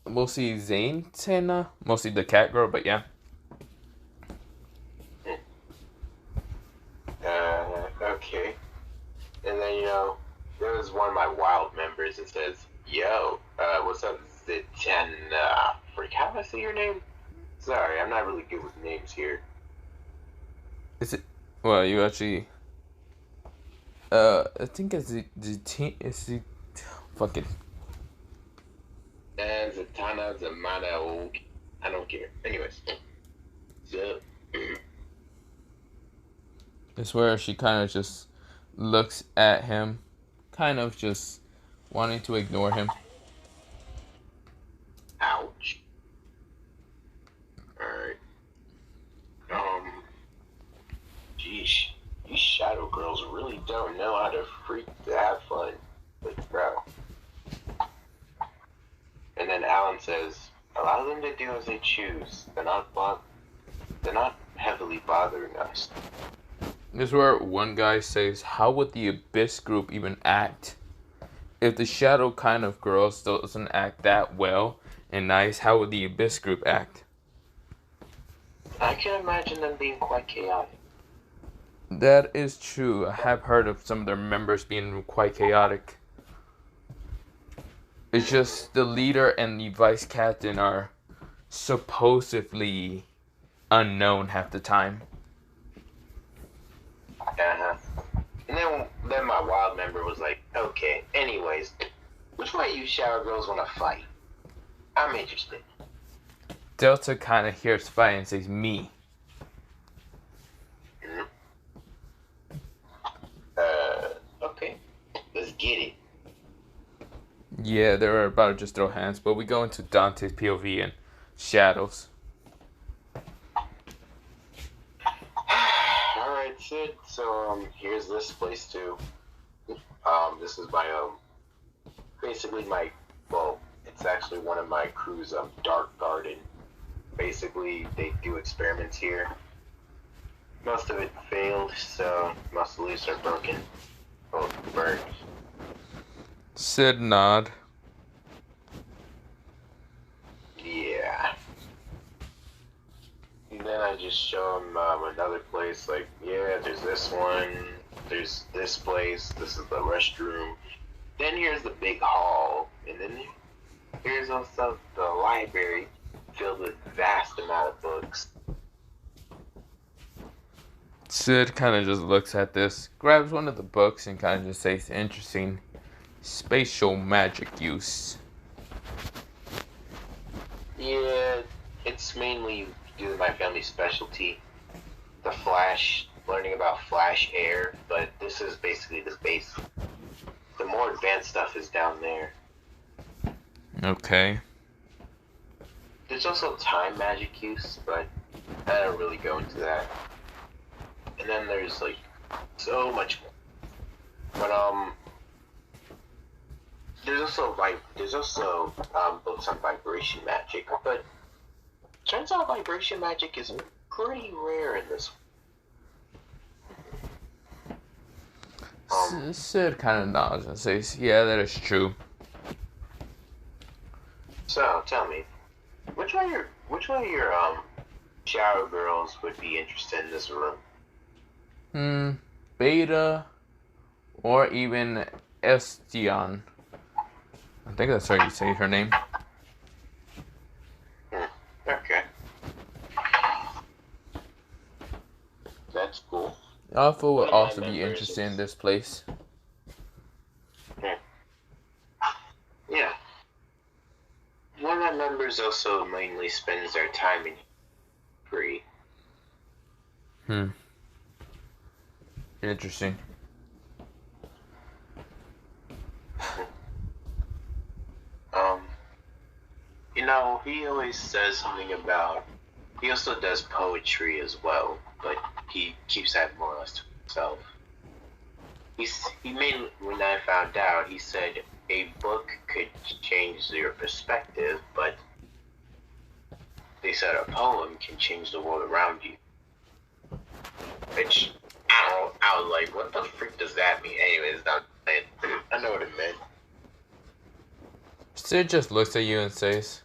Mostly Zayn, mostly the cat girl, but yeah. Okay. And then, there was one of my wild members that says, yo, what's up, Zatanna? How do I say your name? Sorry, I'm not really good with names here. Is it? Well, you actually. I think it's the team. It's the fucking. And Zatanna, Zamana, I don't care. Anyways, so. It's where she kind of just looks at him, kind of just wanting to ignore him. Ouch. Alright. Geesh. These shadow girls really don't know how to have fun. Like, bro. And then Alan says, allow them to do as they choose. They're not heavily bothering us. This is where one guy says, how would the Abyss group even act? If the Shadow kind of girls doesn't act that well and nice, how would the Abyss group act? I can imagine them being quite chaotic. That is true. I have heard of some of their members being quite chaotic. It's just the leader and the vice captain are supposedly unknown half the time. Uh-huh. And then my wild member was like, okay, anyways, which one of you shower girls want to fight? I'm interested. Delta kind of hears fight and says, me. Okay, let's get it. Yeah, they were about to just throw hands, but we go into Dante's POV and shadows. Alright, Sid, so here's this place too. This is my basically it's actually one of my crew's dark garden. Basically, they do experiments here, Most of it failed, so most of the leaves are broken. Oh, burnt. Sid nod. Yeah. And then I just show him another place, like, yeah, there's this one, there's this place, this is the restroom. Then here's the big hall, and then here's also the library filled with vast amount of books. Sid kind of just looks at this, grabs one of the books, and kind of just says, interesting. Spatial magic use. Yeah, it's mainly due to my family's specialty, the Flash, learning about Flash air, but this is basically the base. The more advanced stuff is down there. Okay. There's also time magic use, but I don't really go into that. And then there's like so much more. But there's also books on vibration magic, but turns out vibration magic is pretty rare in this. Sid kind of nods and says, yeah, that is true. So tell me, which one of your shower girls would be interested in this room? Beta or even Estion. I think that's how you say her name. Okay. That's cool. Alpha will also be interested in this place. Yeah. One of my members also mainly spends their time in free. Interesting. You know, he always says something about. He also does poetry as well, but he keeps that more or less to himself. He made, when I found out, he said a book could change your perspective, but they said a poem can change the world around you. Which, I was like, what the freak does that mean? Anyways, I know what it meant. Sid just looks at you and says,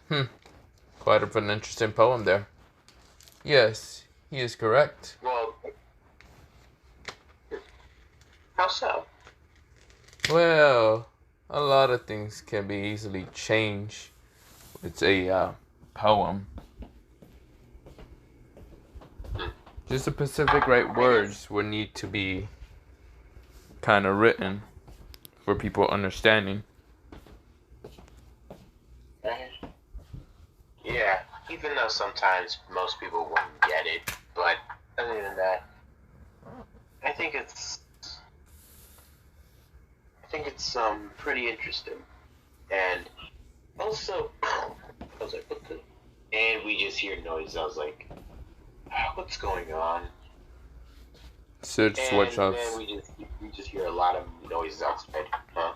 quite of an interesting poem there. Yes, he is correct. Well, how so? Well, a lot of things can be easily changed. It's a poem. Just the specific right words would need to be kind of written for people understanding. Yeah, even though sometimes most people wouldn't get it, but other than that, I think it's pretty interesting. And also, I was like, what the? And we just hear noise. I was like, what's going on? Sid switch And ups. then we just hear a lot of noises outside. Huh?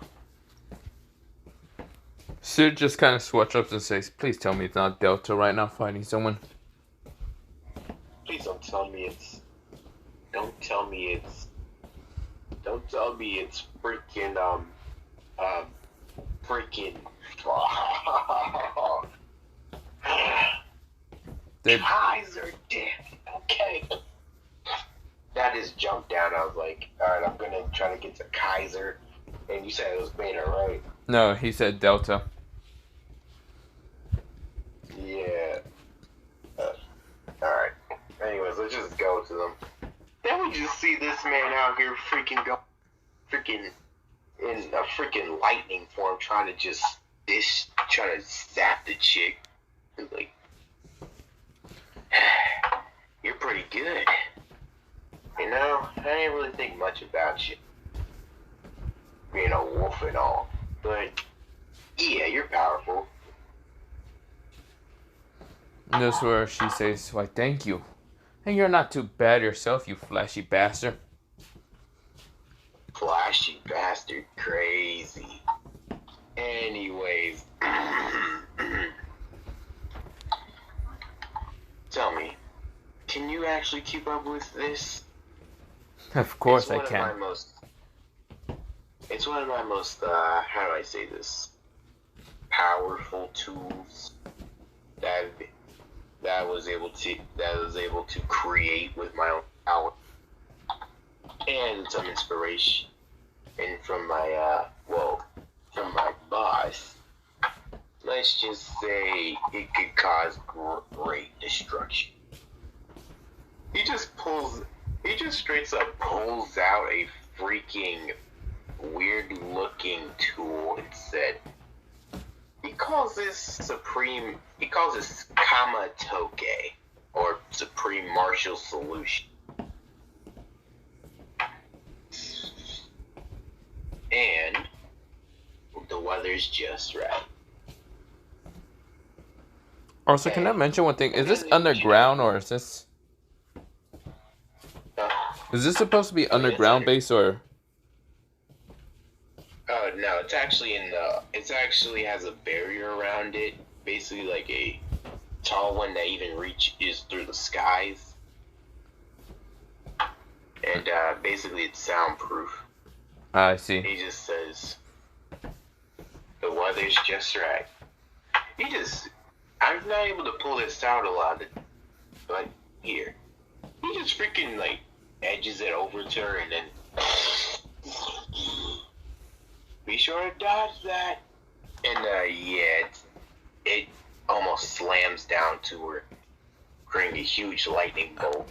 Sid just kind of switch ups and says, please tell me it's not Delta right now fighting someone. Please don't tell me it's. Don't tell me it's freaking freaking. Kaiser, damn. Okay. That just jumped down. I was like, alright, I'm gonna try to get to Kaiser. And you said it was Beta, right? No, he said Delta. Yeah. Alright. Anyways, let's just go to them. Then we just see this man out here freaking in a freaking lightning form trying to zap the chick. Like, you're pretty good. You know, I didn't really think much about you being a wolf and all. But, yeah, you're powerful. And that's where she says, why, thank you. And you're not too bad yourself, you flashy bastard. Flashy bastard, crazy. Anyways, tell me, Can you actually keep up with this? Of course I can. It's one of my most, how do I say this? Powerful tools that I was able to create with my own power and some inspiration, and from my from my boss. Let's just say it could cause great destruction. He just straight up pulls out a freaking weird looking tool and said, he calls this Kama Toge, or Supreme Martial Solution. And the weather's just right. Also, can I mention one thing? Is this underground or is this... Is this supposed to be underground base or... Oh no, it's actually it actually has a barrier around it, basically like a tall one that even reaches through the skies. And basically it's soundproof. I see. He just says, the weather's just right. I'm not able to pull this out a lot, but here. He just freaking, like, edges it over to her and then... Be sure to dodge that. And, yeah, it almost slams down to her, creating a huge lightning bolt.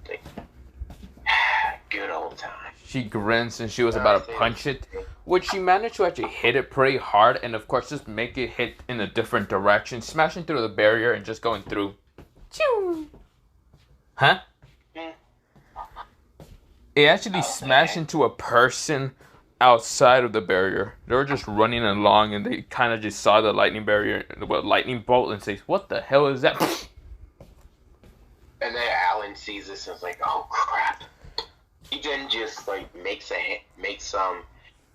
Like, good old time. She grins and she was about to punch it, which she managed to actually hit it pretty hard, and of course just make it hit in a different direction, smashing through the barrier and just going through. Choo! Huh? It actually smashed into a person outside of the barrier. They were just running along and they kind of just saw the lightning lightning bolt and say, "What the hell is that?" And then Alan sees this and is like, "Oh crap." He then just like makes some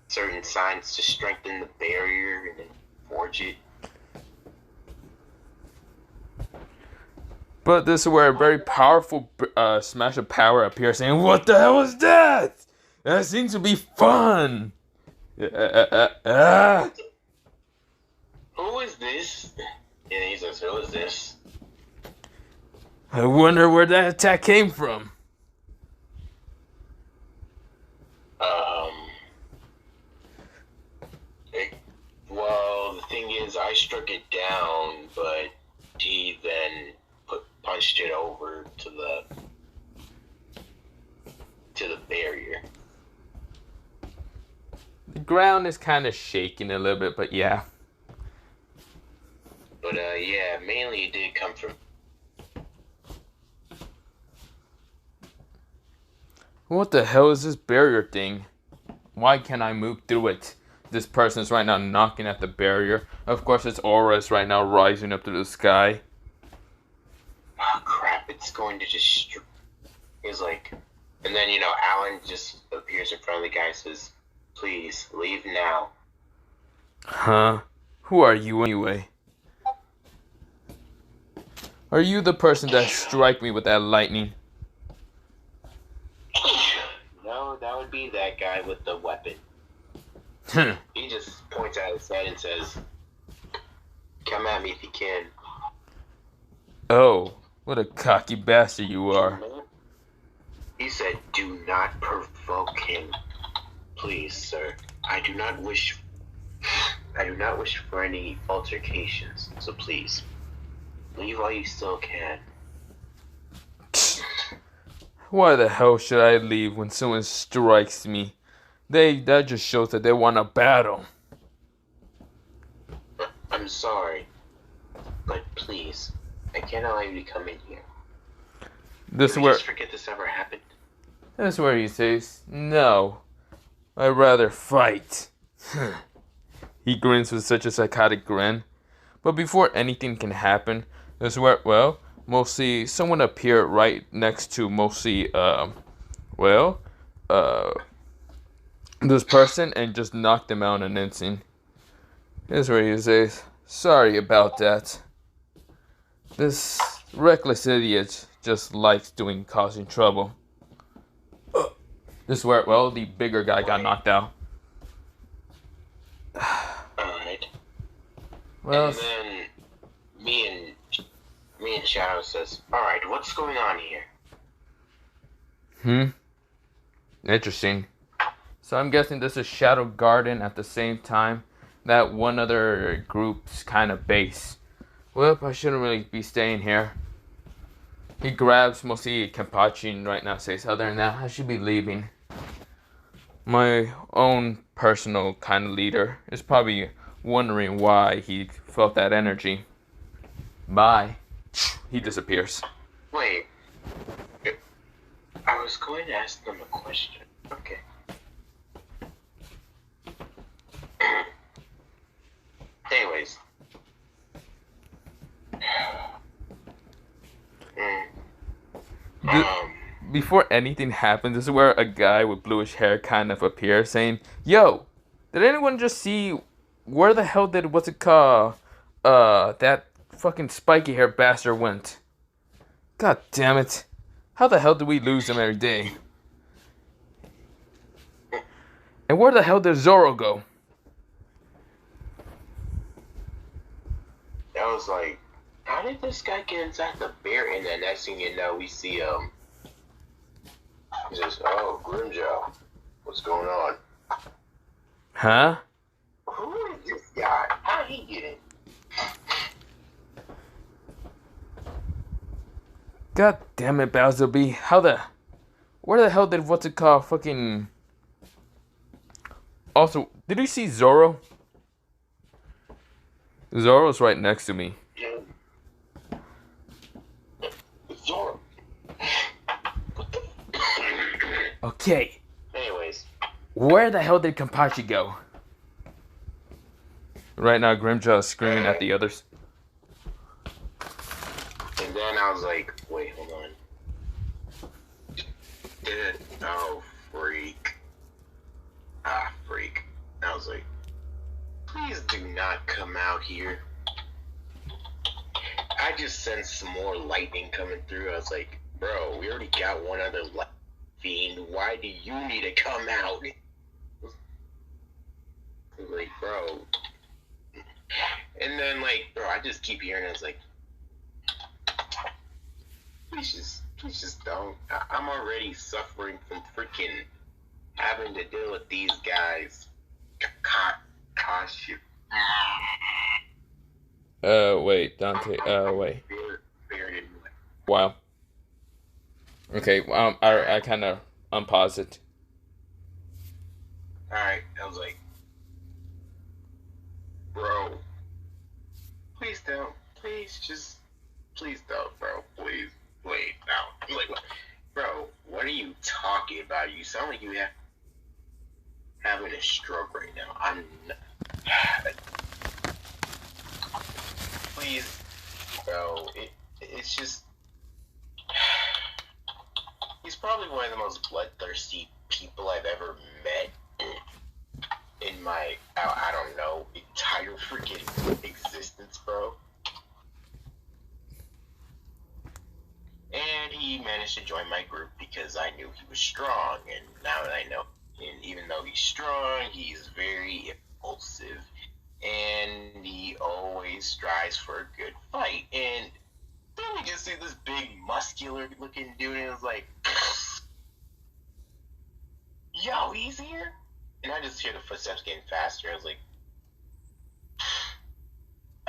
certain signs to strengthen the barrier and then forge it. But this is where a very powerful smash of power appears, saying, "What the hell is that? That seems to be fun." Who is this? And he says, "Who is this?" I wonder where that attack came from. Well, the thing is, I struck it down, but he then punched it over to the barrier. The ground is kind of shaking a little bit, but yeah. But yeah, mainly it did come from... What the hell is this barrier thing? Why can't I move through it? This person is right now knocking at the barrier. Of course, its aura is right now rising up to the sky. Oh crap, it's going to just... He's like... And then, Alan just appears in front of the guy and says, "Please, leave now." Huh? Who are you anyway? Are you the person that strike me with that lightning? No, that would be that guy with the weapon. He just points at his head and says, "Come at me if you can." Oh, what a cocky bastard you are. He said, "Do not provoke him. Please, sir. I do not wish for any altercations, so please, leave while you still can." Why the hell should I leave when someone strikes me? That just shows that they want a battle. I'm sorry, but please, I can't allow you to come in here. This is Did we where just forget this ever happened? That's where he says, "No, I'd rather fight." He grins with such a psychotic grin. But before anything can happen, this is where, mostly someone appeared right next to this person and just knocked him out in an instant. This is where he says, "Sorry about that." This reckless idiot just likes causing trouble. This is where, well, the bigger guy got knocked out. Alright. Well, and then me and Shadow says, alright, what's going on here? Interesting. So I'm guessing this is Shadow Garden at the same time that one other group's kind of base. Well, I shouldn't really be staying here. He grabs mostly Kenpachi and right now says, other than that, I should be leaving. My own personal kind of leader is probably wondering why he felt that energy. Bye. He disappears. Wait. I was going to ask them a question. Okay. Anyways. Before anything happens, this is where a guy with bluish hair kind of appears saying, yo, did anyone just see where the hell did, what's it called, that fucking spiky hair bastard went? God damn it. How the hell do we lose him every day? And where the hell did Zoro go? I was like, how did this guy get inside the bear? And then next thing you know, we see, he says, oh, Grimjaw, what's going on? Huh? Who is this guy? How he get in? God damn it, Bowser B. Where the hell did what's it called fucking... Also, did you see Zoro? Zoro's right next to me. Zoro. Okay. Anyways. Where the hell did Kenpachi go? Right now, Grimjaw is screaming at the others. And then I was like, wait, hold on. Oh, freak. Freak. I was like, please do not come out here. I just sensed some more lightning coming through. I was like, bro, we already got one other fiend. Why do you need to come out? I was like, bro. And then, like, bro, I just keep hearing it. I was like, please just don't. I'm already suffering from freaking having to deal with these guys. Gosh, you. Wait, Dante, wait. Wow. Okay, I kind of unpause it. Alright, I was like, bro, please don't. Please don't, bro. Please. Wait, no. I'm like, bro, what are you talking about? You sound like you having a stroke right now. I'm not. Please, bro. It's just. He's probably one of the most bloodthirsty people I've ever met in my, I don't know, entire freaking existence, bro. And he managed to join my group because I knew he was strong, and now that I know, and even though he's strong, he's very impulsive, and he always strives for a good fight. And then we just see this big, muscular-looking dude, and it's like, yo, he's here? And I just hear the footsteps getting faster. I was like,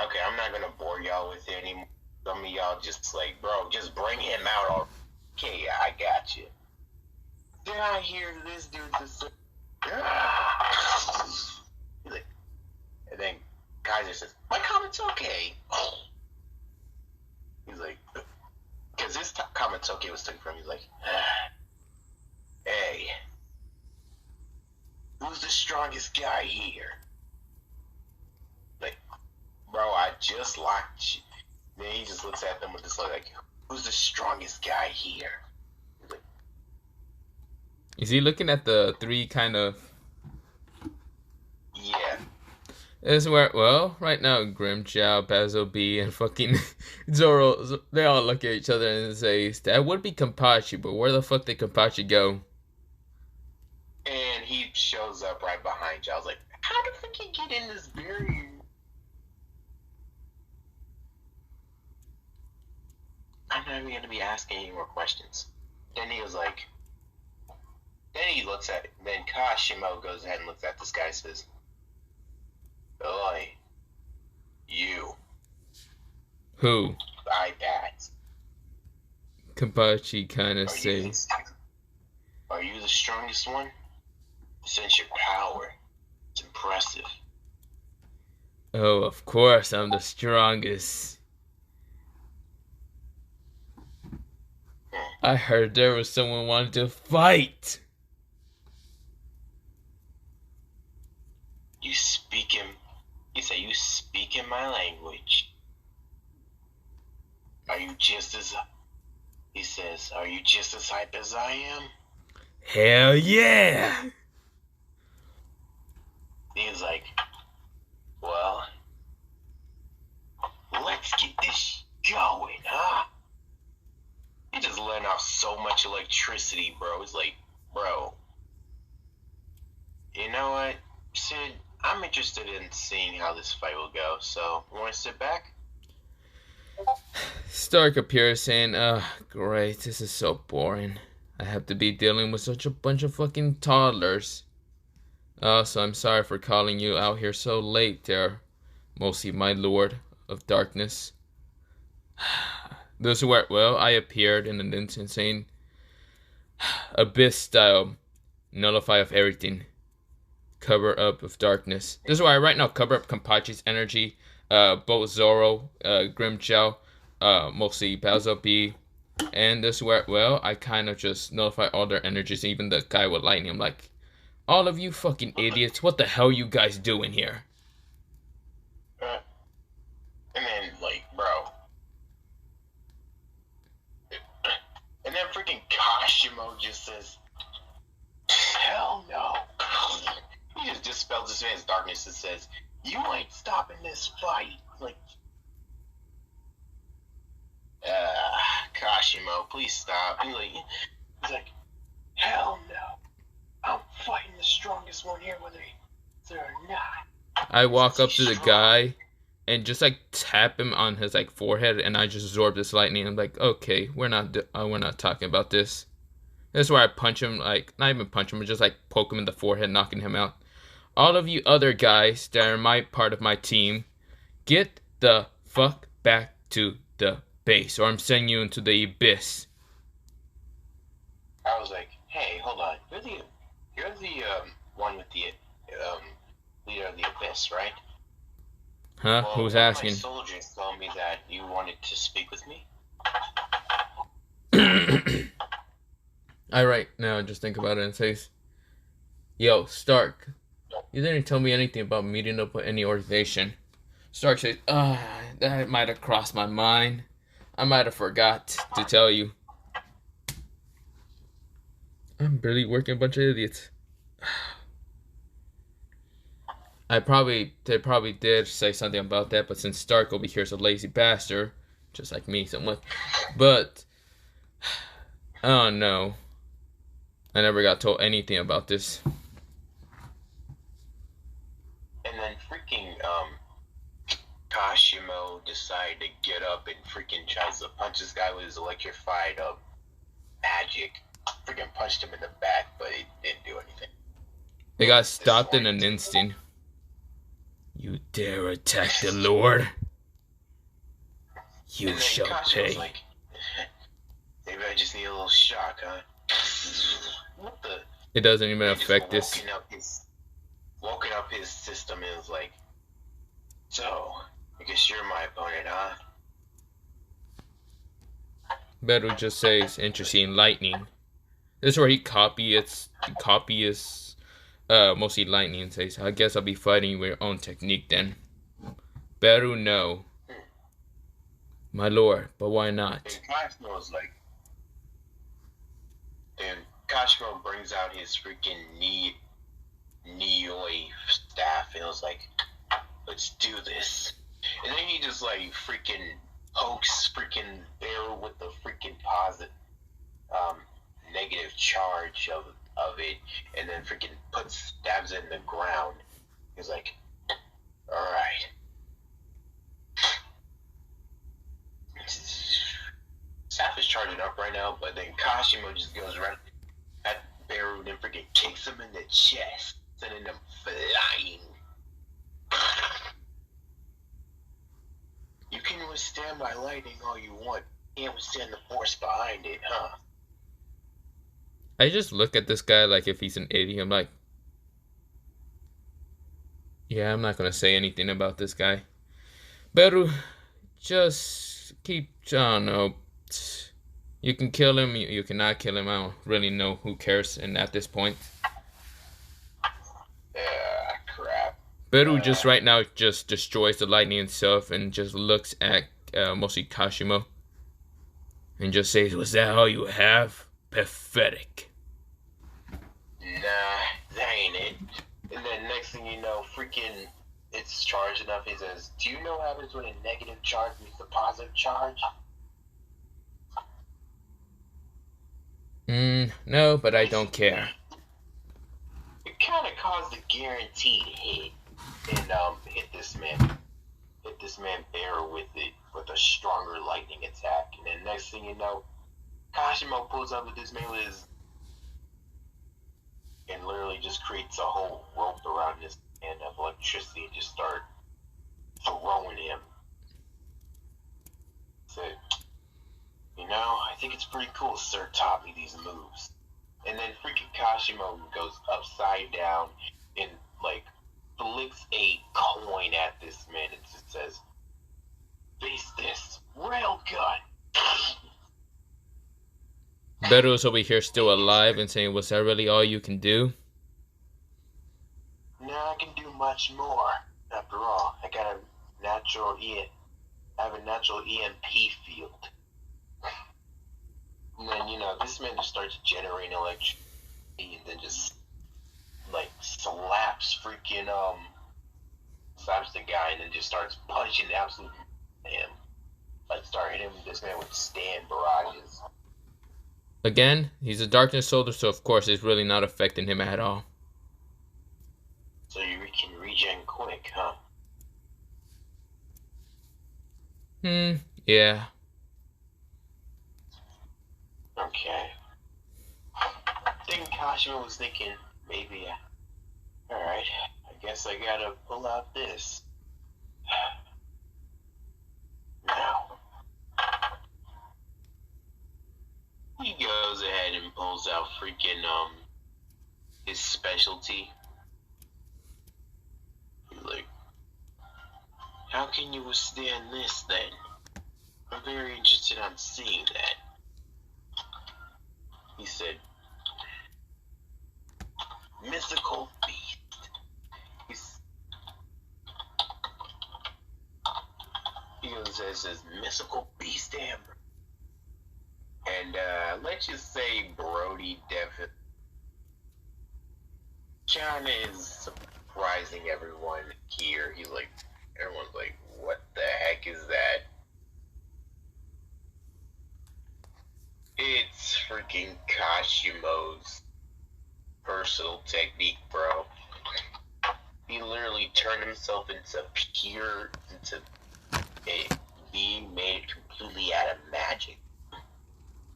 okay, I'm not gonna bore y'all with it anymore. Some of y'all just like, bro, just bring him out already. Okay, I got you. Then I hear this dude just say, he's like, and then Kaiser says, my comment's okay. He's like, because this comment's okay was taken from him. He's like, hey, who's the strongest guy here? Like, bro, I just locked you. Then he just looks at them with this look like, who's the strongest guy here? Like, is he looking at the three kind of... yeah. Is where, well, right now, Grim Chow, Basil B, and fucking Zoro, they all look at each other and say, that would be Kenpachi, but where the fuck did Kenpachi go? And he shows up right behind you. I was like, how the fuck he get in this barrier? I'm not even going to be asking any more questions. Then he was like, then he looks at, then Kashimo goes ahead and looks at this guy and says, Oi, you. Who? iPads. Kenpachi kind of says, are you the strongest one? Sense your power. It's impressive. oh, of course, I'm the strongest. I heard there was someone wanting to fight. You speak in, he said, you speak in my language. Are you just as, he says, are you just as hype as I am? Hell yeah! He's like, well, let's get this going, huh? He just letting off so much electricity, bro. It's like, bro, you know what, Sid? I'm interested in seeing how this fight will go, so you want to sit back? Stark appears saying, great, this is so boring. I have to be dealing with such a bunch of fucking toddlers. So I'm sorry for calling you out here so late there, mostly my lord of darkness. This is where, well, I appeared in an instant saying, Abyss style, nullify of everything, cover up of darkness. This is why I right now cover up Kenpachi's energy, both Zoro, Grimchow, mostly Basil B, and this is where, well, I kind of just nullify all their energies, even the guy with lightning. I'm like, all of you fucking idiots, what the hell you guys doing here? And then, like, bro. And then freaking Kashimo just says, hell no. He just dispels this man's darkness and says, you ain't stopping this fight. Like, Kashimo, please stop. He's like, hell no. I'm fighting the strongest one here, whether they're not. I walk up to the guy and just like tap him on his like forehead, and I just absorb this lightning. I'm like, okay, we're not talking about this. This is where I punch him, like not even punch him, but just like poke him in the forehead, knocking him out. All of you other guys that are my part of my team, get the fuck back to the base, or I'm sending you into the abyss. I was like, hey, hold on, you're the one with the leader of the abyss, right? Huh? Well, Who's asking? My soldiers told me that you wanted to speak with me. I right now just think about it and says, yo, Stark, you didn't tell me anything about meeting up with any organization. Stark says, that might have crossed my mind. I might have forgot to tell you. I'm barely working a bunch of idiots. They probably did say something about that, but since Stark over here is a lazy bastard, just like me somewhat, but oh no, I never got told anything about this. And then freaking Kashimo decided to get up and freaking tries to punch this guy with his electrified magic. Freaking punched him in the back, but it didn't do anything. They got stopped in an instant. You dare attack the Lord? You shall pay. Like, maybe I just need a little shock, huh? What the? It doesn't even affect this. Woken up his system and was like, so, I guess you're my opponent, huh? Beru just says, interesting, lightning. This is where he copies mostly lightning and says, I guess I'll be fighting with your own technique then. Beru, no. My lord, but why not? And Kashimo brings out his freaking Nioi staff and was like, let's do this. And then he just like freaking pokes freaking Bear with the freaking positive, negative charge of it, and then freaking stabs it in the ground. He's like, all right. Saf is charging up right now, but then Kashimo just goes right at Bear and freaking kicks him in the chest, sending him flying. You can withstand my lightning all you want. You can't withstand the force behind it, huh? I just look at this guy like if he's an idiot. I'm like, yeah, I'm not gonna say anything about this guy. Beru, just keep, I don't know. You can kill him, you cannot kill him. I don't really know who cares. And at this point, Crap. Beru just right now just destroys the lightning itself and just looks at mostly Kashimo and just says, "Was that all you have? Pathetic." Nah, that ain't it. And then next thing you know, freaking, it's charged enough. He says, "Do you know what happens when a negative charge meets a positive charge?" No, but I don't care. It kind of caused a guaranteed hit and hit this man Bear with it with a stronger lightning attack. And then next thing you know, Kashimo pulls up with this melee and literally just creates a whole rope around this man of electricity and just start throwing him. So, you know, I think it's pretty cool Sir taught me these moves. And then freaking Kashimo goes upside down and like flicks a coin at this man and just says, "Face this railgun." Beru's over here still alive and saying, "Was that really all you can do?" No, I can do much more. After all, I have a natural EMP field. And then, you know, this man just starts generating electricity and then just like slaps the guy and then just starts punching the absolute him. Like start hitting this man with stand barrages. Again, he's a darkness soldier, so of course it's really not affecting him at all. So you can regen quick, huh? Yeah. Okay. I think Kashima was thinking, maybe, alright, I guess I gotta pull out this. Now. He goes ahead and pulls out freaking, his specialty. He's like, how can you withstand this then? I'm very interested on seeing that. He said, mythical beast. He goes and says, mythical beast amber. And let's just say Brody definitely John is surprising everyone here. He's like, everyone's like, what the heck is that? It's freaking Kashimo's personal technique, bro. He literally turned himself into a being made completely out of magic.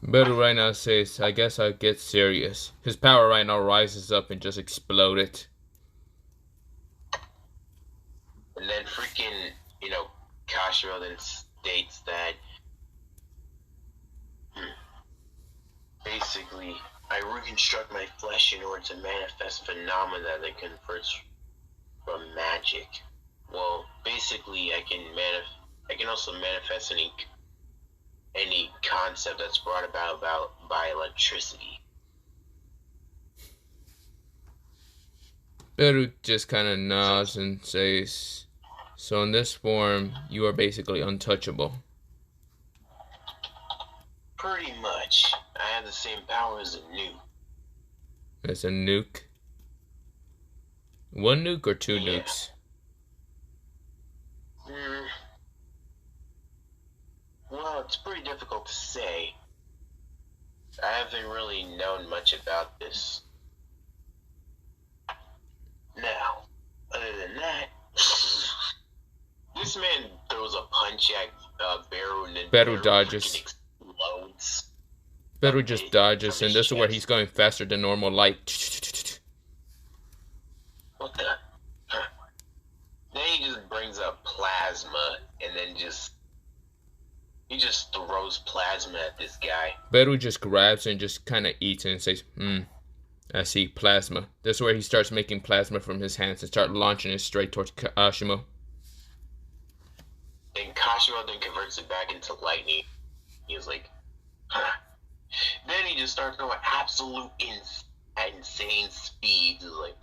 Beru right now says, "I guess I'll get serious." His power right now rises up and just exploded. And then freaking, you know, Kashimo then states that basically, I reconstruct my flesh in order to manifest phenomena that converts from magic. Well, basically, I can also manifest any concept that's brought about by electricity. Beru just kind of nods and says, "So in this form, you are basically untouchable." Pretty much. I have the same power as a nuke. As a nuke? One nuke or two nukes? Mm, well, it's pretty difficult to say. I haven't really known much about this. Now, other than that, this man throws a punch at Beru and then Beru Beru dodges. freaking explodes. Beru just dodges, and this is where he's going faster than normal light. What the? Then he just brings up plasma, and then he just throws plasma at this guy. Beru just grabs and just kind of eats it and says, I see plasma. This is where he starts making plasma from his hands and start launching it straight towards Kashimo. Then Kashimo then converts it back into lightning. He was like, huh. Then he just starts going absolute insane speeds. Like,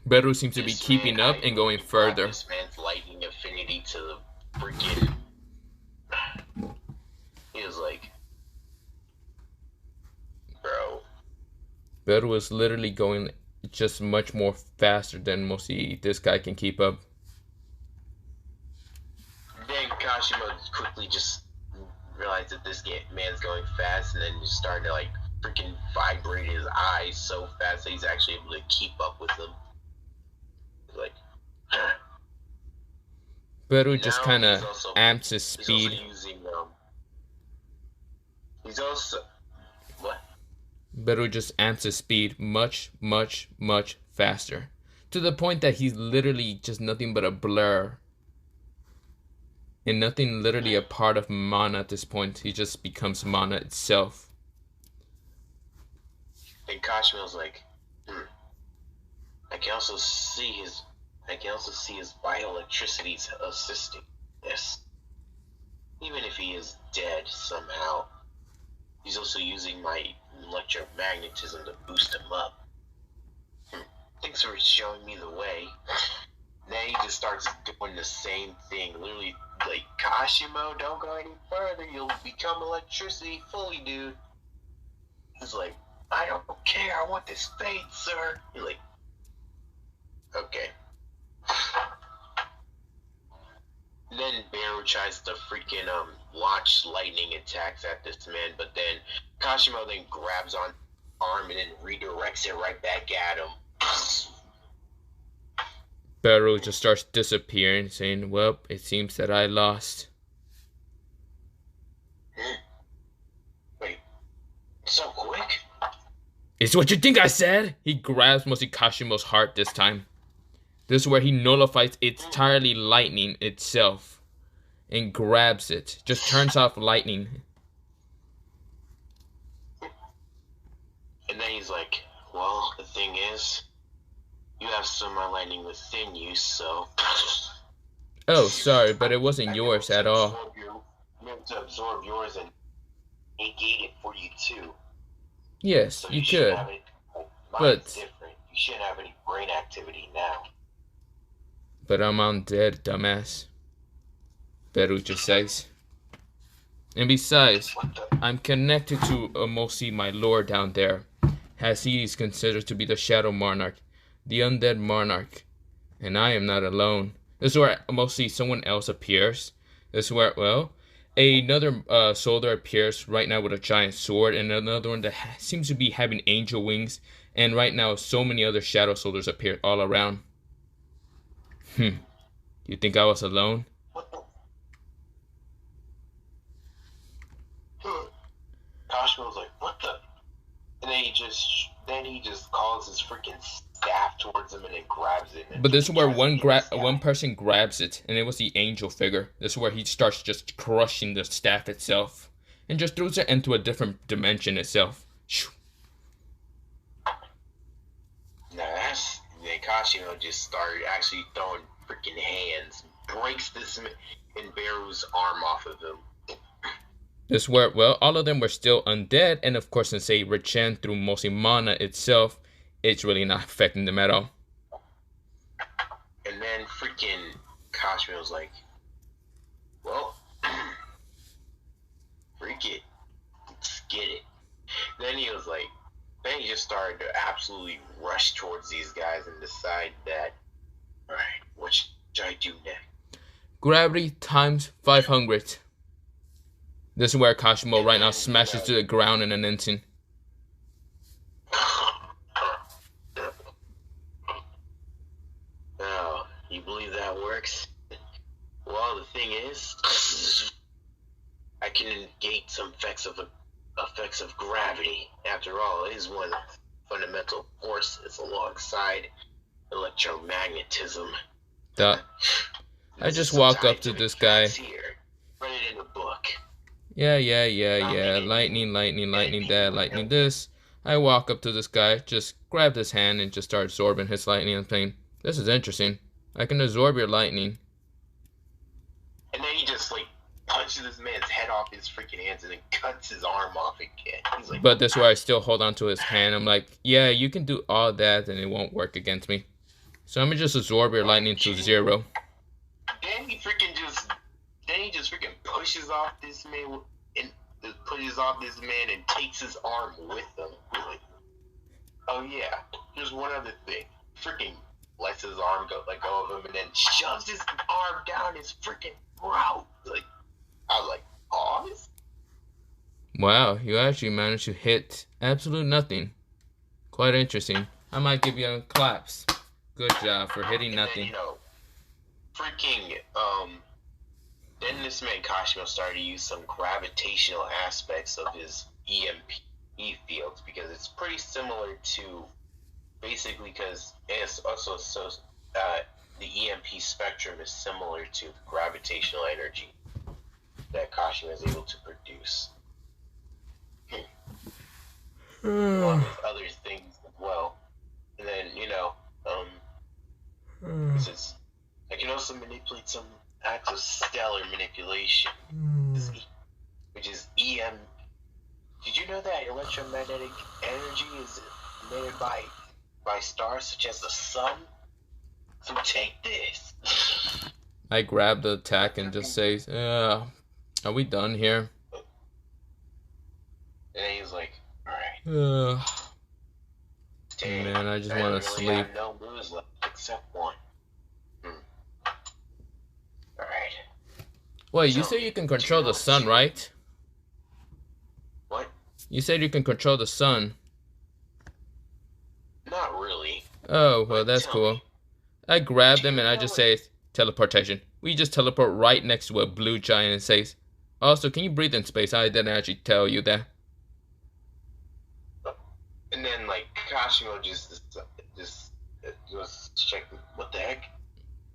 Beru seems to be keeping up and going further. This man's lightning affinity to the freaking. He was like, bro. Beru is literally going just much more faster than mostly this guy can keep up. Then Kashimo quickly just realized that this man's going fast, and then just started to like freaking vibrate his eyes so fast that he's actually able to keep up with him. Like, Beru just kind of amps his speed. He's also what? Beru just amps his speed much, much, much faster. To the point that he's literally just nothing but a blur. And nothing literally a part of mana at this point. He just becomes mana itself. And Kashimo's like, I can also see his bioelectricity assisting this. Even if he is dead somehow, he's also using my electromagnetism to boost him up. Thanks for showing me the way. Then he just starts doing the same thing. Literally, like, Kashimo, don't go any further. You'll become electricity fully, dude. He's like, I don't care. I want this fate, sir. You're like, okay. Then Beru tries to freaking launch lightning attacks at this man, but then Kashimo then grabs on arm and then redirects it right back at him. Beru just starts disappearing, saying, well, it seems that I lost. Wait, so quick? It's what you think I said! He grabs mostly Kashimo's heart this time. This is where he nullifies its entirely lightning itself. And grabs it. Just turns off lightning. And then he's like, well, the thing is, you have some of my lightning within you, so... Oh, sorry, but it wasn't yours at all. You have to absorb yours and negate it for you, too. Yes, so you could. But different. You shouldn't have any brain activity now. But I'm undead, dumbass. Beru just says. And besides, I'm connected to Amosi, my lord down there, as he is considered to be the Shadow Monarch, the undead monarch. And I am not alone. This is where mostly someone else appears. This is where, well, another soldier appears right now with a giant sword, and another one that seems to be having angel wings. And right now, so many other shadow soldiers appear all around. You think I was alone? Kashimo was like, what the? And then he just calls his freaking staff towards him and then grabs it. But this is where one person grabs it, and it was the angel figure. This is where he starts just crushing the staff itself, and just throws it into a different dimension itself. Then Kashimo just started actually throwing freaking hands, breaks this in Beru's arm off of him. This where, well, all of them were still undead, and of course, since they regen through mostly mana itself, it's really not affecting them at all. And then freaking Kashimo was like, well, freak it, let's get it. Then he just started to absolutely rush towards these guys and decide that, alright, what should I do next? Gravity times 500. This is where Kashimo And right now then, smashes to the ground in an instant. Oh, you believe that works? Well, the thing is, I can negate some effects of gravity. After all, it is one of the fundamental forces alongside electromagnetism. Duh. I just walk up to this guy. Here. Read it in the book. Yeah. Lightning, that, lightning this. I walk up to this guy, just grab his hand and just start absorbing his lightning and saying, this is interesting. I can absorb your lightning. And then he just like punches this man's head off his freaking hands and then cuts his arm off again. He's like, but this is where I still hold on to his hand. I'm like, yeah, you can do all that and it won't work against me. So I'm gonna just absorb your lightning to 0. Then he just freaking pushes off this man and takes his arm with him. Like, oh yeah, here's one other thing. Freaking lets his arm let go of him and then shoves his arm down his freaking throat. Like, I was like, pause? Wow, you actually managed to hit absolute nothing. Quite interesting. I might give you a claps. Good job for hitting nothing. Then, then this man Kashimo started to use some gravitational aspects of his EMP fields because it's pretty similar to, basically, because it's also the EMP spectrum is similar to gravitational energy that Kashimo is able to produce. Along with other things as well. And then, I can also manipulate some acts of stellar manipulation, which is EM. Did you know that electromagnetic energy is emitted by stars such as the sun? So take this. I grab the attack and just say, are we done here? And then he's like, alright. Man, I just want to really sleep. have no moves left except one. Alright. Wait, you said you can control the sun, right? What? You said you can control the sun. Not really. Oh, well, that's cool. I grab them and I just say, teleportation. We just teleport right next to a blue giant and says, also, can you breathe in space? I didn't actually tell you that. And then, Kashimo just goes to check, what the heck?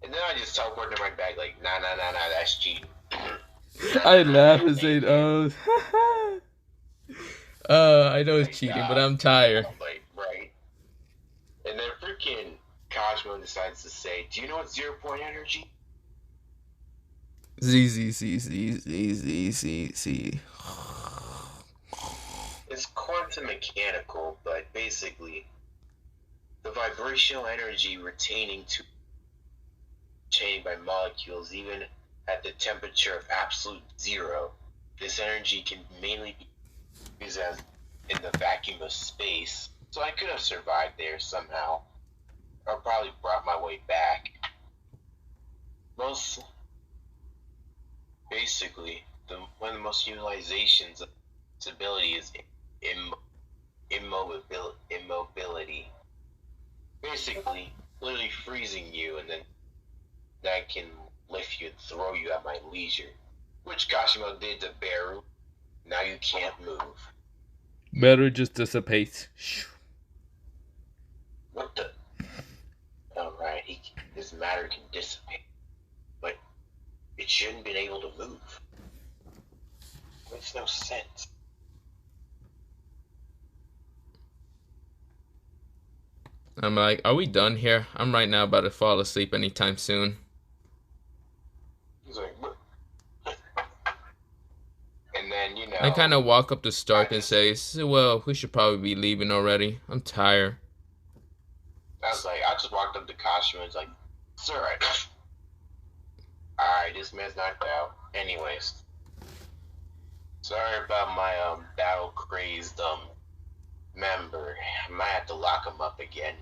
And then I just teleport to my bag, nah, that's cheating. I laugh and say, oh. I know it's cheating, but I'm tired. Right. And then freaking Kashimo decides to say, do you know what 0 point energy? Z. It's quantum mechanical, but basically, the vibrational energy retaining by molecules even at the temperature of absolute 0. This energy can mainly be used as in the vacuum of space, so I could have survived there somehow, or probably brought my way back. Basically, one of the most utilizations of this ability is immobility. Basically, literally freezing you, and then I can lift you and throw you at my leisure, which Kashimo did to Beru. Now you can't move. Beru just dissipates. What the? Alright, this matter can dissipate, but it shouldn't been able to move. Makes no sense. I'm like, are we done here? I'm right now about to fall asleep anytime soon. He's like, what? And then, I kind of walk up to Stark and say, well, we should probably be leaving already. I'm tired. I just walked up to Kashimo and was like, sir, alright, this man's knocked out. Anyways. Sorry about my, battle-crazed, member. I might have to lock him up again.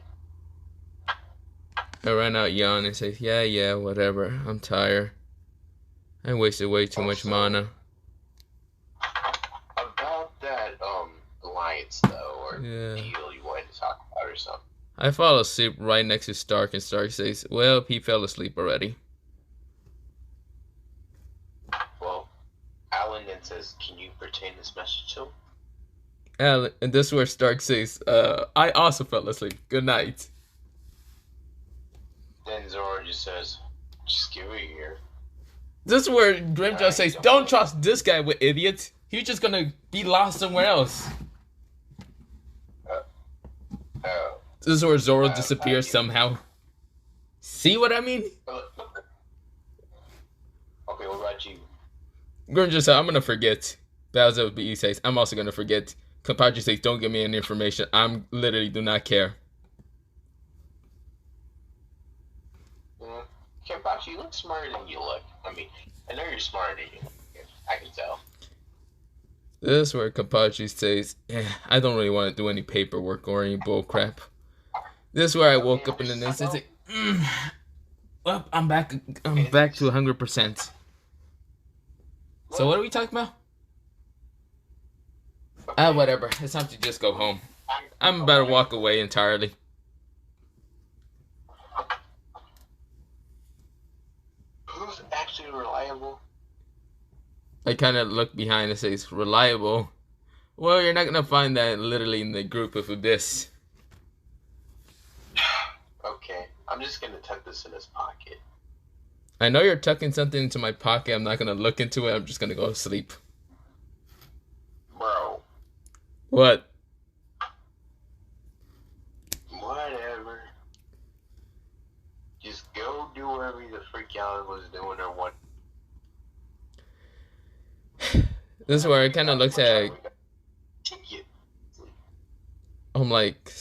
I ran out yawn and say, yeah, whatever. I'm tired. I wasted way too much Also, mana. about that alliance though, or Yeah. deal you wanted to talk about or something. I fall asleep right next to Stark, and Stark says, well, he fell asleep already. Well, Alan then says, "Can you pertain this message to him?" And this is where Stark says, I also fell asleep. Good night. Then Zoro just says, "Just give it here." This is where Grimjaw says, don't trust this guy with idiots. He's just gonna be lost somewhere else. This is where Zoro disappears somehow. See what I mean? Okay, what about you? Grimjaw says, I'm gonna forget. Bowser B says, I'm also gonna forget. Kapachi says, don't give me any information. I'm literally do not care. Kenpachi, you look smarter than you look. I mean, I know you're smarter than you look. I can tell. This is where Kapachi says, I don't really want to do any paperwork or any bullcrap. This is where I woke up in an instant. Well, I'm back to 100%. So what are we talking about? Whatever. It's time to just go home. I'm about to walk away entirely. Who's actually reliable? I kind of look behind and says, reliable? Well, you're not going to find that literally in the group of this. Okay, I'm just going to tuck this in his pocket. I know you're tucking something into my pocket. I'm not going to look into it. I'm just going to go to sleep. Bro. What? Whatever. Just go do whatever the freak Alan was doing or what. This is where it kind of looks at. I'm like,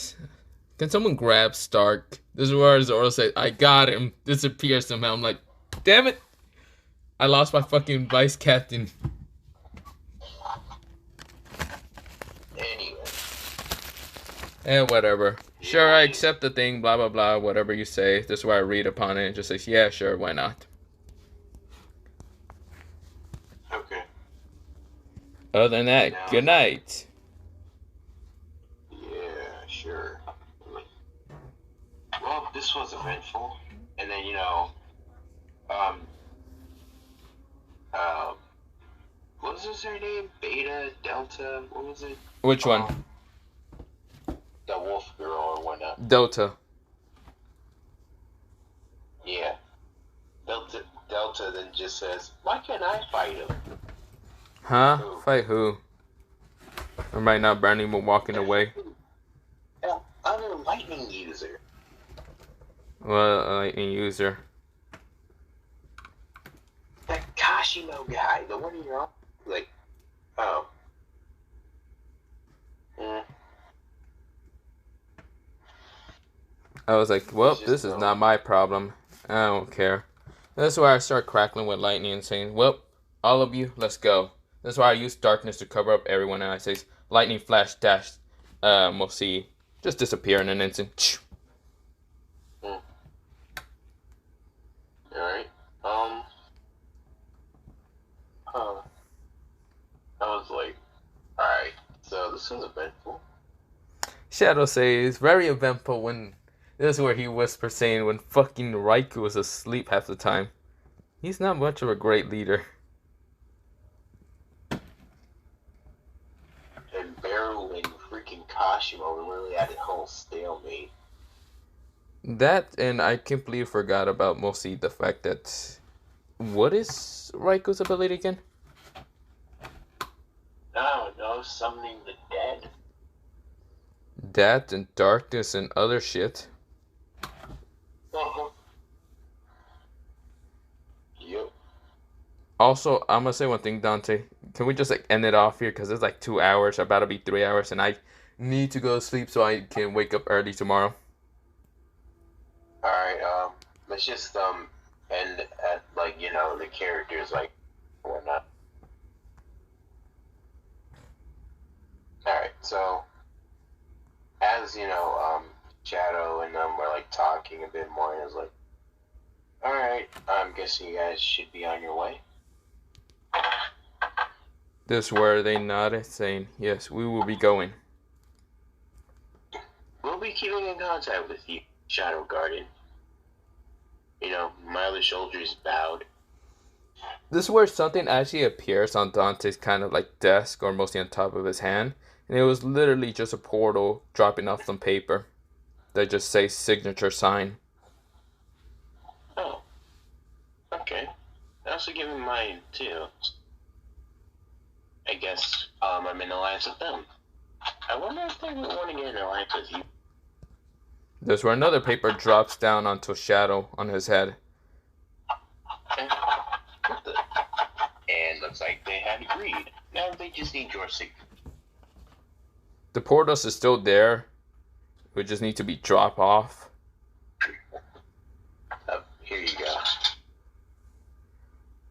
can someone grab Stark? This is where Zoro says, I got him. Disappears somehow. I'm like, damn it. I lost my fucking vice captain. Anyway. And whatever. Sure, I accept the thing, blah, blah, blah, whatever you say. This is where I read upon it and just says, yeah, sure, why not? Okay. Other than that, Now, good night. Yeah, sure. Well, this was eventful. And then, what was her name? Beta, Delta, what was it? Which one? The wolf girl or whatnot. Delta. Yeah. Delta then just says, why can't I fight him? Huh? Who? Fight who? Or might not Brownie walking away. Other lightning user. Well, lightning user. That Kashimo guy, the one you're on. Like, oh. I was like, well, this is not my problem. I don't care. That's why I start crackling with lightning and saying, well, all of you, let's go. That's why I use darkness to cover up everyone, and I say, lightning flash dash, we'll see, just disappear in an instant. Alright, I was like, alright, so this was eventful. Shadow says, very eventful when, this is where he whispers saying, when fucking Raikou was asleep half the time. He's not much of a great leader. And Barrel and freaking Kashimo literally had a whole stalemate. That, and I completely forgot about mostly the fact that, what is Raikou's ability again? I don't know, summoning the dead. That and darkness and other shit. Yep. Also, I'm gonna say one thing, Dante. Can we just end it off here? Because it's like 2 hours, about to be 3 hours, and I need to go to sleep so I can wake up early tomorrow. Alright, let's just, end at, like, the characters, like, whatnot. Alright, so, as, Shadow and them were, like, talking a bit more, and I was like, alright, I'm guessing you guys should be on your way. This is where they nodded, saying, "Yes, we will be going." We'll be keeping in contact with you, Shadow Guardian. You know, my other soldiers bowed. This is where something actually appears on Dante's kind of like desk, or mostly on top of his hand, and it was literally just a portal dropping off some paper that just says signature sign. Oh, okay. I also give him mine too. I guess I'm in alliance with them. I wonder if they would want to get an alliance with you. This is where another paper drops down onto a shadow on his head. And looks like they had agreed. Now they just need your signature. The portals is still there. It would just need to be dropped off. Here you go.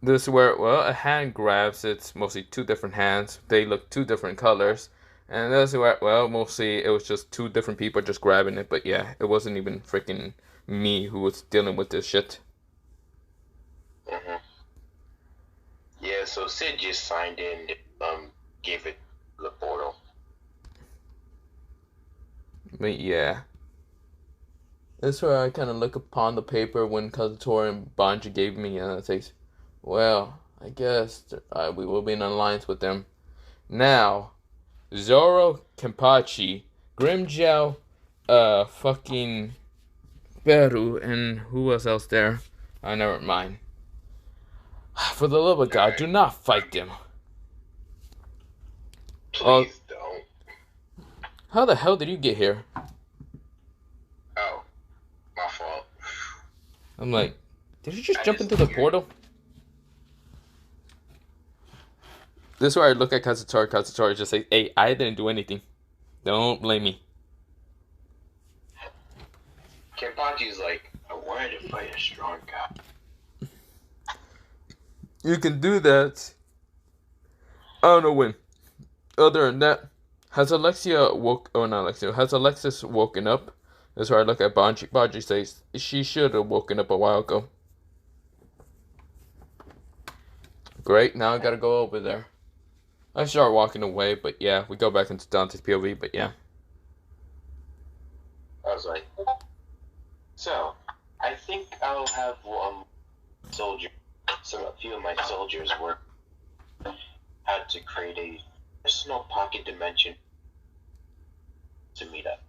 This is where, well, a hand grabs. It's mostly two different hands. They look two different colors. And this is where, well, mostly it was just two different people just grabbing it. But yeah, it wasn't even freaking me who was dealing with this shit. Mm-hmm. Yeah, so Sid just signed in, gave it the portal. But yeah. This is where I kind of look upon the paper when Kazutora and Banji gave me, and it says, well, I guess we will be in alliance with them. Now, Zoro, Kenpachi, Grimmjow, fucking Beru, and who was else there? Never mind. For the love of God, do not fight them. Please don't. How the hell did you get here? Oh, my fault. I'm like, did you just jump into the portal? This is where I look at Kazutora. Kazutora just say, hey, I didn't do anything. Don't blame me. Kenpachi's like, I wanted to fight a strong guy. You can do that. I don't know when. Other than that, has Alexia woke? Oh, not Alexia. Has Alexis woken up? That's where I look at Banji. Banji says she should have woken up a while ago. Great. Now I gotta go over there. I start walking away, but yeah, we go back into Dante's POV. But yeah. I was like, so I think I'll have a few of my soldiers work how to create a personal pocket dimension to meet up.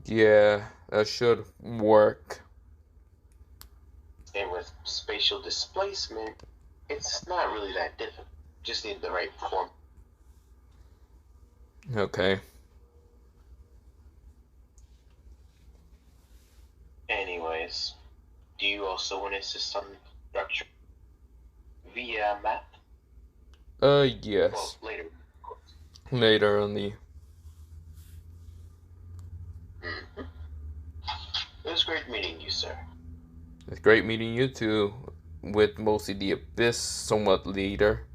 Yeah, that should work. And with spatial displacement, it's not really that difficult. Just need the right form. Okay. Anyways, do you also want to assist on structure via map? Yes. Well, later. Later on the. Mm-hmm. It was great meeting you, sir. It's great meeting you too, with mostly the Abyss somewhat leader,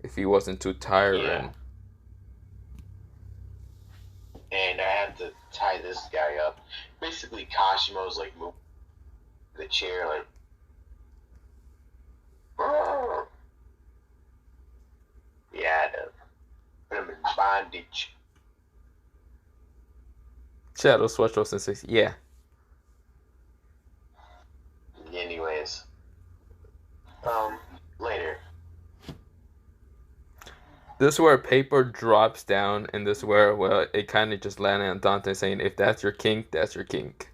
if he wasn't too tired. Yeah. And I had to tie this guy up. Basically, Kashimo's like moving the chair, like. Brrr. Yeah, I had to put him in bondage. Shadow Swatch Sensei, yeah. Anyways, later. This is where paper drops down, and this is where, well, it kind of just landed on Dante saying, if that's your kink, that's your kink.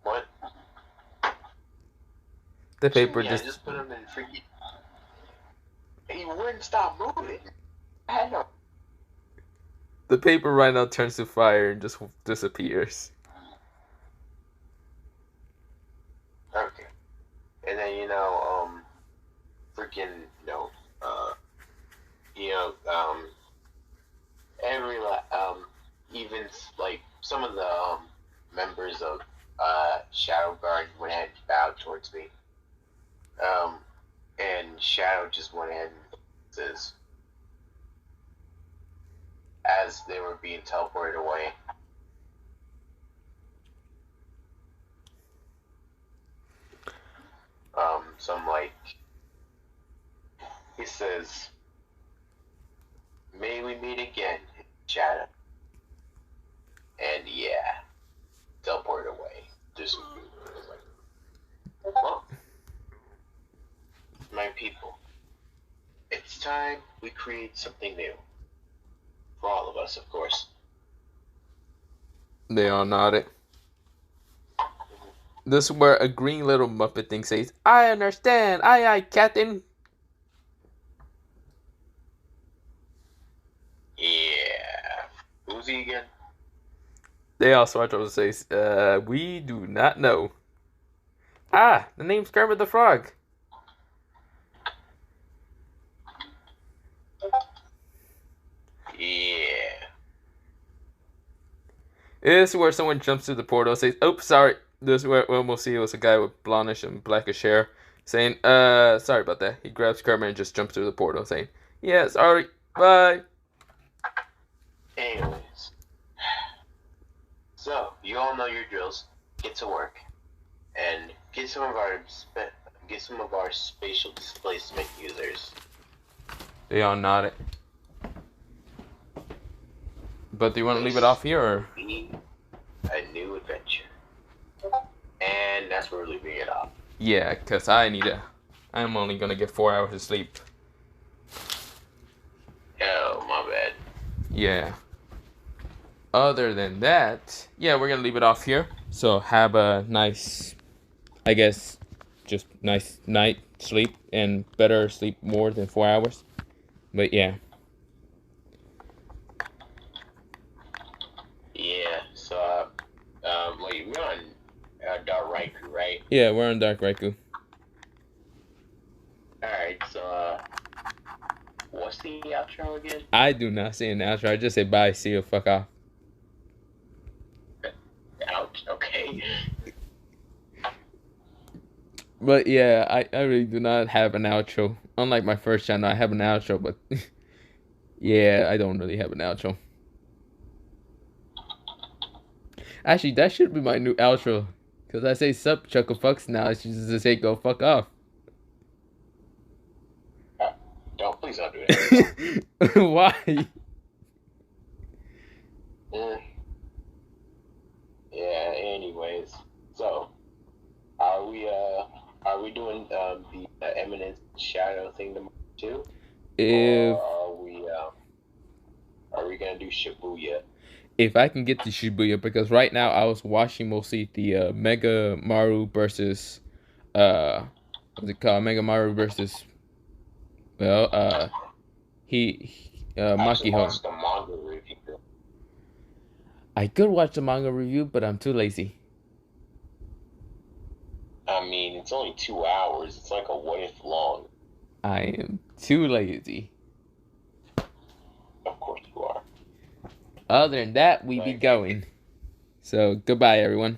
What? The paper Yeah, just put him in freaking. He wouldn't stop moving. I know. The paper right now turns to fire and just disappears. Okay. And then, freaking, even, like, some of the, members of, Shadow Guard went ahead and bowed towards me. And Shadow just went ahead and says, as they were being teleported away. some like, he says, "May we meet again, Shadow." And yeah, teleport away. Just like, well, my people, it's time we create something new. For all of us, of course. They all nodded. This is where a green little Muppet thing says, "I understand. Aye, aye, Captain." Yeah. Who's he again? They all switch over and says, "We do not know." Ah, the name's Kermit the Frog. Yeah. This is where someone jumps through the portal and says, "Oops, sorry." This is where we'll see it was a guy with blondish and blackish hair saying, sorry about that." He grabs Kermit and just jumps through the portal saying, "Yeah, sorry, bye." Anyways. So, you all know your drills. Get to work. And get some of our spatial displacement users. They all nodded. But do you want to leave it off here, or? A new adventure. And that's where we're leaving it off. Yeah, because I'm only going to get 4 hours of sleep. Oh, my bad. Yeah. Other than that, yeah, we're going to leave it off here. So have a nice, I guess, just nice night sleep, and better sleep more than 4 hours. But yeah. Yeah, so, wait, we're on Dark Raikou, right? Yeah, we're on Dark Raikou. Alright, so, what's the outro again? I do not say an outro. I just say bye, see you, fuck off. Ouch, okay. But yeah, I really do not have an outro. Unlike my first channel, I have an outro, but yeah, I don't really have an outro. Actually, that should be my new outro. Because I say sup, chuckle fucks, now it's just say go fuck off. Please don't do it. Why? Yeah, anyways. So, are we doing the Eminence Shadow thing tomorrow too? If Or are we gonna do Shibuya? If I can get to Shibuya, because right now I was watching mostly the Mega Maru versus what's it called? Mega Maru versus Makiho. Watch the manga review. I could watch the manga review, but I'm too lazy. I mean, it's only 2 hours. It's like a what if long. I am too lazy. Of course you are. Other than that, we be going. So goodbye, everyone.